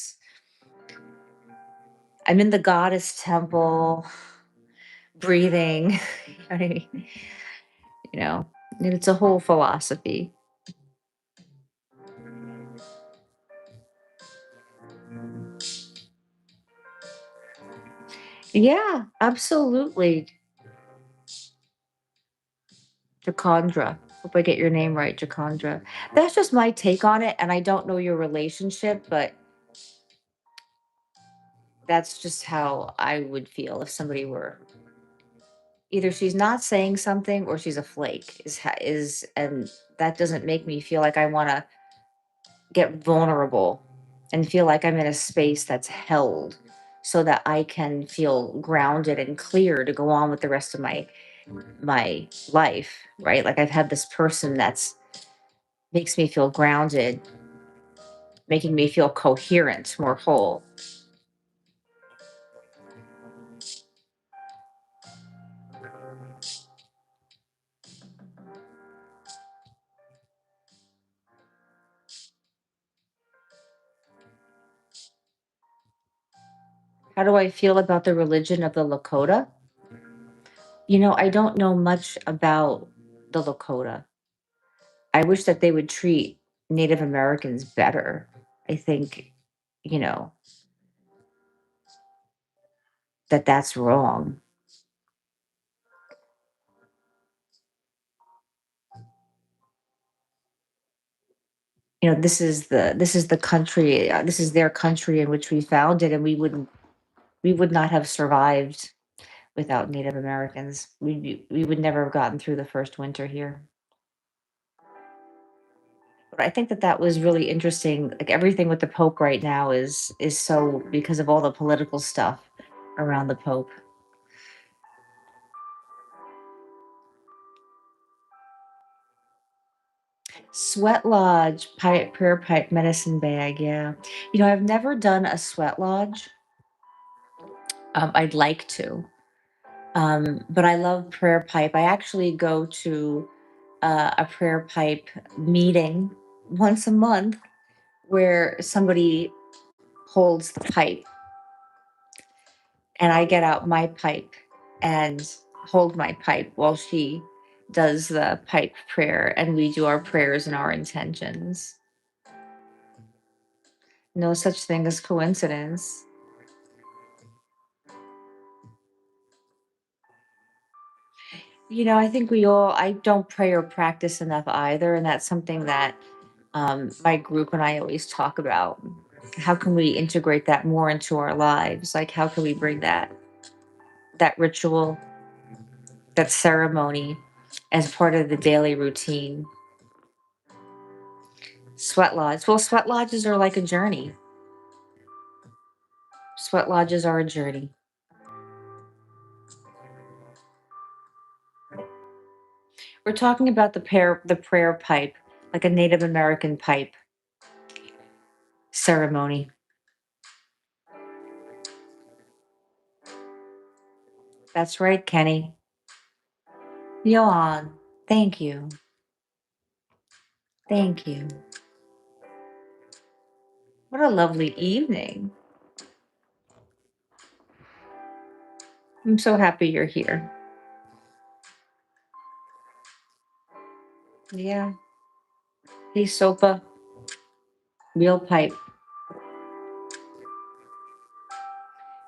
I'm in the goddess temple, breathing. You know what I mean? You know, and it's a whole philosophy. Yeah, absolutely. Jacondra. Hope I get your name right, Jacondra. That's just my take on it. And I don't know your relationship, but that's just how I would feel if somebody were either she's not saying something or she's a flake and that doesn't make me feel like I want to get vulnerable and feel like I'm in a space that's held so that I can feel grounded and clear to go on with the rest of my life, right? Like I've had this person that's makes me feel grounded, making me feel coherent, more whole. How do I feel about the religion of the Lakota? I don't know much about the Lakota. I wish that they would treat Native Americans better. I think, you know, that that's wrong. This is the country, this is their country in which we founded, and we would not have survived without Native Americans. We would never have gotten through the first winter here. But I think that that was really interesting. Like everything with the Pope right now is so because of all the political stuff around the Pope. Sweat lodge, pipe, prayer pipe, medicine bag. Yeah, I've never done a sweat lodge. I'd like to, but I love prayer pipe. I actually go to a prayer pipe meeting once a month where somebody holds the pipe and I get out my pipe and hold my pipe while she does the pipe prayer and we do our prayers and our intentions. No such thing as coincidence. I think I don't pray or practice enough either. And that's something that my group and I always talk about. How can we integrate that more into our lives? Like, how can we bring that ritual, that ceremony as part of the daily routine? Sweat lodge. Well, sweat lodges are like a journey. Sweat lodges are a journey. We're talking about the prayer pipe, like a Native American pipe ceremony. That's right, Kenny. Yohan. Thank you. Thank you. What a lovely evening. I'm so happy you're here. Yeah. Hey, Sopa, real pipe.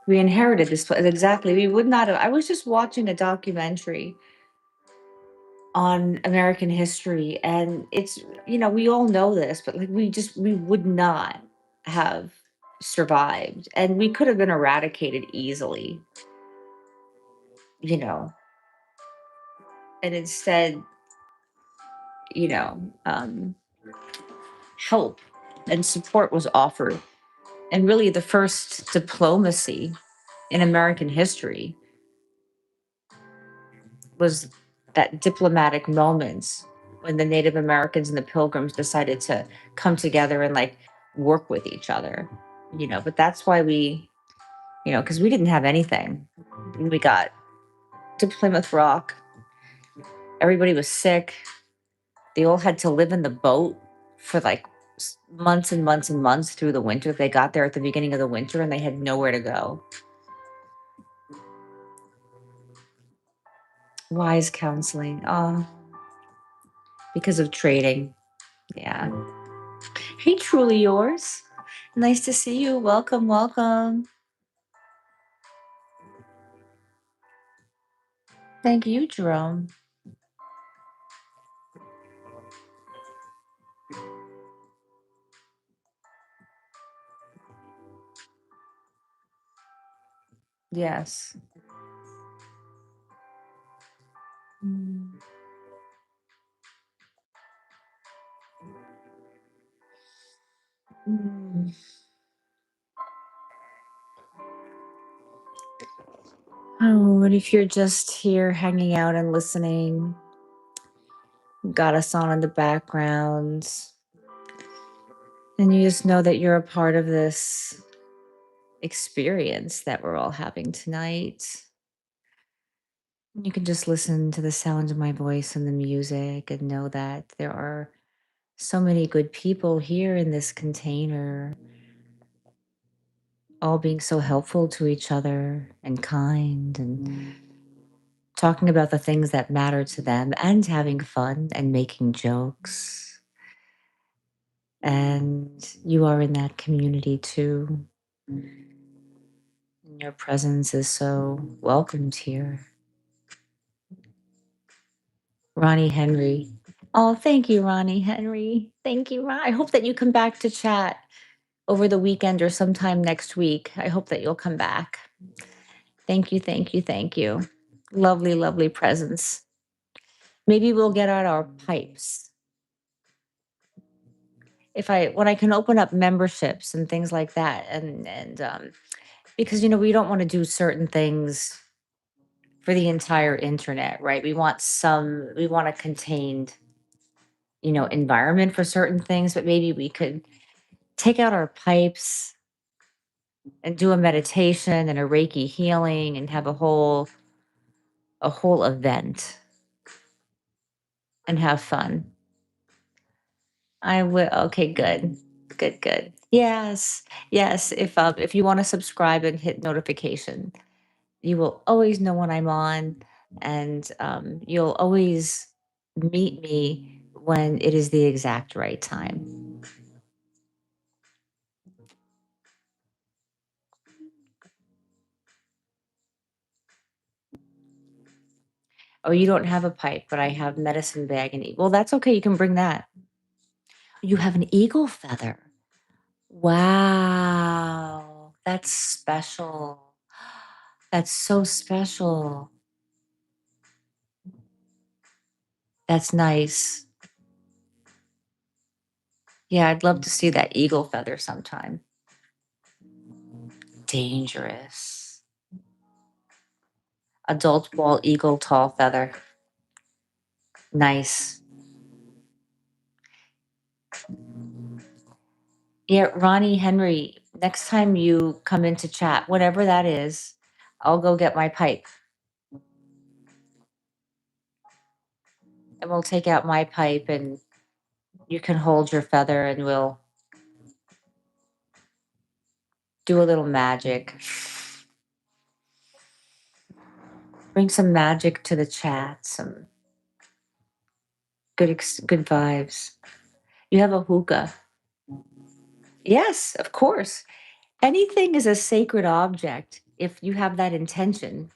We inherited this place. Exactly. We would not have. I was just watching a documentary on American history, and we all know this, but like we would not have survived, and we could have been eradicated easily, you know, and instead, you know, help and support was offered, and really the first diplomacy in American history was that diplomatic moments when the Native Americans and the Pilgrims decided to come together and like work with each other, But that's why because we didn't have anything. We got to Plymouth Rock. Everybody was sick. They all had to live in the boat for like months and months and months through the winter. They got there at the beginning of the winter and they had nowhere to go. Wise counseling. Oh, because of trading. Yeah. Hey, truly yours. Nice to see you. Welcome, welcome. Thank you, Jerome. Yes. Mm. Mm. Oh, and if you're just here hanging out and listening, got us on in the background, and you just know that you're a part of this experience that we're all having tonight. You can just listen to the sound of my voice and the music and know that there are so many good people here in this container, all being so helpful to each other and kind and talking about the things that matter to them and having fun and making jokes. And you are in that community too. Your presence is so welcomed here. Ronnie Henry. Oh, thank you, Ronnie Henry. Thank you, Ron. I hope that you come back to chat over the weekend or sometime next week. I hope that you'll come back. Thank you, thank you, thank you. Lovely, lovely presence. Maybe we'll get out our pipes. If I when I can open up memberships and things like that, and because we don't want to do certain things for the entire internet, right? We want a contained, environment for certain things, but maybe we could take out our pipes and do a meditation and a Reiki healing and have a whole event and have fun. I will. Okay, good. Good, good. Yes. Yes, if you want to subscribe and hit notification, you will always know when I'm on, and you'll always meet me when it is the exact right time. Oh, you don't have a pipe, but I have medicine bag and well, that's okay. You can bring that. You have an eagle feather. Wow, that's special. That's so special. That's nice. Yeah, I'd love to see that eagle feather sometime. Dangerous. Adult bald eagle tall feather. Nice. Yeah, Ronnie Henry, next time you come into chat, whatever that is, I'll go get my pipe and we'll take out my pipe and you can hold your feather and we'll do a little magic. Bring some magic to the chat, some good vibes. You have a hookah. Yes, of course. Anything is a sacred object if you have that intention.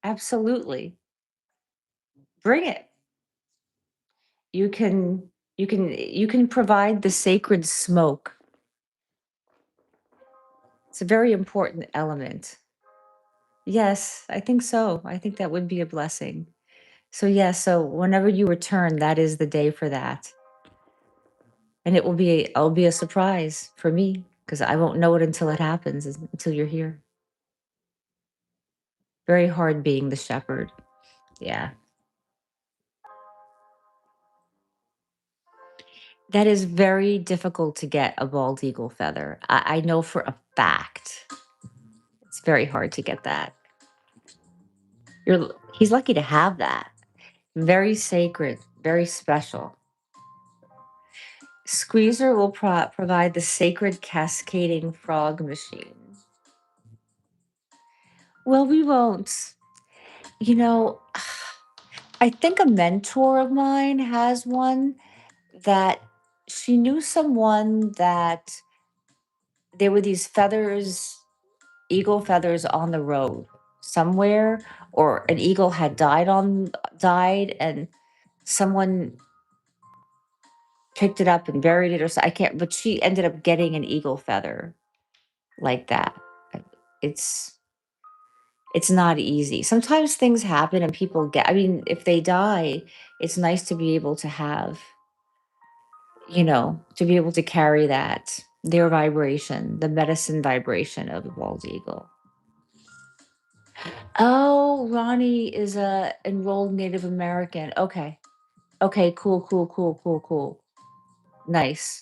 Absolutely. Bring it. You can provide the sacred smoke. It's a very important element. Yes, I think so. I think that would be a blessing. So yeah, so whenever you return, that is the day for that. And it'll be a surprise for me because I won't know it until it happens, until you're here. Very hard being the shepherd. Yeah. That is very difficult to get a bald eagle feather. I know for a fact. It's very hard to get that. He's lucky to have that. Very sacred, very special. Squeezer will provide the sacred cascading frog machine. Well, we won't. You know, I think a mentor of mine has one that she knew someone that there were these feathers, eagle feathers on the road somewhere, or an eagle had died and someone picked it up and buried it or so I can't, but she ended up getting an eagle feather like that. It's it's not easy. Sometimes things happen and people get, I mean, if they die, it's nice to be able to have, to be able to carry that, their vibration, the medicine vibration of the bald eagle. Oh, Ronnie is a enrolled Native American. Okay. Okay, cool, cool, cool, cool, cool. Nice.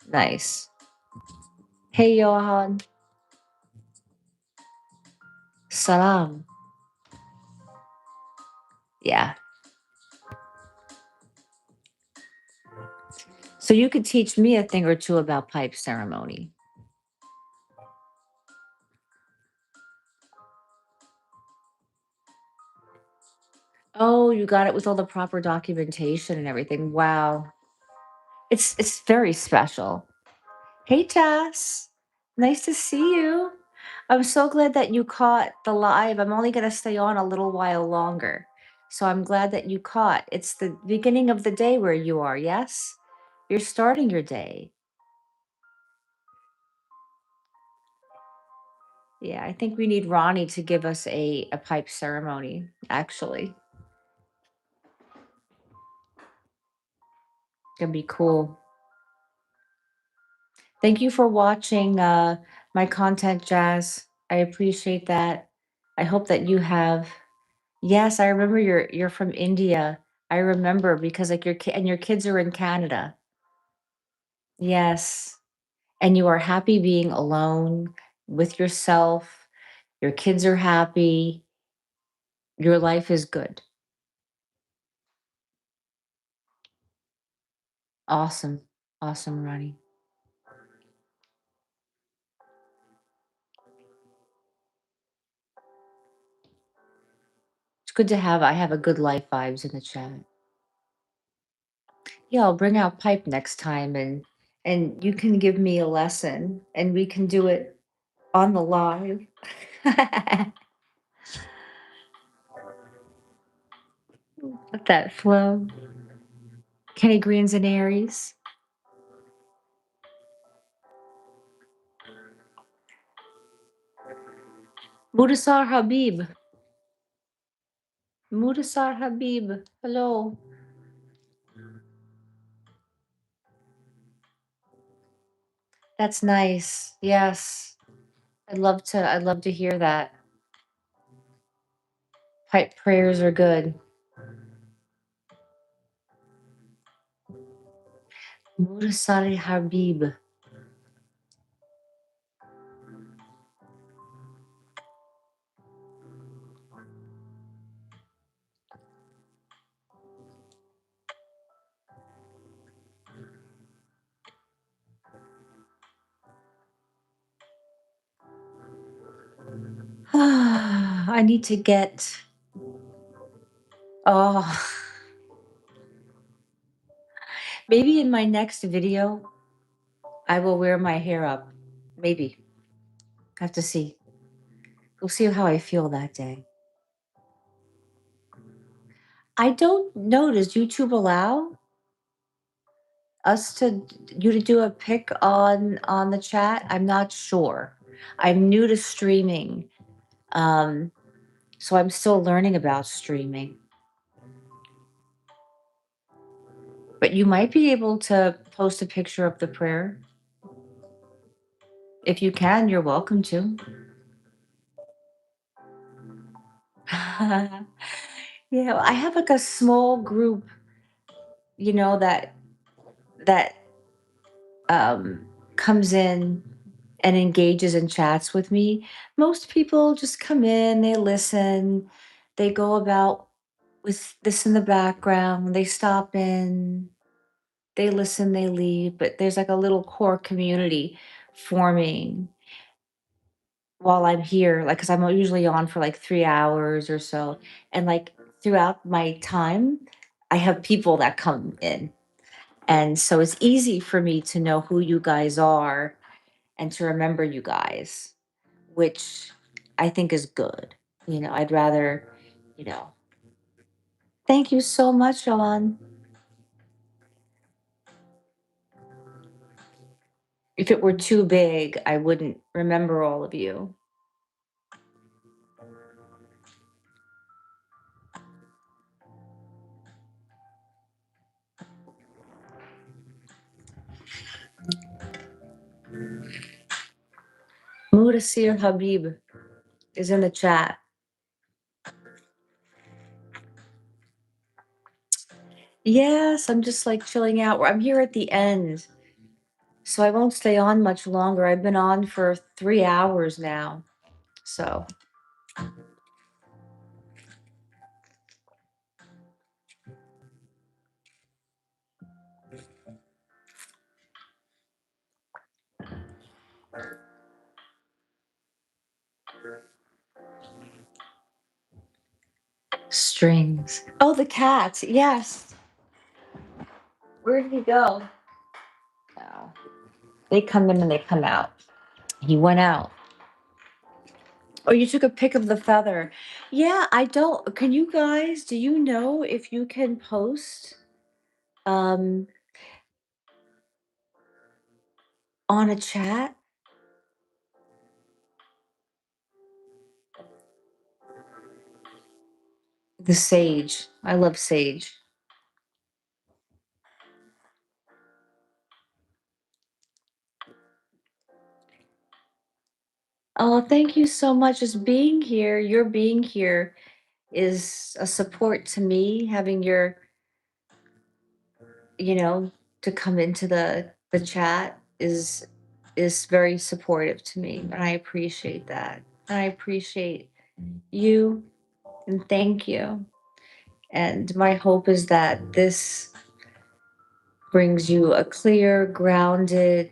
Nice. Hey, Johan. Salam. Yeah. So you could teach me a thing or two about pipe ceremony. Oh, you got it with all the proper documentation and everything. Wow. It's very special. Hey, Jess. Nice to see you. I'm so glad that you caught the live. I'm only going to stay on a little while longer. So I'm glad that you caught. It's the beginning of the day where you are, yes? You're starting your day. Yeah, I think we need Ronnie to give us a pipe ceremony, actually. It'd be cool. Thank you for watching my content, Jazz. I appreciate that. I hope that you have. Yes, I remember you're from India. I remember because like and your kids are in Canada. Yes. And you are happy being alone with yourself. Your kids are happy. Your life is good. Awesome. Awesome, Ronnie. It's good to have I have a good life vibes in the chat. Yeah, I'll bring out pipe next time and you can give me a lesson and we can do it on the live. Let that flow. Kenny Greens and Aries. Mudasar Habib. Mudasar Habib. Hello. That's nice. Yes. I'd love to hear that. Pipe prayers are good. Mudasar Habib. I need to get oh maybe in my next video I will wear my hair up. Maybe. Have to see. We'll see how I feel that day. I don't know. Does YouTube allow us to you to do a pic on the chat? I'm not sure. I'm new to streaming. Um, so I'm still learning about streaming. But you might be able to post a picture of the prayer. If you can, you're welcome to. Yeah, I have like a small group, that um, comes in and engages and chats with me. Most people just come in, they listen, they go about with this in the background, they stop in, they listen, they leave, but there's like a little core community forming while I'm here, like, because I'm usually on for like 3 hours or so. And like throughout my time, I have people that come in. And so it's easy for me to know who you guys are and to remember you guys, which I think is good. I'd rather, you know, thank you so much, Sean. If it were too big, I wouldn't remember all of you. Mudasir Habib is in the chat. Yes, I'm just like chilling out. I'm here at the end, so I won't stay on much longer. I've been on for 3 hours now. So Strings. Oh, the cat. Yes. Where did he go? Oh. They come in and they come out. He went out. Oh, you took a pic of the feather. Yeah, I don't. Can you guys, do you know if you can post um on a chat the sage? I love sage. Oh, thank you so much. Just being here, your being here is a support to me. Having your, you know, to come into the chat is very supportive to me, and I appreciate that. And I appreciate you and thank you. And my hope is that this brings you a clear, grounded,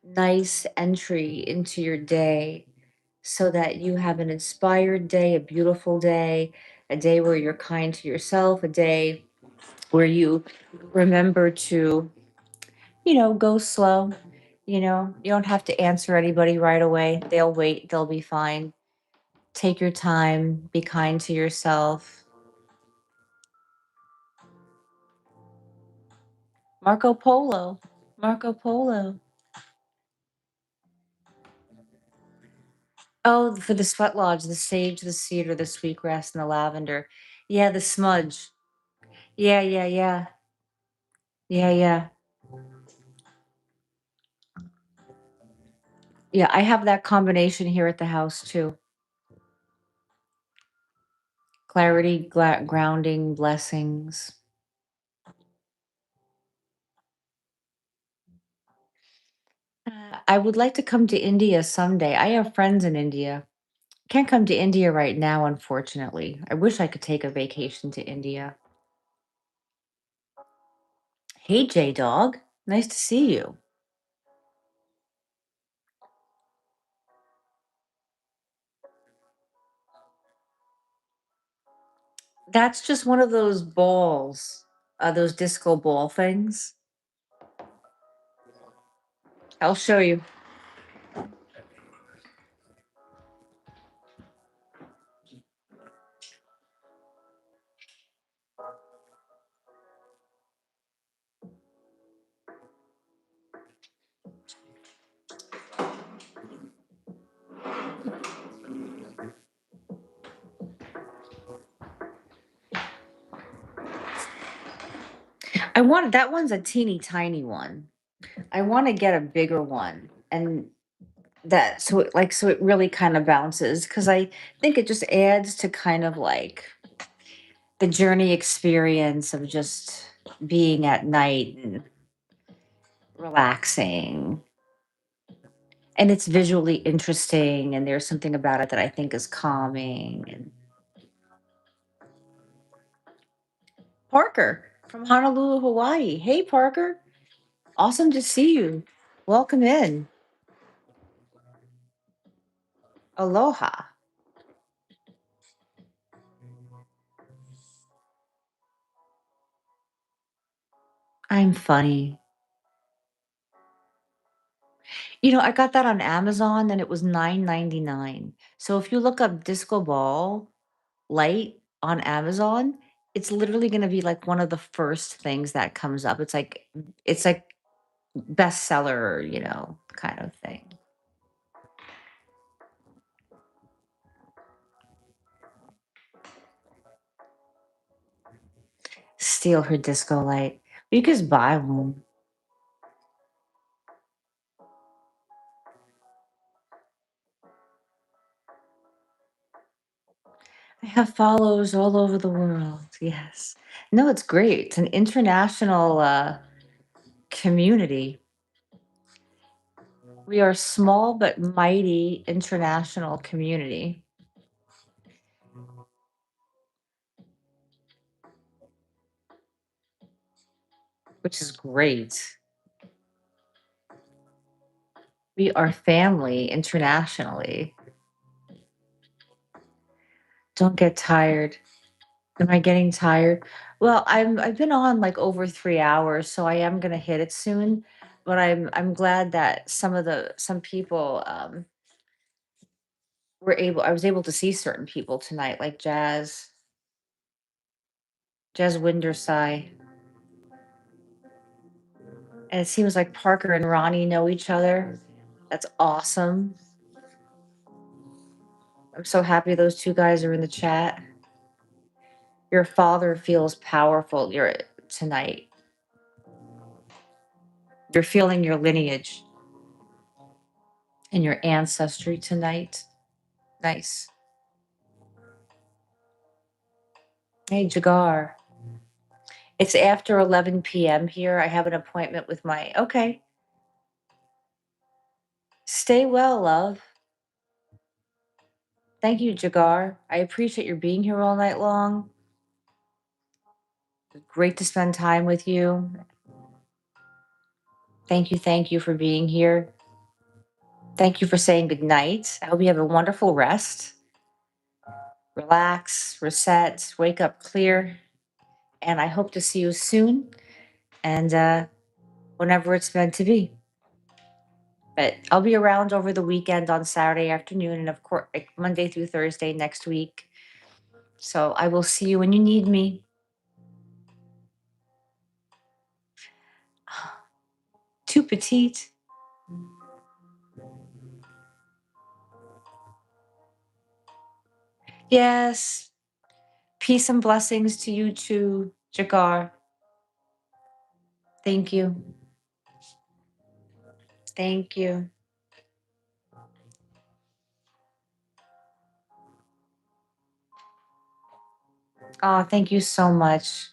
nice entry into your day so that you have an inspired day, a beautiful day, a day where you're kind to yourself, a day where you remember to, go slow. You don't have to answer anybody right away. They'll wait, they'll be fine. Take your time, be kind to yourself. Marco Polo. Marco Polo. Oh, for the sweat lodge, the sage, the cedar, the sweetgrass, and the lavender. Yeah, the smudge. Yeah, yeah, yeah. Yeah, yeah. Yeah, I have that combination here at the house too. Clarity, grounding, blessings. I would like to come to India someday. I have friends in India. Can't come to India right now, unfortunately. I wish I could take a vacation to India. Hey, J Dog. Nice to see you. That's just one of those balls, those disco ball things. I'll show you. I want that one's a teeny tiny one. I want to get a bigger one, and that so it really kind of bounces because I think it just adds to kind of like the journey experience of just being at night and relaxing. And it's visually interesting, and there's something about it that I think is calming. And Parker from Honolulu, Hawaii. Hey, Parker. Awesome to see you. Welcome in. Aloha. I'm funny. I got that on Amazon and it was 9.99. So if you look up disco ball light on Amazon, it's literally going to be like one of the first things that comes up. It's like bestseller, kind of thing. Steal her disco light. You just buy one. I have followers all over the world. Yes. No, it's great. It's an international community. We are a small but mighty international community, which is great. We are family internationally. Don't get tired. Am I getting tired? Well, I've been on like over 3 hours, so I am gonna hit it soon. But I'm glad that some people I was able to see certain people tonight, like Jazz Windersai. And it seems like Parker and Ronnie know each other. That's awesome. I'm so happy those two guys are in the chat. Your father feels powerful tonight. You're feeling your lineage and your ancestry tonight. Nice. Hey, Jagar. It's after 11 p.m. here. I have an appointment with my. Okay. Stay well, love. Thank you, Jagar. I appreciate your being here all night long. Great to spend time with you. Thank you for being here. Thank you for saying good night. I hope you have a wonderful rest. Relax, reset, wake up clear. And I hope to see you soon and whenever it's meant to be. But I'll be around over the weekend on Saturday afternoon and, of course, like Monday through Thursday next week. So I will see you when you need me. Too petite. Yes. Peace and blessings to you too, Jagar. Thank you. Thank you. Oh, thank you so much.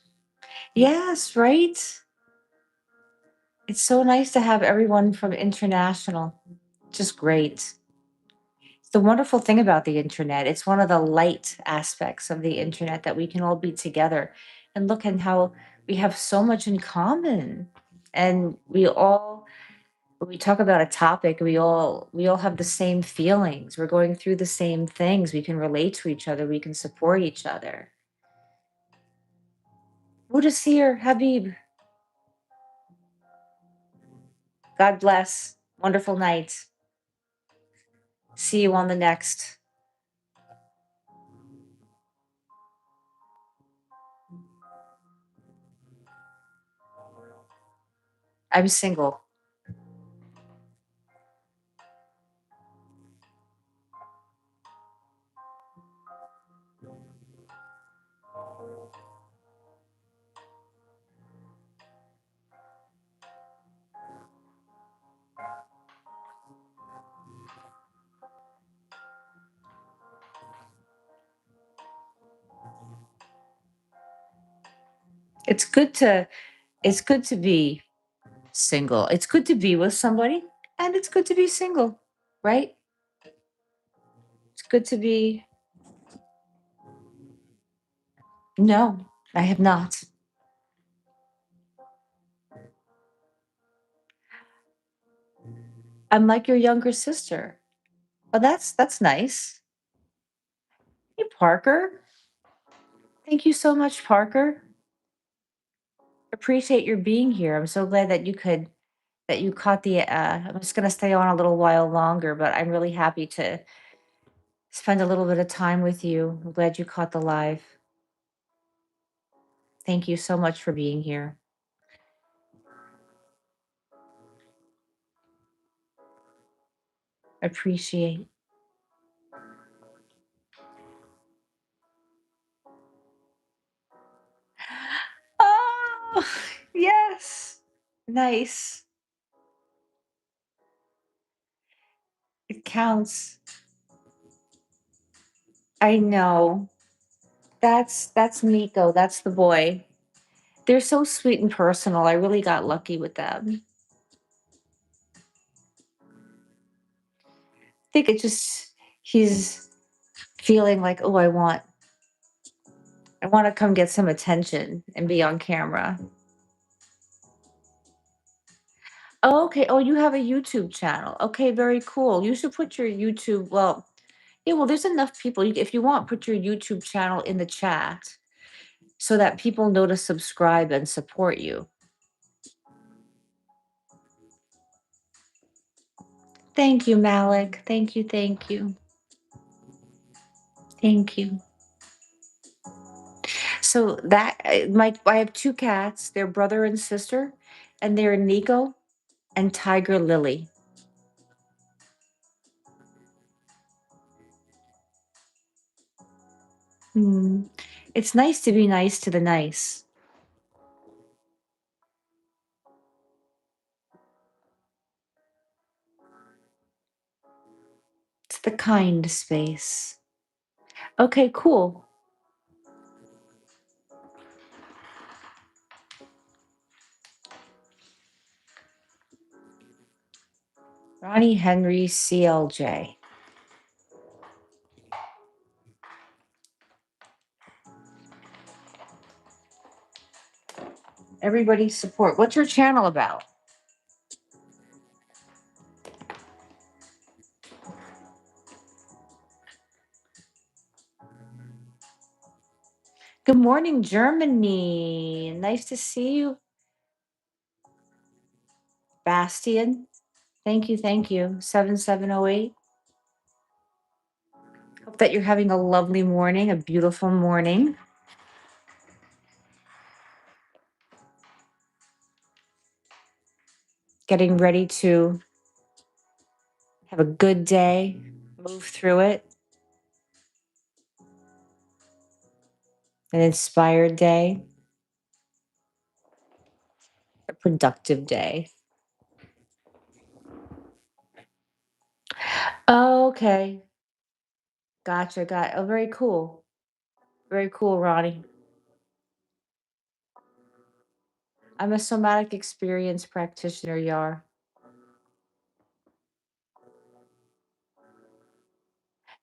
Yes, right? It's so nice to have everyone from international. Just great. It's the wonderful thing about the internet. It's one of the light aspects of the internet that we can all be together and look at how we have so much in common. And when we talk about a topic, we all have the same feelings. We're going through the same things. We can relate to each other. We can support each other. Mudasir Habib, God bless. Wonderful night. See you on the next. I'm single. It's good to it's good to be single. It's good to be with somebody and it's good to be single, right? It's good to be. No, I have not. I'm like your younger sister. Oh, that's nice. Hey, Parker. Thank you so much, Parker. Appreciate your being here. I'm so glad that you caught the I'm just going to stay on a little while longer, but I'm really happy to spend a little bit of time with you. I'm glad you caught the live. Thank you so much for being here. Appreciate. Oh, yes. Nice. It counts. I know. That's Miko. That's the boy. They're so sweet and personal. I really got lucky with them. I think it just he's feeling like, oh, I want to come get some attention and be on camera. Oh, okay. Oh, you have a YouTube channel. Okay, very cool. You should put your YouTube. Well, yeah. Well, there's enough people. If you want, put your YouTube channel in the chat. so that people know to subscribe and support you. Thank you, Malik. Thank you. Thank you. Thank you. So that my I have two cats. They're brother and sister, and they're Nico and Tiger Lily. Hmm. It's nice to be nice to the nice. It's the kind space. Okay, cool. Ronnie Henry CLJ. Everybody support. What's your channel about? Good morning, Germany. Nice to see you, Bastian. Thank you, thank you. 7708. Hope that you're having a lovely morning, a beautiful morning. Getting ready to have a good day, move through it, an inspired day, a productive day. Okay. Gotcha. Got oh, very cool. Very cool, Ronnie. I'm a somatic experience practitioner, Yar.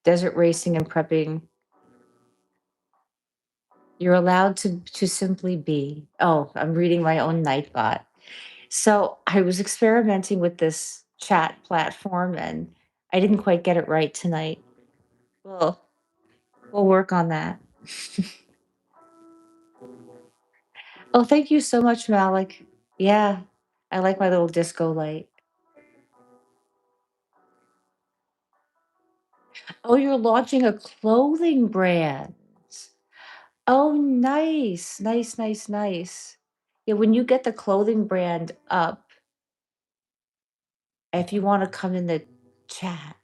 Desert racing and prepping. You're allowed to simply be. Oh, I'm reading my own Nightbot. So I was experimenting with this chat platform and I didn't quite get it right tonight. Well, we'll work on that. Oh, thank you so much, Malik. Yeah, I like my little disco light. Oh, you're launching a clothing brand. Oh, nice. Nice, nice, nice. Yeah, when you get the clothing brand up, if you want to come in the chat,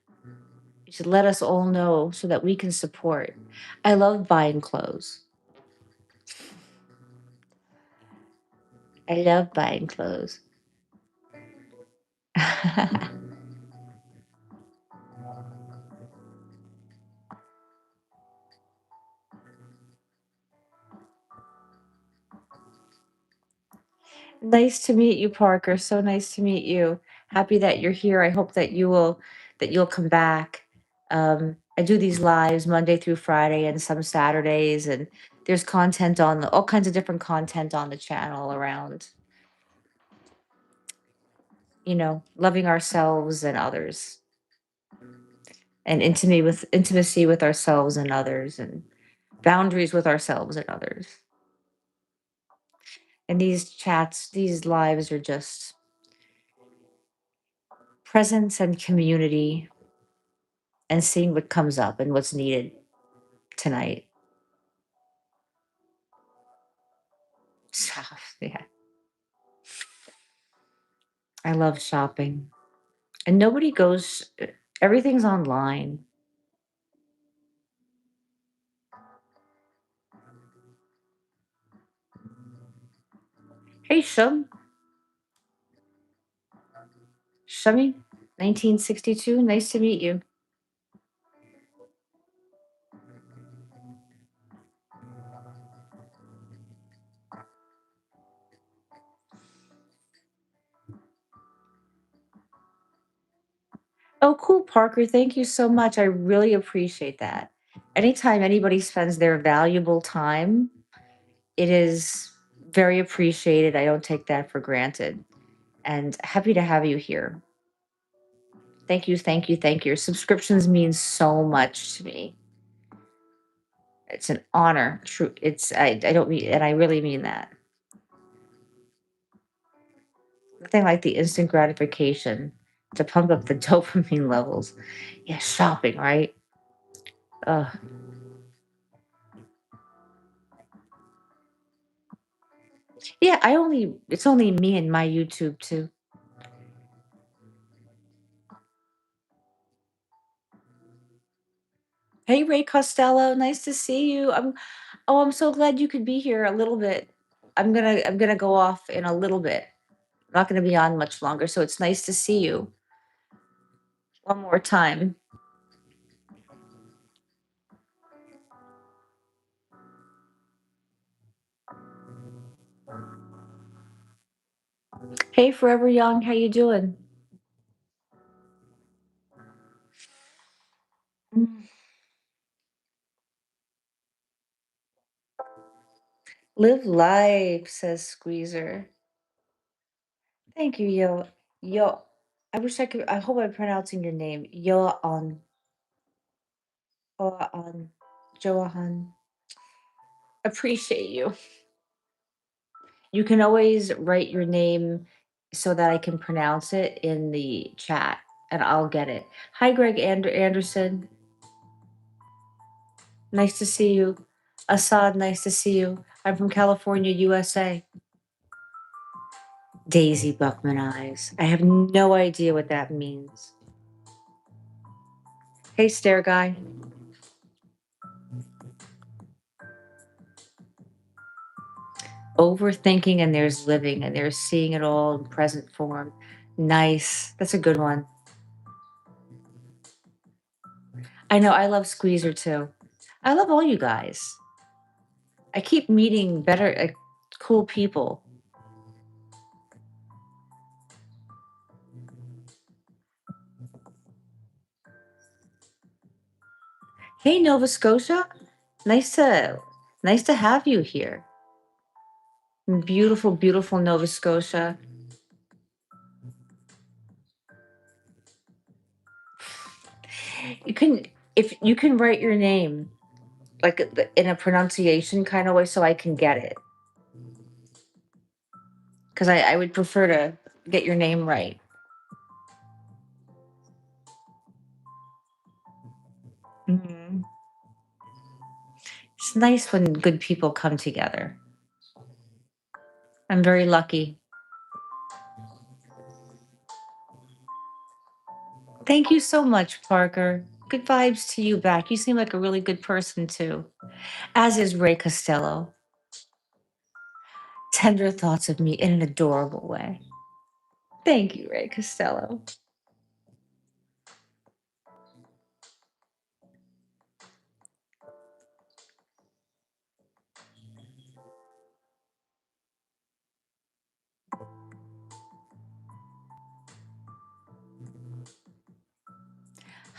you should let us all know so that we can support. I love buying clothes. I love buying clothes. Nice to meet you, Parker. So nice to meet you. Happy that you're here. I hope that you'll come back. I do these lives Monday through Friday and some Saturdays, and there's content on all kinds of different content on the channel around, loving ourselves and others, and intimacy with ourselves and others, and boundaries with ourselves and others. And these chats, these lives are just presence and community and seeing what comes up and what's needed tonight. So, yeah, I love shopping. And nobody goes, everything's online. Hey, Shumi, 1962, nice to meet you. Oh, cool, Parker. Thank you so much. I really appreciate that. Anytime anybody spends their valuable time, it is very appreciated. I don't take that for granted. And happy to have you here. Thank you, thank you, thank you. Your subscriptions mean so much to me. It's an honor. True. I don't mean, and I really mean that. Nothing like the instant gratification to pump up the dopamine levels. Yeah, shopping, right? Ugh. Yeah, it's only me and my YouTube too. Hey, Ray Costello, nice to see you. I'm so glad you could be here a little bit. I'm gonna go off in a little bit. I'm not gonna be on much longer, so it's nice to see you one more time. Hey, Forever Young, how you doing? Mm. Live life, says Squeezer. Thank you, yo. I wish I could. I hope I'm pronouncing your name. On, Johan. Appreciate you. You can always write your name so that I can pronounce it in the chat, and I'll get it. Hi, Greg Anderson. Nice to see you. Assad, nice to see you. I'm from California, USA. Daisy Buckman eyes. I have no idea what that means. Hey, stare guy. Overthinking and there's living and there's seeing it all in present form. Nice. That's a good one. I know. I love Squeezer too. I love all you guys. I keep meeting better, cool people. Hey, Nova Scotia. Nice to nice to have you here. Beautiful, beautiful Nova Scotia. You can if you can write your name like in a pronunciation kind of way so I can get it because I would prefer to get your name right. Mhm. It's nice when good people come together. I'm very lucky. Thank you so much, Parker. Good vibes to you back. You seem like a really good person too, as is Ray Costello. Tender thoughts of me in an adorable way. Thank you, Ray Costello.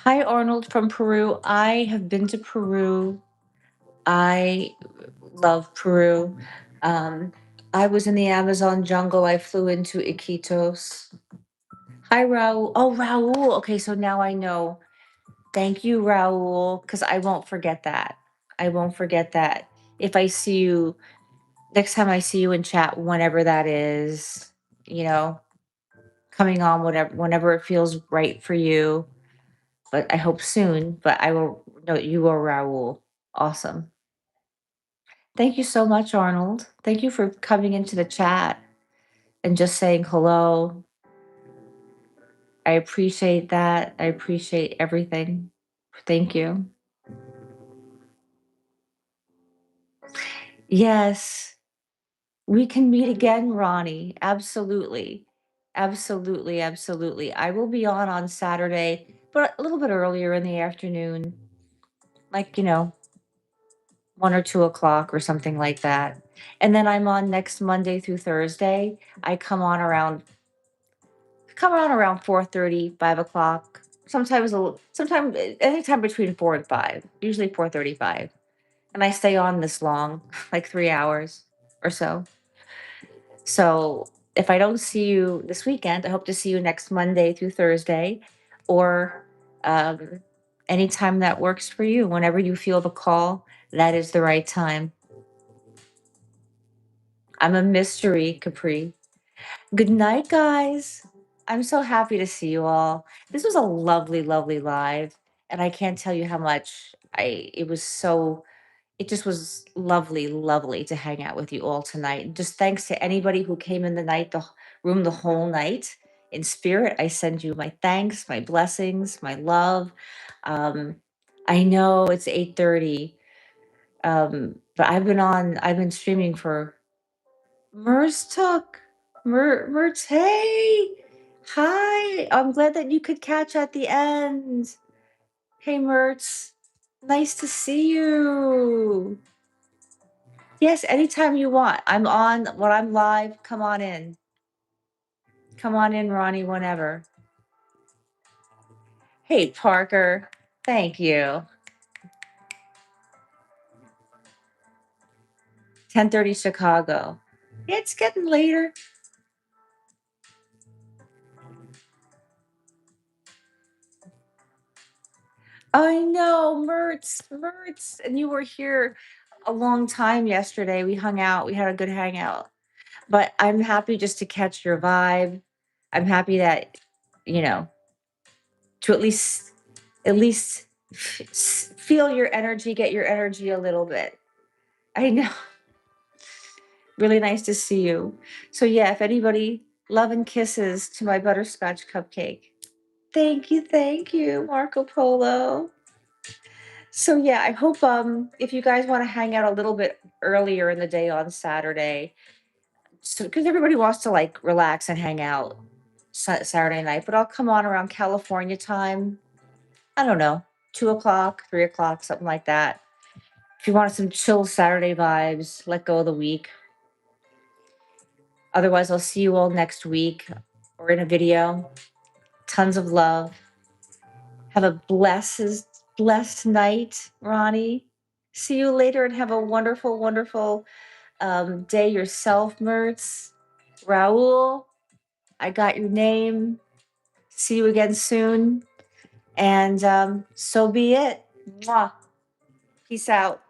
Hi, Arnold from Peru. I have been to Peru. I love Peru. Um, I was in the Amazon jungle. I flew into Iquitos. Hi, Raul. Oh, Raul. Okay, so now I know. Thank you, Raul, because I won't forget that. I won't forget that. If I see you next time I see you in chat, whenever that is, you know, coming on whenever it feels right for you. But I hope soon. But I will note you are Raul. Awesome. Thank you so much, Arnold. Thank you for coming into the chat and just saying hello. I appreciate that. I appreciate everything. Thank you. Yes, we can meet again, Ronnie. Absolutely. Absolutely. Absolutely. I will be on Saturday, but a little bit earlier in the afternoon, like, 1 or 2 o'clock or something like that. And then I'm on next Monday through Thursday. I come on around 4:30, 5 o'clock. Sometimes anytime between 4 and 5, usually 4:35. And I stay on this long, like 3 hours or so. So if I don't see you this weekend, I hope to see you next Monday through Thursday or um, anytime that works for you, whenever you feel the call. That is the right time. I'm a mystery, Capri. Good night, guys. I'm so happy to see you all. This was a lovely, lovely live, and I can't tell you how much it was so it just was lovely, lovely to hang out with you all tonight. And just thanks to anybody who came in the night, room the whole night. In spirit, I send you my thanks, my blessings, my love. Um, I know it's 8:30, but I've been streaming for Merz took. Merz, hey! Hi! I'm glad that you could catch at the end. Hey, Mertz. Nice to see you. Yes, anytime you want. I'm on when I'm live. Come on in. Come on in, Ronnie, whenever. Hey, Parker. Thank you. 10:30 Chicago. It's getting later. I know, Mertz. And you were here a long time yesterday. We hung out. We had a good hangout. But I'm happy just to catch your vibe. I'm happy that, you know, to at least feel your energy, get your energy a little bit. I know. Really nice to see you. So yeah, if anybody, love and kisses to my butterscotch cupcake. Thank you, Marco Polo. So yeah, I hope if you guys want to hang out a little bit earlier in the day on Saturday, so because everybody wants to like relax and hang out Saturday night, but I'll come on around California time. I don't know, 2 o'clock, 3 o'clock, something like that. If you want some chill Saturday vibes, let go of the week. Otherwise, I'll see you all next week or in a video. Tons of love. Have a blessed night, Ronnie. See you later and have a wonderful, wonderful day yourself, Mertz. Raul, I got your name. See you again soon. And so be it. Mwah. Peace out.